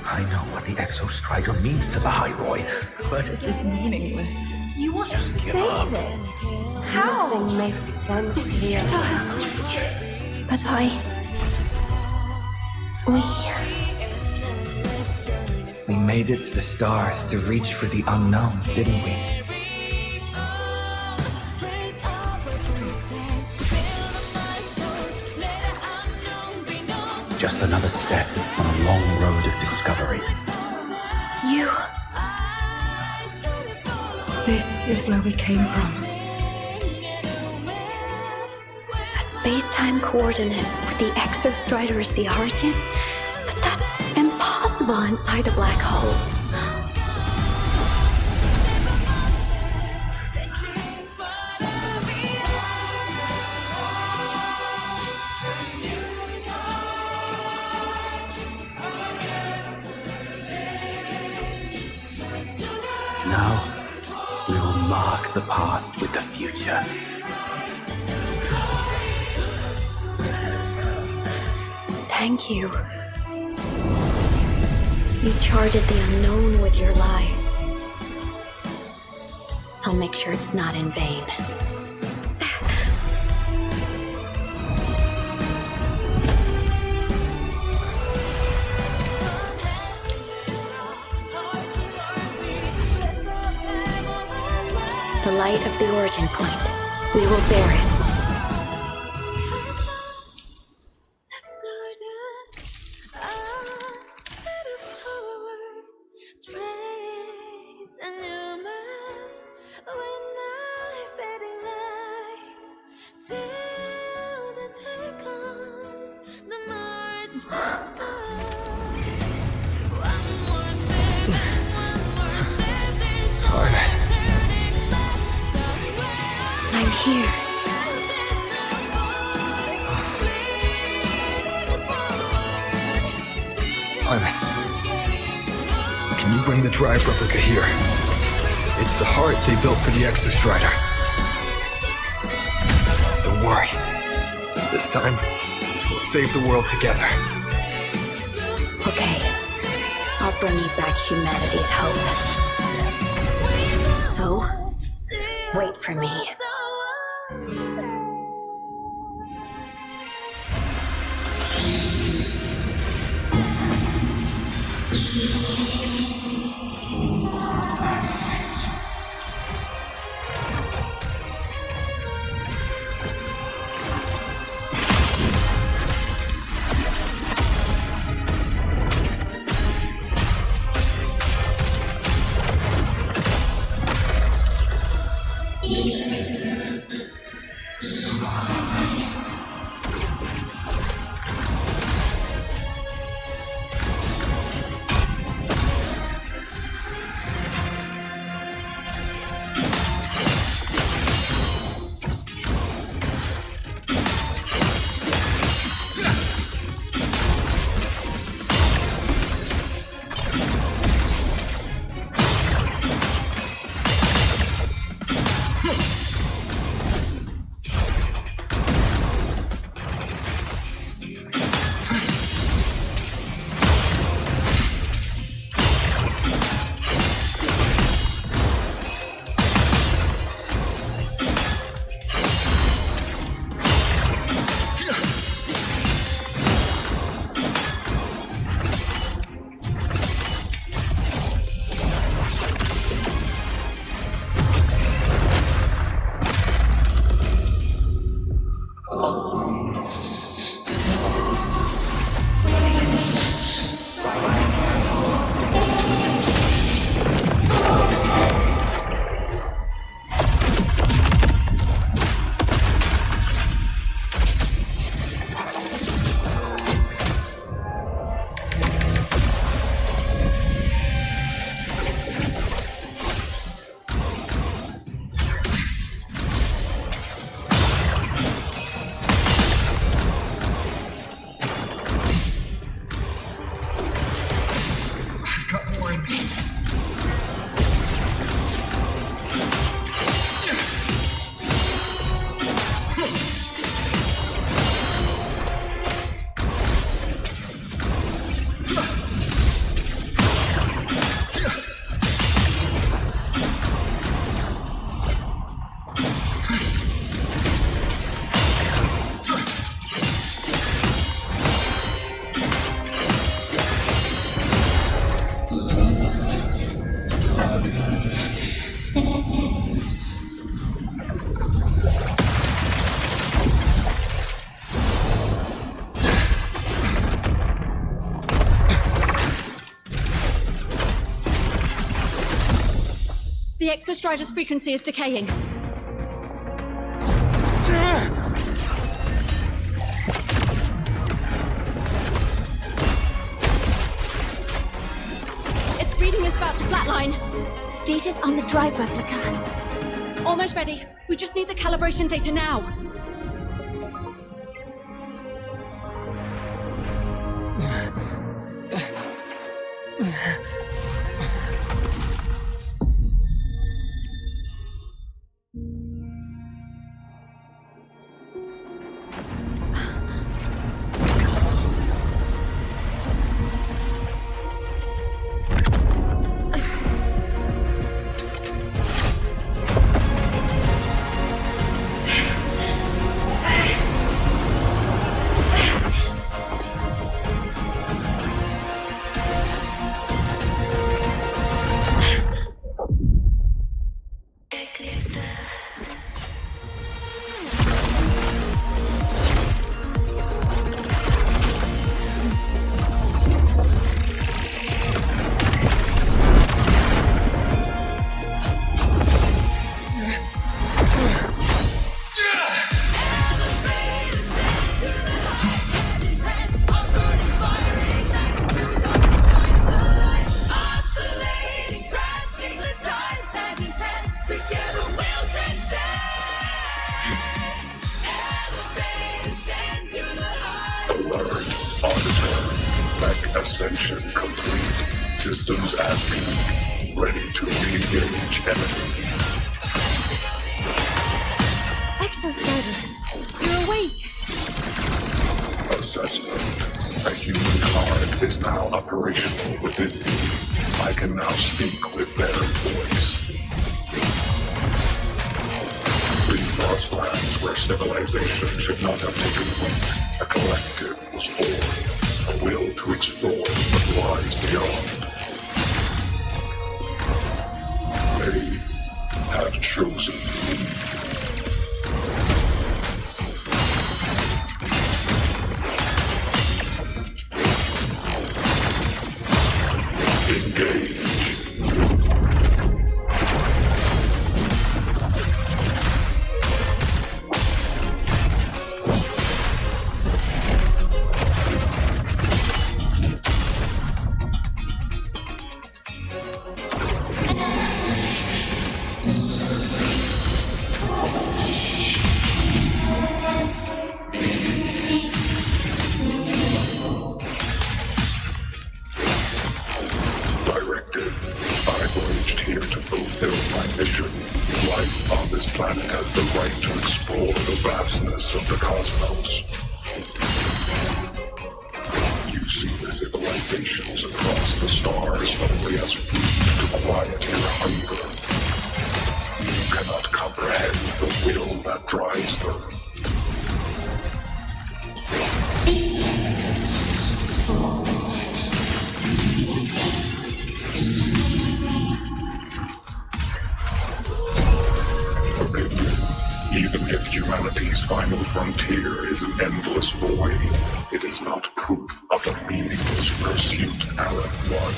I know what the Exostrider means to Lahai-Roi, but This is meaningless. You want to Just give save up. it? How? Nothing makes sense here. But we made it to the stars to reach for the unknown, didn't we? Just another step on a long road of discovery. you... This is where we came from. A space-time coordinate with the Exostrider as the origin? But that's impossible inside a black hole. the past with the future. Thank you. You charted the unknown with your lies. I'll make sure it's not in vain. The light of the origin point. We will bear it. I'm here. Pilot, can you bring the drive replica here? It's the heart they built for the Exostrider. Don't worry. This time, we'll save the world together. Okay. I'll bring you back humanity's hope. So, wait for me. The Exostrider's frequency is decaying. Its reading is about to flatline. Status on the drive replica. Almost ready. We just need the calibration data now. Ascension complete. Systems at peak. Ready to re-engage enemy. Exostrider, you're awake. Assessment. A human card is now operational within me. I can now speak with their voice. In Frostlands, where civilization should not have taken root, a collective was born. A will to explore what lies beyond. They have chosen me. Engage. Life on this planet has the right to explore the vastness of the cosmos. You see the civilizations across the stars only as food to quiet your hunger. You cannot comprehend the will that drives them. Even if humanity's final frontier is an endless void, it is not proof of a meaningless pursuit, Lahai-Roi.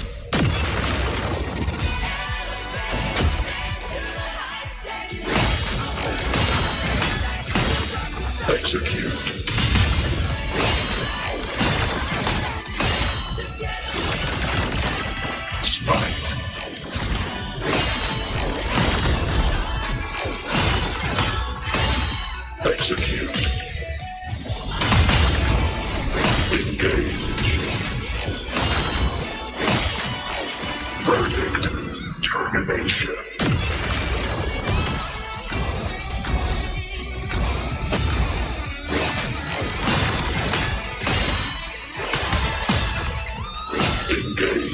Execute. Smite. Execute. Engage. Verdict. Termination. Engage.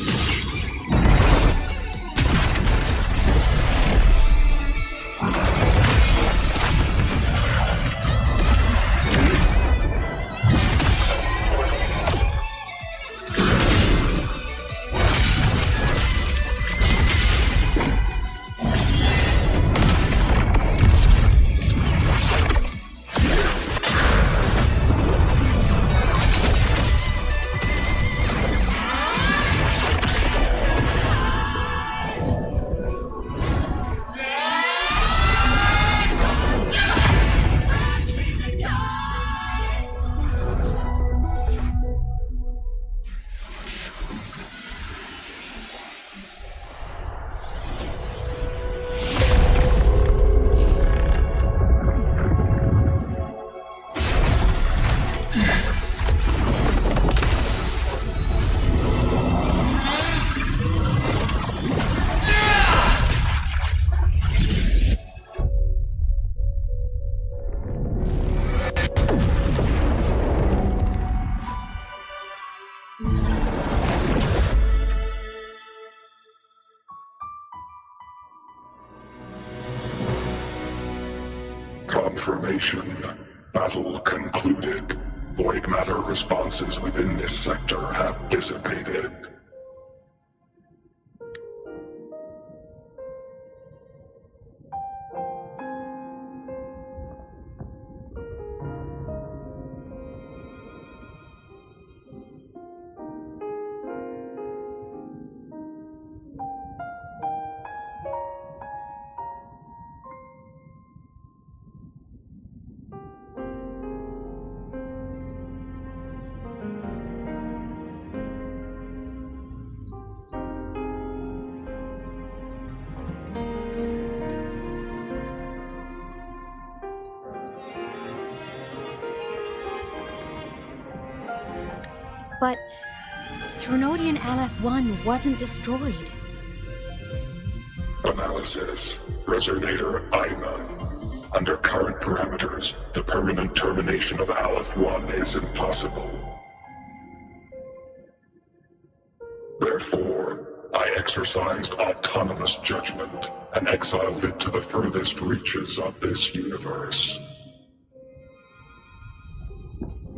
Confirmation. Battle concluded. Void matter responses within this sector have dissipated. But Threnodian LF-1 wasn't destroyed. Analysis. Resonator Imuth. Under current parameters, the permanent termination of Aleph-1 is impossible. Therefore, I exercised autonomous judgment and exiled it to the furthest reaches of this universe.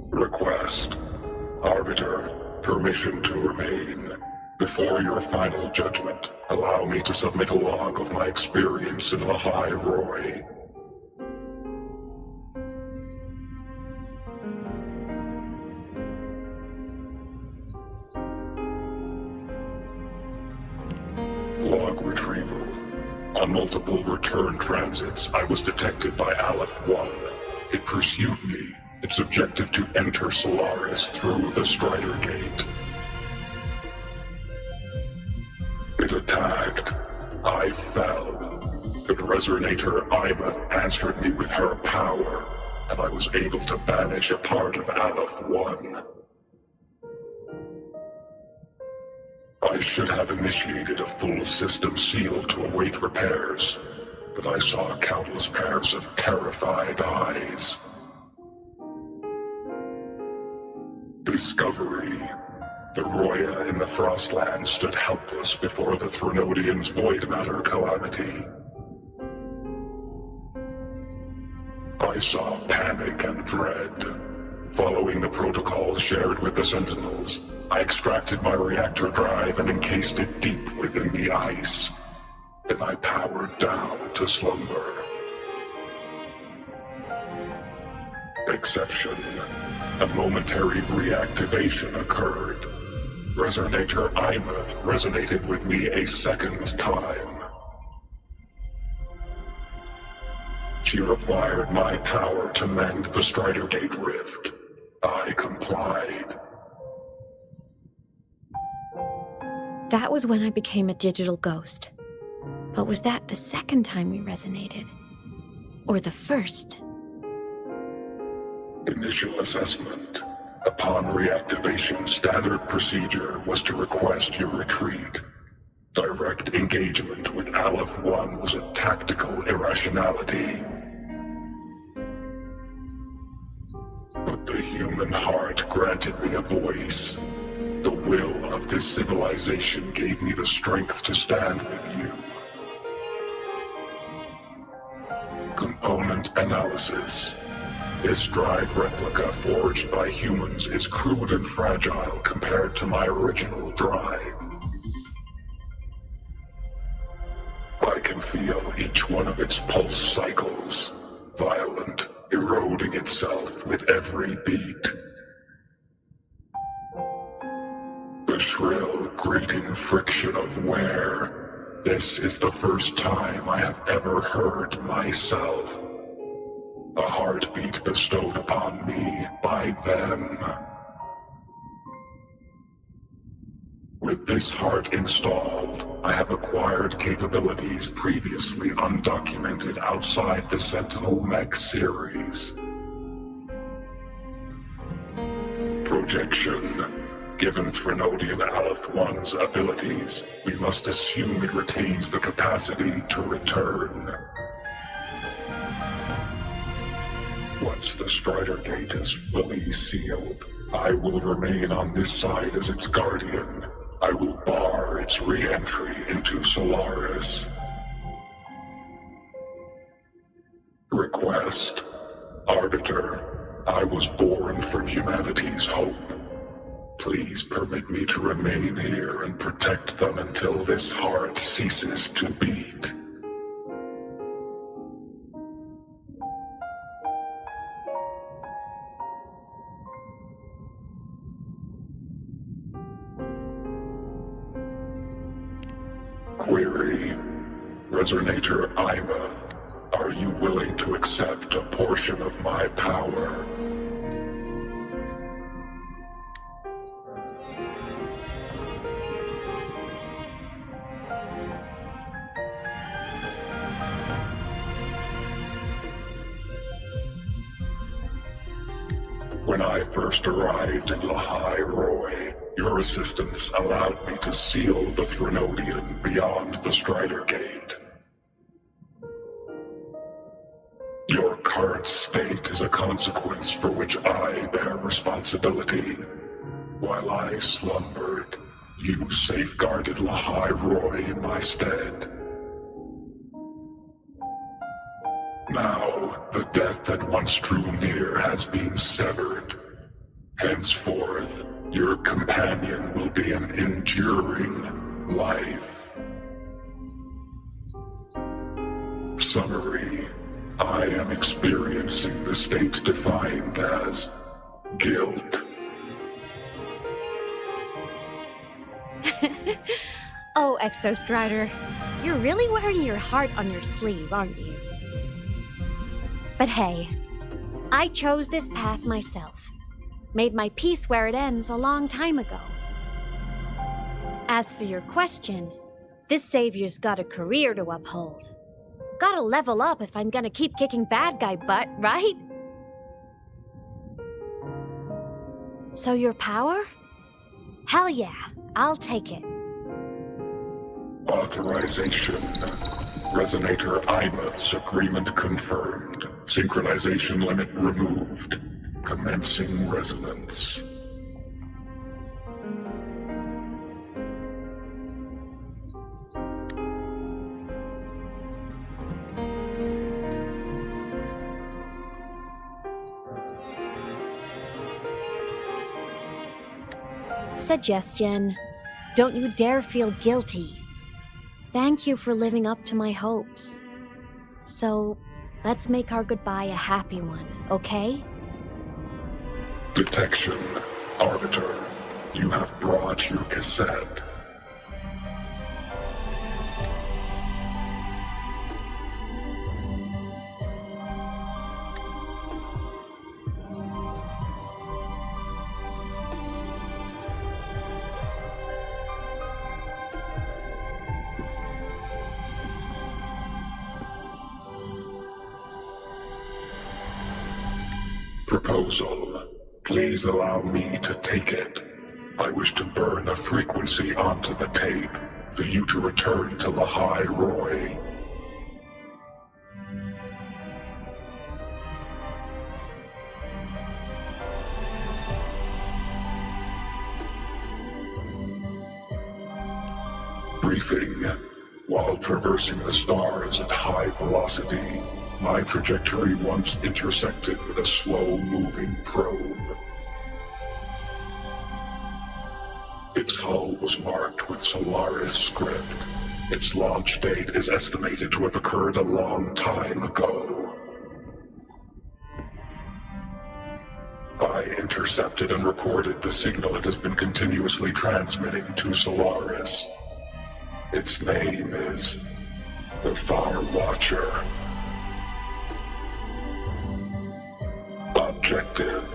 Request. Arbiter, permission to remain. Before your final judgment, allow me to submit a log of my experience in Lahai-Roi. Log retrieval. On multiple return transits, I was detected by Aleph-1. It pursued me, its objective to enter Solaris through the Strider Gate. It attacked. I fell. But Resonator Imuth answered me with her power, and I was able to banish a part of Aleph-1. I should have initiated a full system seal to await repairs, but I saw countless pairs of terrified eyes. Discovery. The Roya in the Frostland stood helpless before the Threnodians' void matter calamity. I saw panic and dread. Following the protocols shared with the Sentinels, I extracted my reactor drive and encased it deep within the ice. Then I powered down to slumber. Exception. A momentary reactivation occurred. Resonator Imuth resonated with me a second time. She required my power to mend the Strider Gate rift. I complied. That was when I became a digital ghost. But was that the second time we resonated? Or the first? Initial assessment. Upon reactivation, standard procedure was to request your retreat. Direct engagement with Aleph-1 was a tactical irrationality. But the human heart granted me a voice. The will of this civilization gave me the strength to stand with you. Component analysis. This drive replica forged by humans is crude and fragile compared to my original drive. I can feel each one of its pulse cycles, violent, eroding itself with every beat. The shrill, grating friction of wear. This is the first time I have ever heard myself. A heartbeat bestowed upon me by them. With this heart installed, I have acquired capabilities previously undocumented outside the Sentinel Mech series. Projection. Given Threnodian Aleph-1's abilities, we must assume it retains the capacity to return. Once the Strider Gate is fully sealed, I will remain on this side as its guardian. I will bar its re-entry into Solaris. Request. Arbiter, I was born from humanity's hope. Please permit me to remain here and protect them until this heart ceases to beat. Query. Resonator Imuth, are you willing to accept a portion of my power? When I first arrived in Lahai-Roi, your assistance allowed me to seal the Threnodian beyond the Strider Gate. Your current state is a consequence for which I bear responsibility. While I slumbered, you safeguarded Lahai-Roi in my stead. Now, the death that once drew near has been severed. Henceforth, your companion will be an enduring life. Summary: I am experiencing the state defined as guilt. Oh, Exostrider, you're really wearing your heart on your sleeve, aren't you? But hey, I chose this path myself. Made my peace where it ends a long time ago. As for your question, this savior's got a career to uphold. Gotta level up if I'm gonna keep kicking bad guy butt, right? So your power? Hell yeah, I'll take it. Authorization. Resonator Imouth's agreement confirmed. Synchronization limit removed. Commencing resonance. Suggestion. Don't you dare feel guilty. Thank you for living up to my hopes. So, let's make our goodbye a happy one, okay? Detection. Arbiter, you have brought your cassette. Proposal. Please allow me to take it. I wish to burn a frequency onto the tape for you to return to Lahai-Roi. Briefing. While traversing the stars at high velocity, my trajectory once intersected with a slow-moving probe. Its hull was marked with Solaris script. Its launch date is estimated to have occurred a long time ago. I intercepted and recorded the signal it has been continuously transmitting to Solaris. Its name is the Far Watcher. Objective.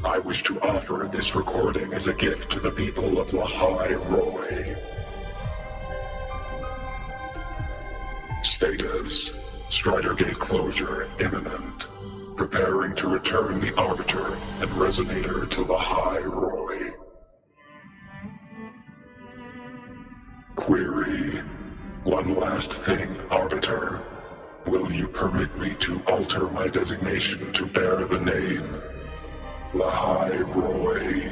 I wish to offer this recording as a gift to the people of Lahai-Roi. Status. Strider Gate closure imminent. Preparing to return the Arbiter and Resonator to Lahai-Roi. Query. One last thing, Arbiter. Will you permit me to alter my designation to bear the name Lahai-Roi?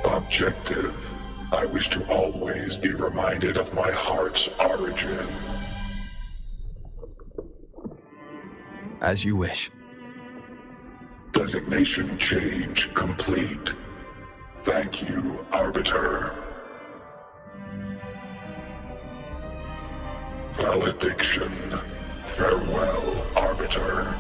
Objective. I wish to always be reminded of my heart's origin. As you wish. Designation change complete. Thank you, Arbiter. Valediction. Farewell, Arbiter.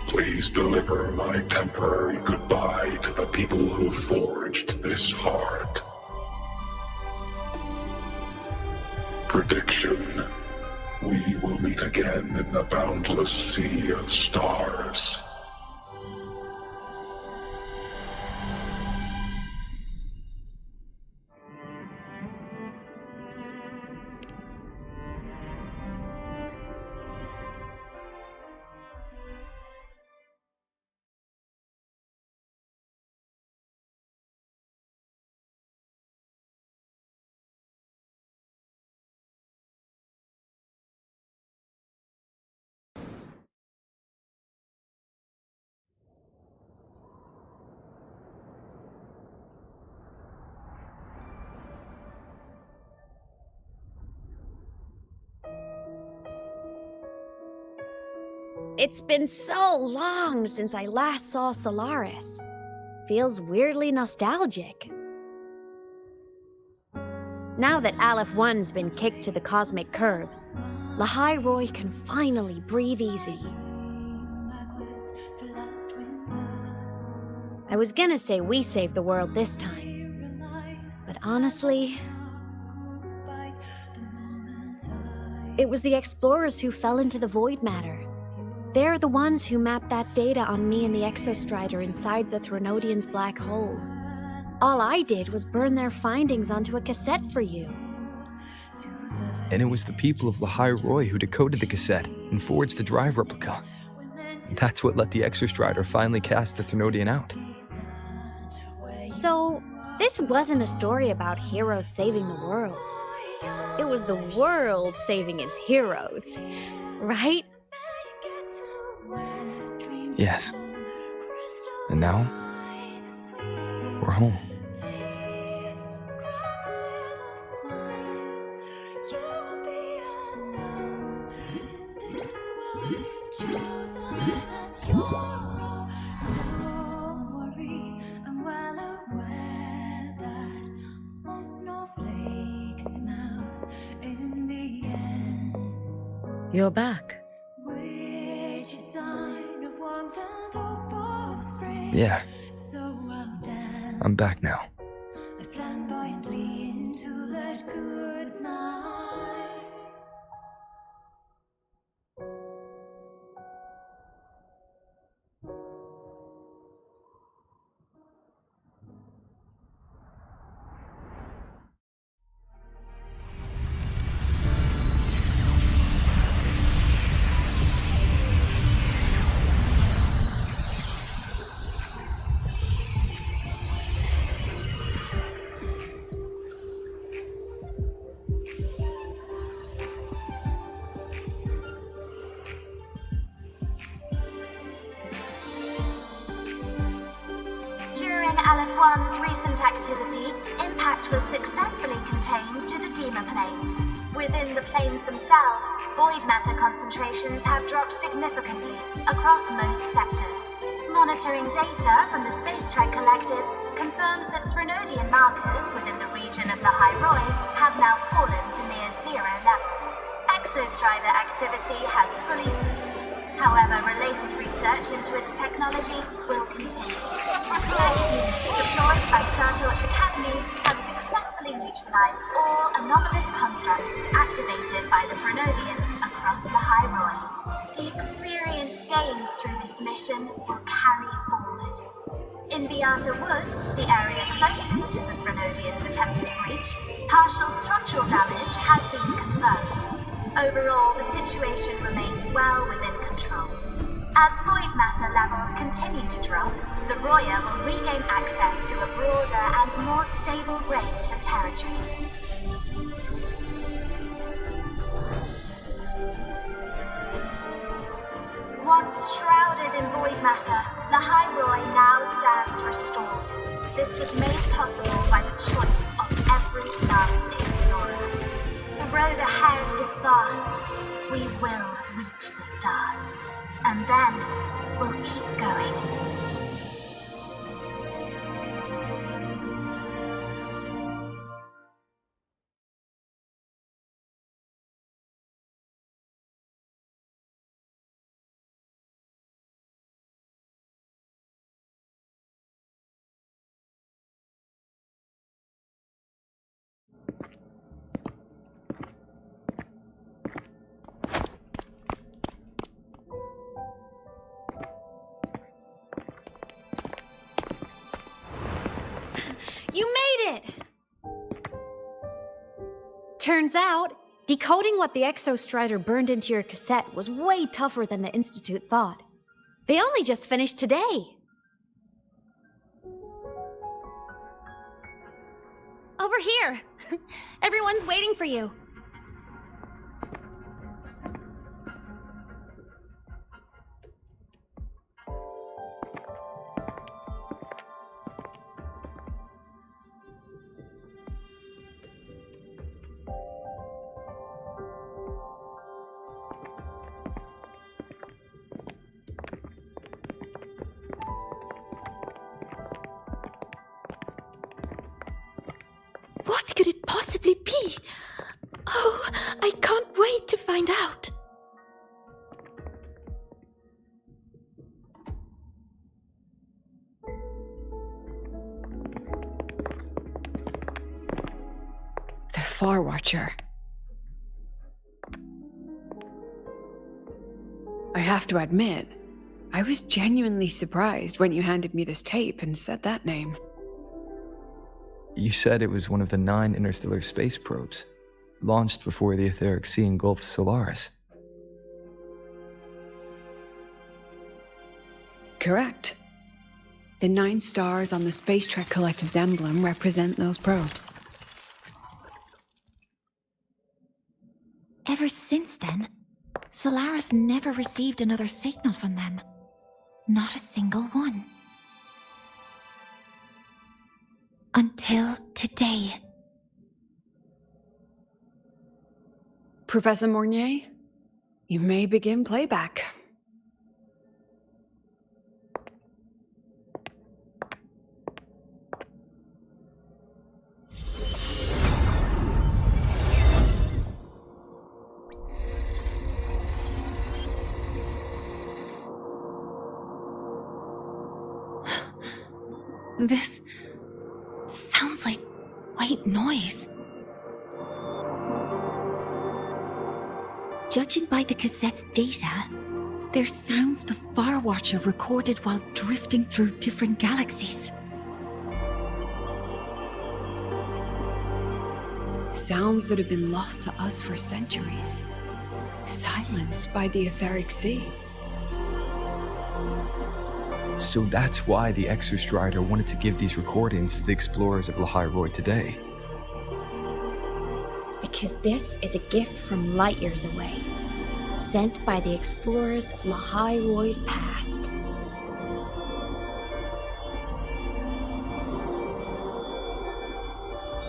Please deliver my temporary goodbye to the people who forged this heart. Prediction. We will meet again in the boundless sea of stars. It's been so long since I last saw Solaris. Feels weirdly nostalgic. Now that Aleph 1's been kicked to the cosmic curb, Lahai-Roi can finally breathe easy. I was gonna say we saved the world this time, but honestly, it was the explorers who fell into the void matter. They're the ones who mapped that data on me and the Exostrider inside the Threnodian's black hole. All I did was burn their findings onto a cassette for you. And it was the people of Lahai-Roi who decoded the cassette and forged the drive replica. That's what let the Exostrider finally cast the Threnodian out. So, this wasn't a story about heroes saving the world. It was the world saving its heroes, right? Yes. And now, we're home. You're back. Yeah. I'm back now. During Aleph 1's recent activity, impact was successfully contained to the Dema planes. Within the planes themselves, void matter concentrations have dropped significantly across most sectors. Monitoring data from the Space Trek Collective confirms that Threnodian markers within the region of Lahai-Roi have now fallen to near zero levels. Exostrider activity has fully ceased. However, related research into its technology will continue. Research units deployed by Starlights Academy have successfully neutralized all anomalous constructs activated by the Threnodians across Lahai-Roi. The experience gained through this mission will carry forward. In Beata Woods, the area closest to the Threnodians' attempted breach, partial structural damage has been confirmed. Overall, the situation remains well within control. As void matter levels continue to drop, the Roya will regain access to a broader and more stable range of territory. Once shrouded in void matter, Lahai-Roi now stands restored. This was made possible by the choice of every last explorer. The road ahead is vast. We will reach the stars. And then we'll keep going. You made it! Turns out, decoding what the Exostrider burned into your cassette was way tougher than the Institute thought. They only just finished today. Over here! Everyone's waiting for you. What could it possibly be? Oh, I can't wait to find out. The Far Watcher. I have to admit, I was genuinely surprised when you handed me this tape and said that name. You said it was one of the 9 interstellar space probes, launched before the etheric sea engulfed Solaris. Correct. The 9 stars on the Space Trek Collective's emblem represent those probes. Ever since then, Solaris never received another signal from them. Not a single one. Until today. Professor Mornier, you may begin playback. This sounds like white noise. Judging by the cassette's data, they're sounds the Far Watcher recorded while drifting through different galaxies. Sounds that have been lost to us for centuries, silenced by the etheric sea. So that's why the Exostrider wanted to give these recordings to the explorers of Lahai-Roi today. Because this is a gift from light years away, sent by the explorers of Lahai-Roi's past.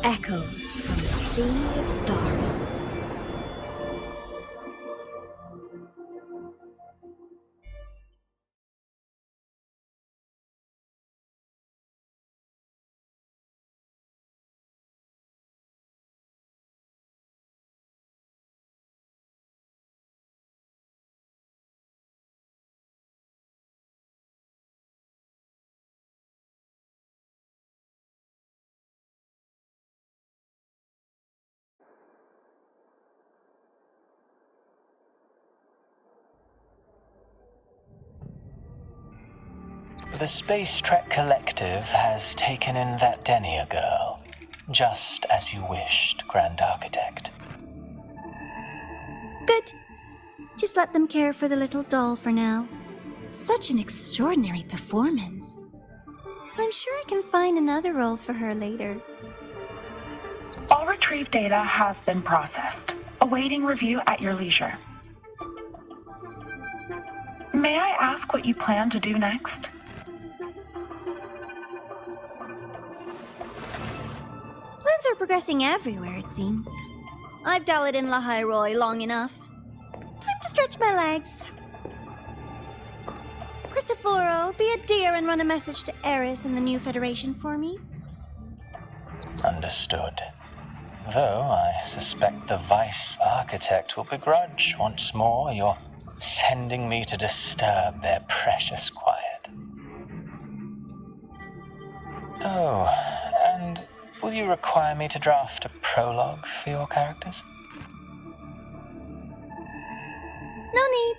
Echoes from the sea of stars. The Space Trek Collective has taken in that Denia girl, just as you wished, Grand Architect. Good. Just let them care for the little doll for now. Such an extraordinary performance. I'm sure I can find another role for her later. All retrieved data has been processed, awaiting review at your leisure. May I ask what you plan to do next? Plans are progressing everywhere, it seems. I've dallied in Lahai-Roi long enough. Time to stretch my legs. Cristoforo, be a dear and run a message to Eris and the new Federation for me. Understood. Though I suspect the Vice Architect will begrudge once more your sending me to disturb their precious quiet. Oh, and will you require me to draft a prologue for your characters? No need.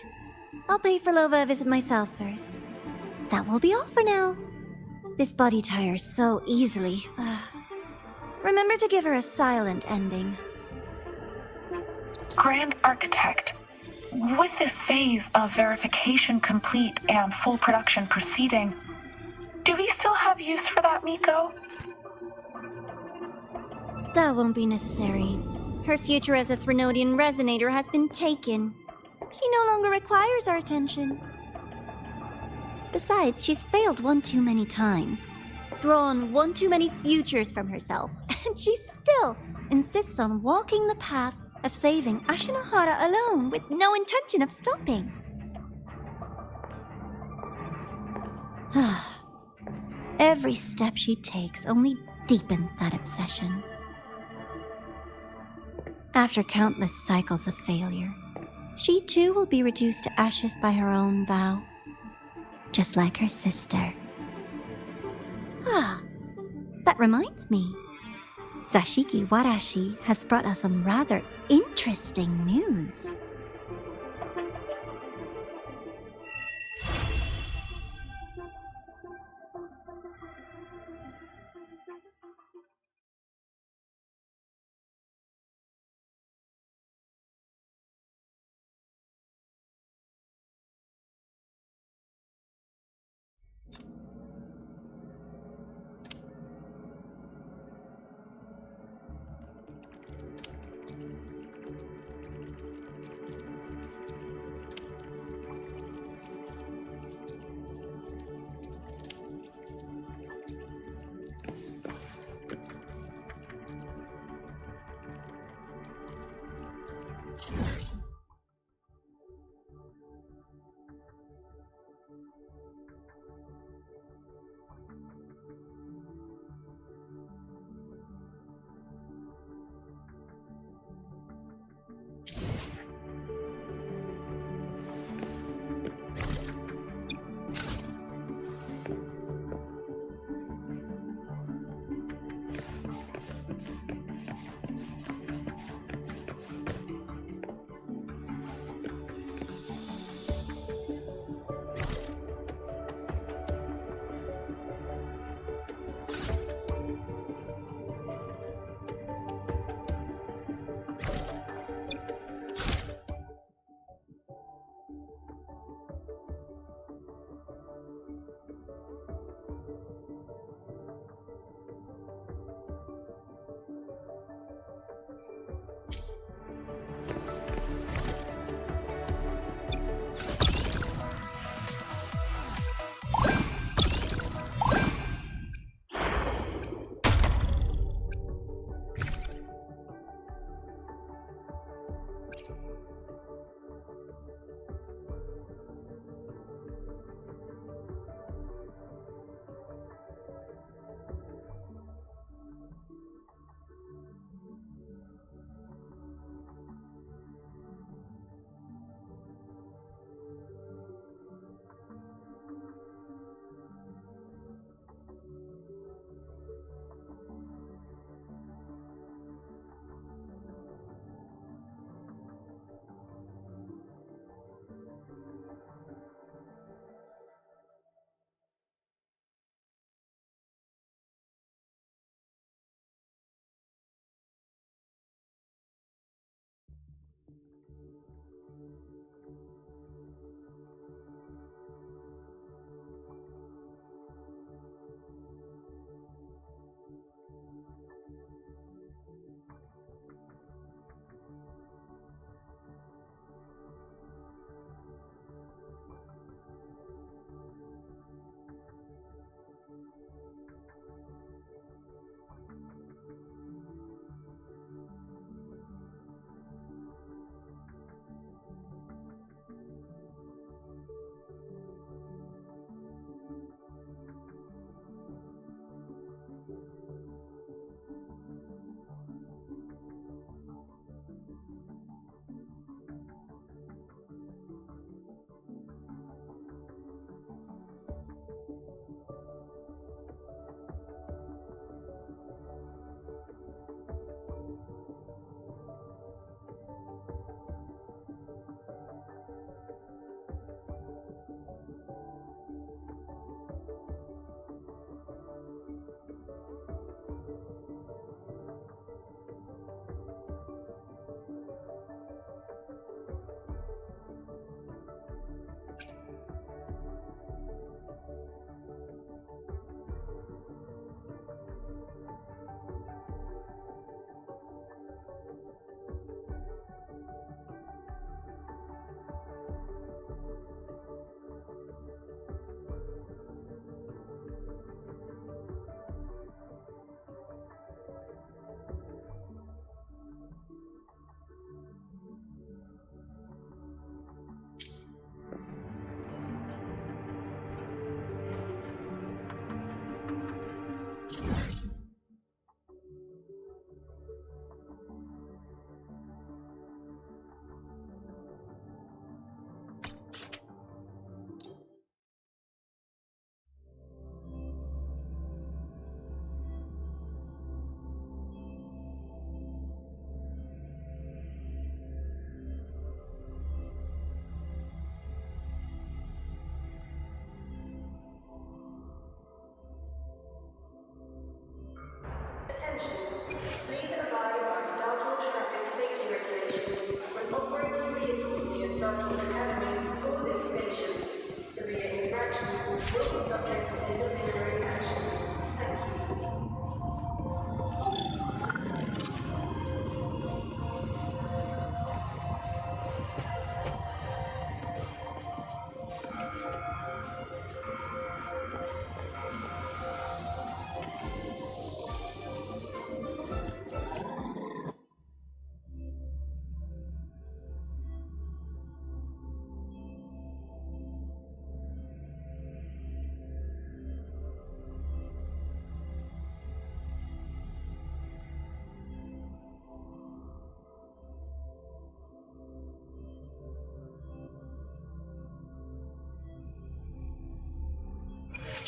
I'll pay for Lova a visit myself first. That will be all for now. This body tires so easily. Remember to give her a silent ending. Grand Architect, with this phase of verification complete and full production proceeding, do we still have use for that Miko? That won't be necessary. Her future as a Threnodian resonator has been taken. She no longer requires our attention. Besides, she's failed one too many times, drawn one too many futures from herself, and she still insists on walking the path of saving Ashinohara alone with no intention of stopping. Every step she takes only deepens that obsession. After countless cycles of failure, she too will be reduced to ashes by her own vow. Just like her sister. Ah, that reminds me. Zashiki Warashi has brought us some rather interesting news.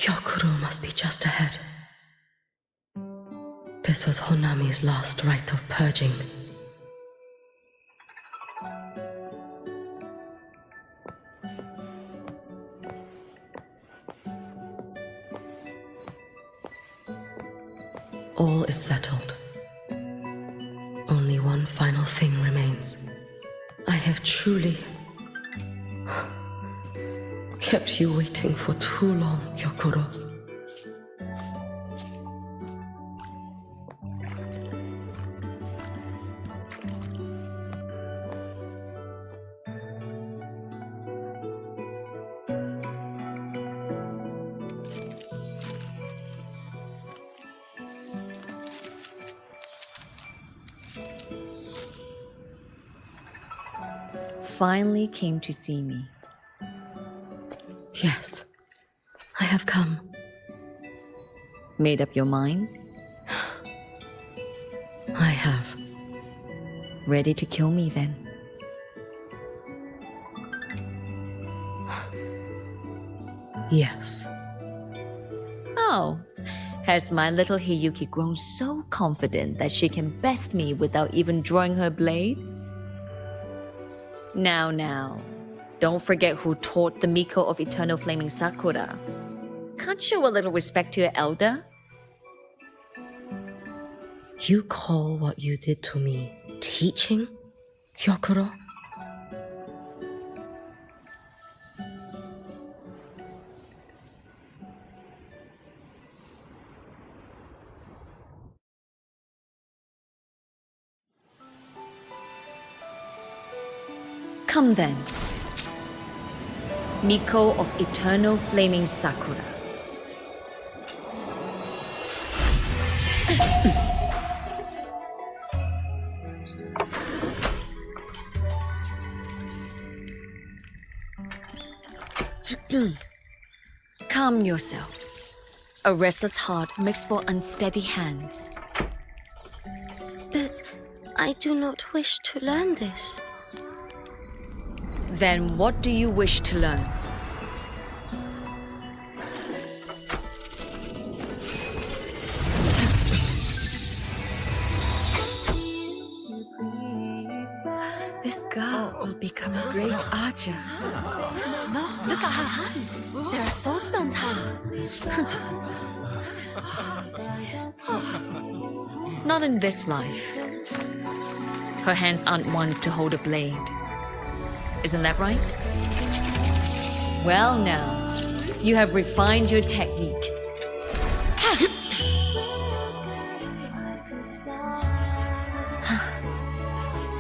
Hyokuro must be just ahead. This was Honami's last rite of purging. All is settled. Only one final thing remains. I have truly kept you waiting for too long, Hyokuro. Finally came to see me. Yes, I have come. Made up your mind? I have. Ready to kill me then? Yes. Oh, has my little Hiyuki grown so confident that she can best me without even drawing her blade? Now, don't forget who taught the Miko of Eternal Flaming Sakura. Can't show a little respect to your elder? You call what you did to me teaching, Hyokuro? Come then. Miko of Eternal Flaming Sakura. Calm yourself. A restless heart makes for unsteady hands. But I do not wish to learn this. Then what do you wish to learn? This girl will become a great archer. No, look at her hands. They are swordsman's hands. Not in this life. Her hands aren't ones to hold a blade. Isn't that right? Well now, you have refined your technique.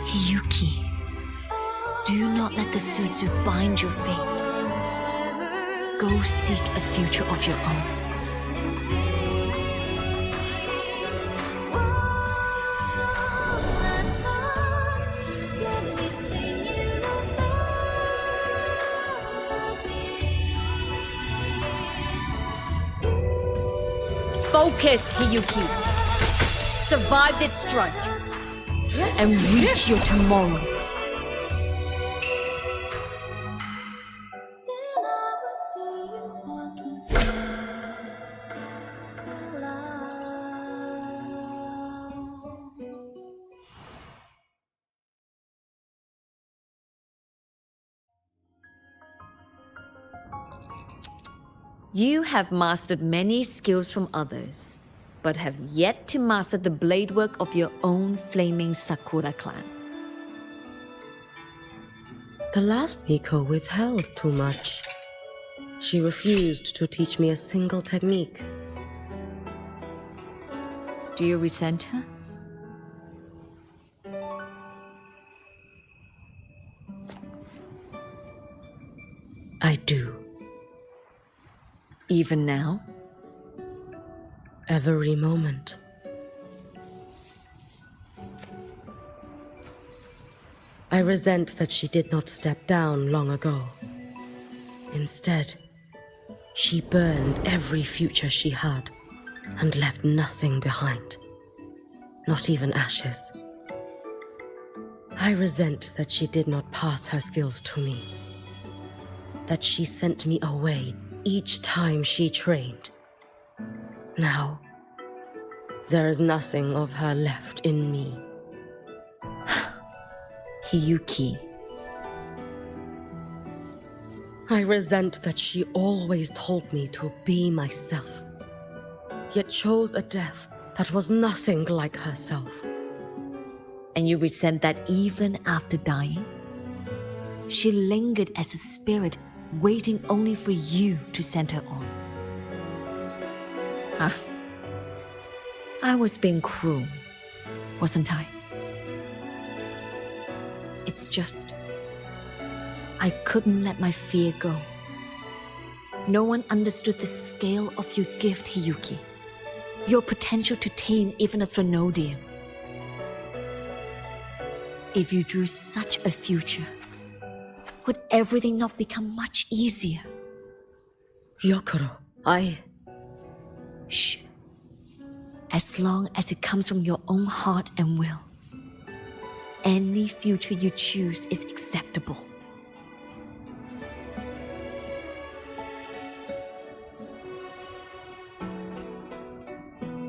Hiyuki, do not let the Sutsu bind your fate. Go seek a future of your own. Focus, Hiyuki. Survive this strike and reach your tomorrow. You have mastered many skills from others, but have yet to master the blade work of your own flaming Sakura clan. The last Miko withheld too much. She refused to teach me a single technique. Do you resent her? I do. Even now? Every moment. I resent that she did not step down long ago. Instead, she burned every future she had and left nothing behind. Not even ashes. I resent that she did not pass her skills to me. That she sent me away each time she trained. Now, there is nothing of her left in me. Hiyuki. I resent that she always told me to be myself, yet chose a death that was nothing like herself. And you resent that even after dying? She lingered as a spirit, waiting only for you to send her on. I was being cruel, wasn't I? It's just, I couldn't let my fear go. No one understood the scale of your gift, Hiyuki. Your potential to tame even a Threnodian. If you drew such a future, would everything not become much easier? Gyokuro, Shh. As long as it comes from your own heart and will, any future you choose is acceptable.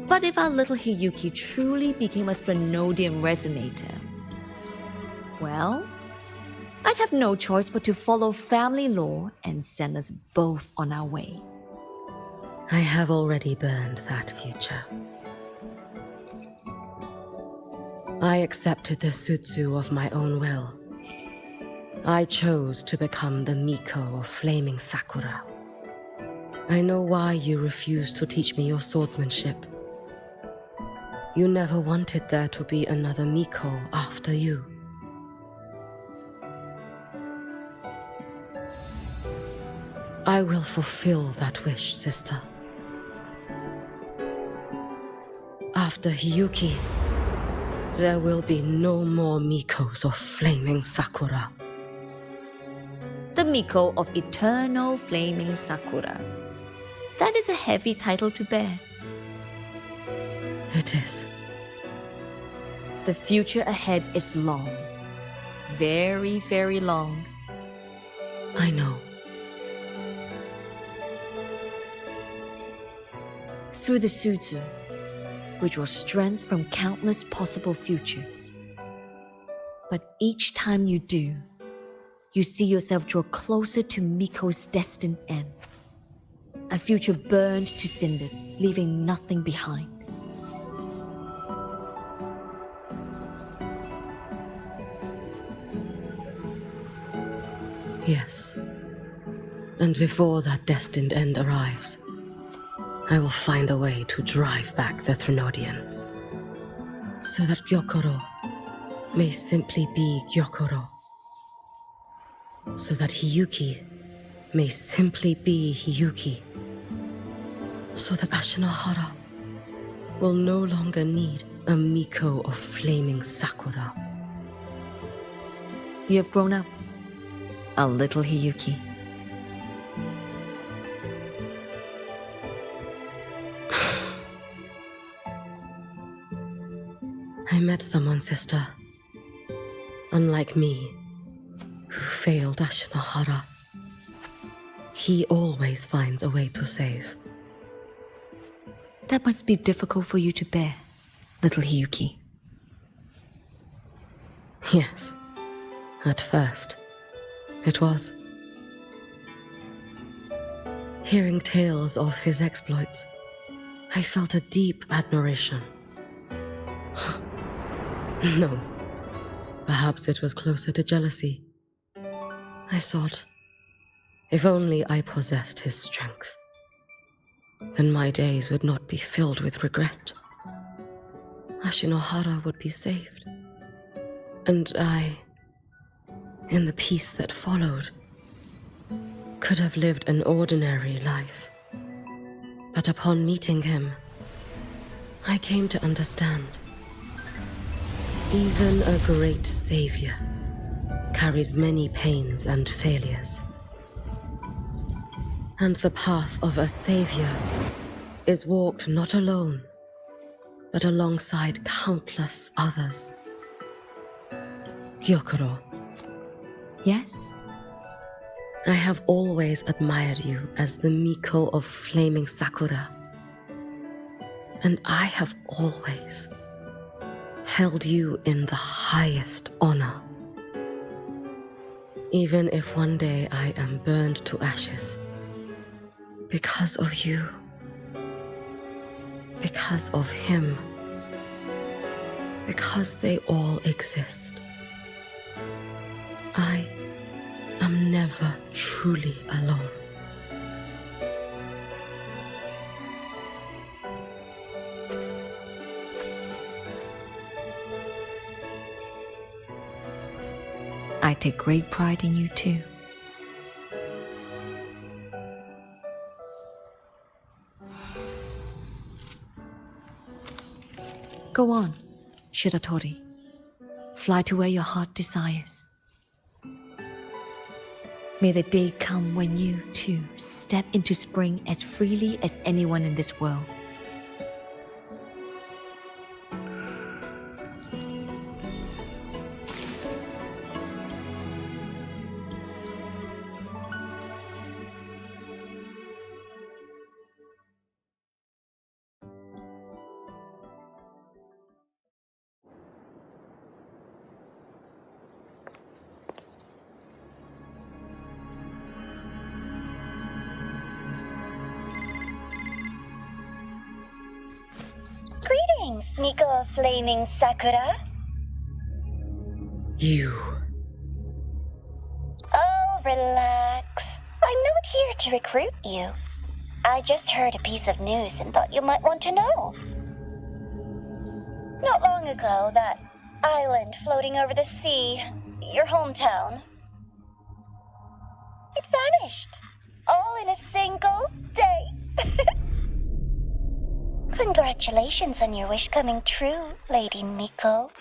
But if our little Hiyuki truly became a Threnodian resonator, well, I'd have no choice but to follow family law and send us both on our way. I have already burned that future. I accepted the Sutsu of my own will. I chose to become the Miko of Flaming Sakura. I know why you refused to teach me your swordsmanship. You never wanted there to be another Miko after you. I will fulfill that wish, sister. After Hiyuki, there will be no more Mikos of Flaming Sakura. The Miko of Eternal Flaming Sakura. That is a heavy title to bear. It is. The future ahead is long. Very, very long. I know. Through the Sutsu, we draw strength from countless possible futures. But each time you do, you see yourself draw closer to Miko's destined end. A future burned to cinders, leaving nothing behind. Yes. And before that destined end arrives, I will find a way to drive back the Threnodian, so that Gyokuro may simply be Gyokuro, so that Hiyuki may simply be Hiyuki, so that Ashinohara will no longer need a Miko of Flaming Sakura. You have grown up, a little Hiyuki. I met someone, sister. Unlike me, who failed Ashinohara. He always finds a way to save. That must be difficult for you to bear, little Hiyuki. Yes, at first, it was. Hearing tales of his exploits, I felt a deep admiration. No, perhaps it was closer to jealousy. I thought, if only I possessed his strength, then my days would not be filled with regret. Ashinohara would be saved. And I, in the peace that followed, could have lived an ordinary life. But upon meeting him, I came to understand. Even a great savior carries many pains and failures. And the path of a savior is walked not alone, but alongside countless others. Yes? I have always admired you as the Miko of flaming Sakura. And I have always held you in the highest honor. Even if one day I am burned to ashes, because of you, because of him, because they all exist, I am never truly alone. I take great pride in you too. Go on, Shiratori. Fly to where your heart desires. May the day come when you, too, step into spring as freely as anyone in this world. Greetings, Miko of Flaming Sakura. You. Oh, relax. I'm not here to recruit you. I just heard a piece of news and thought you might want to know. Not long ago, that island floating over the sea, your hometown, it vanished. All in a single day. Congratulations on your wish coming true, Lady Miko.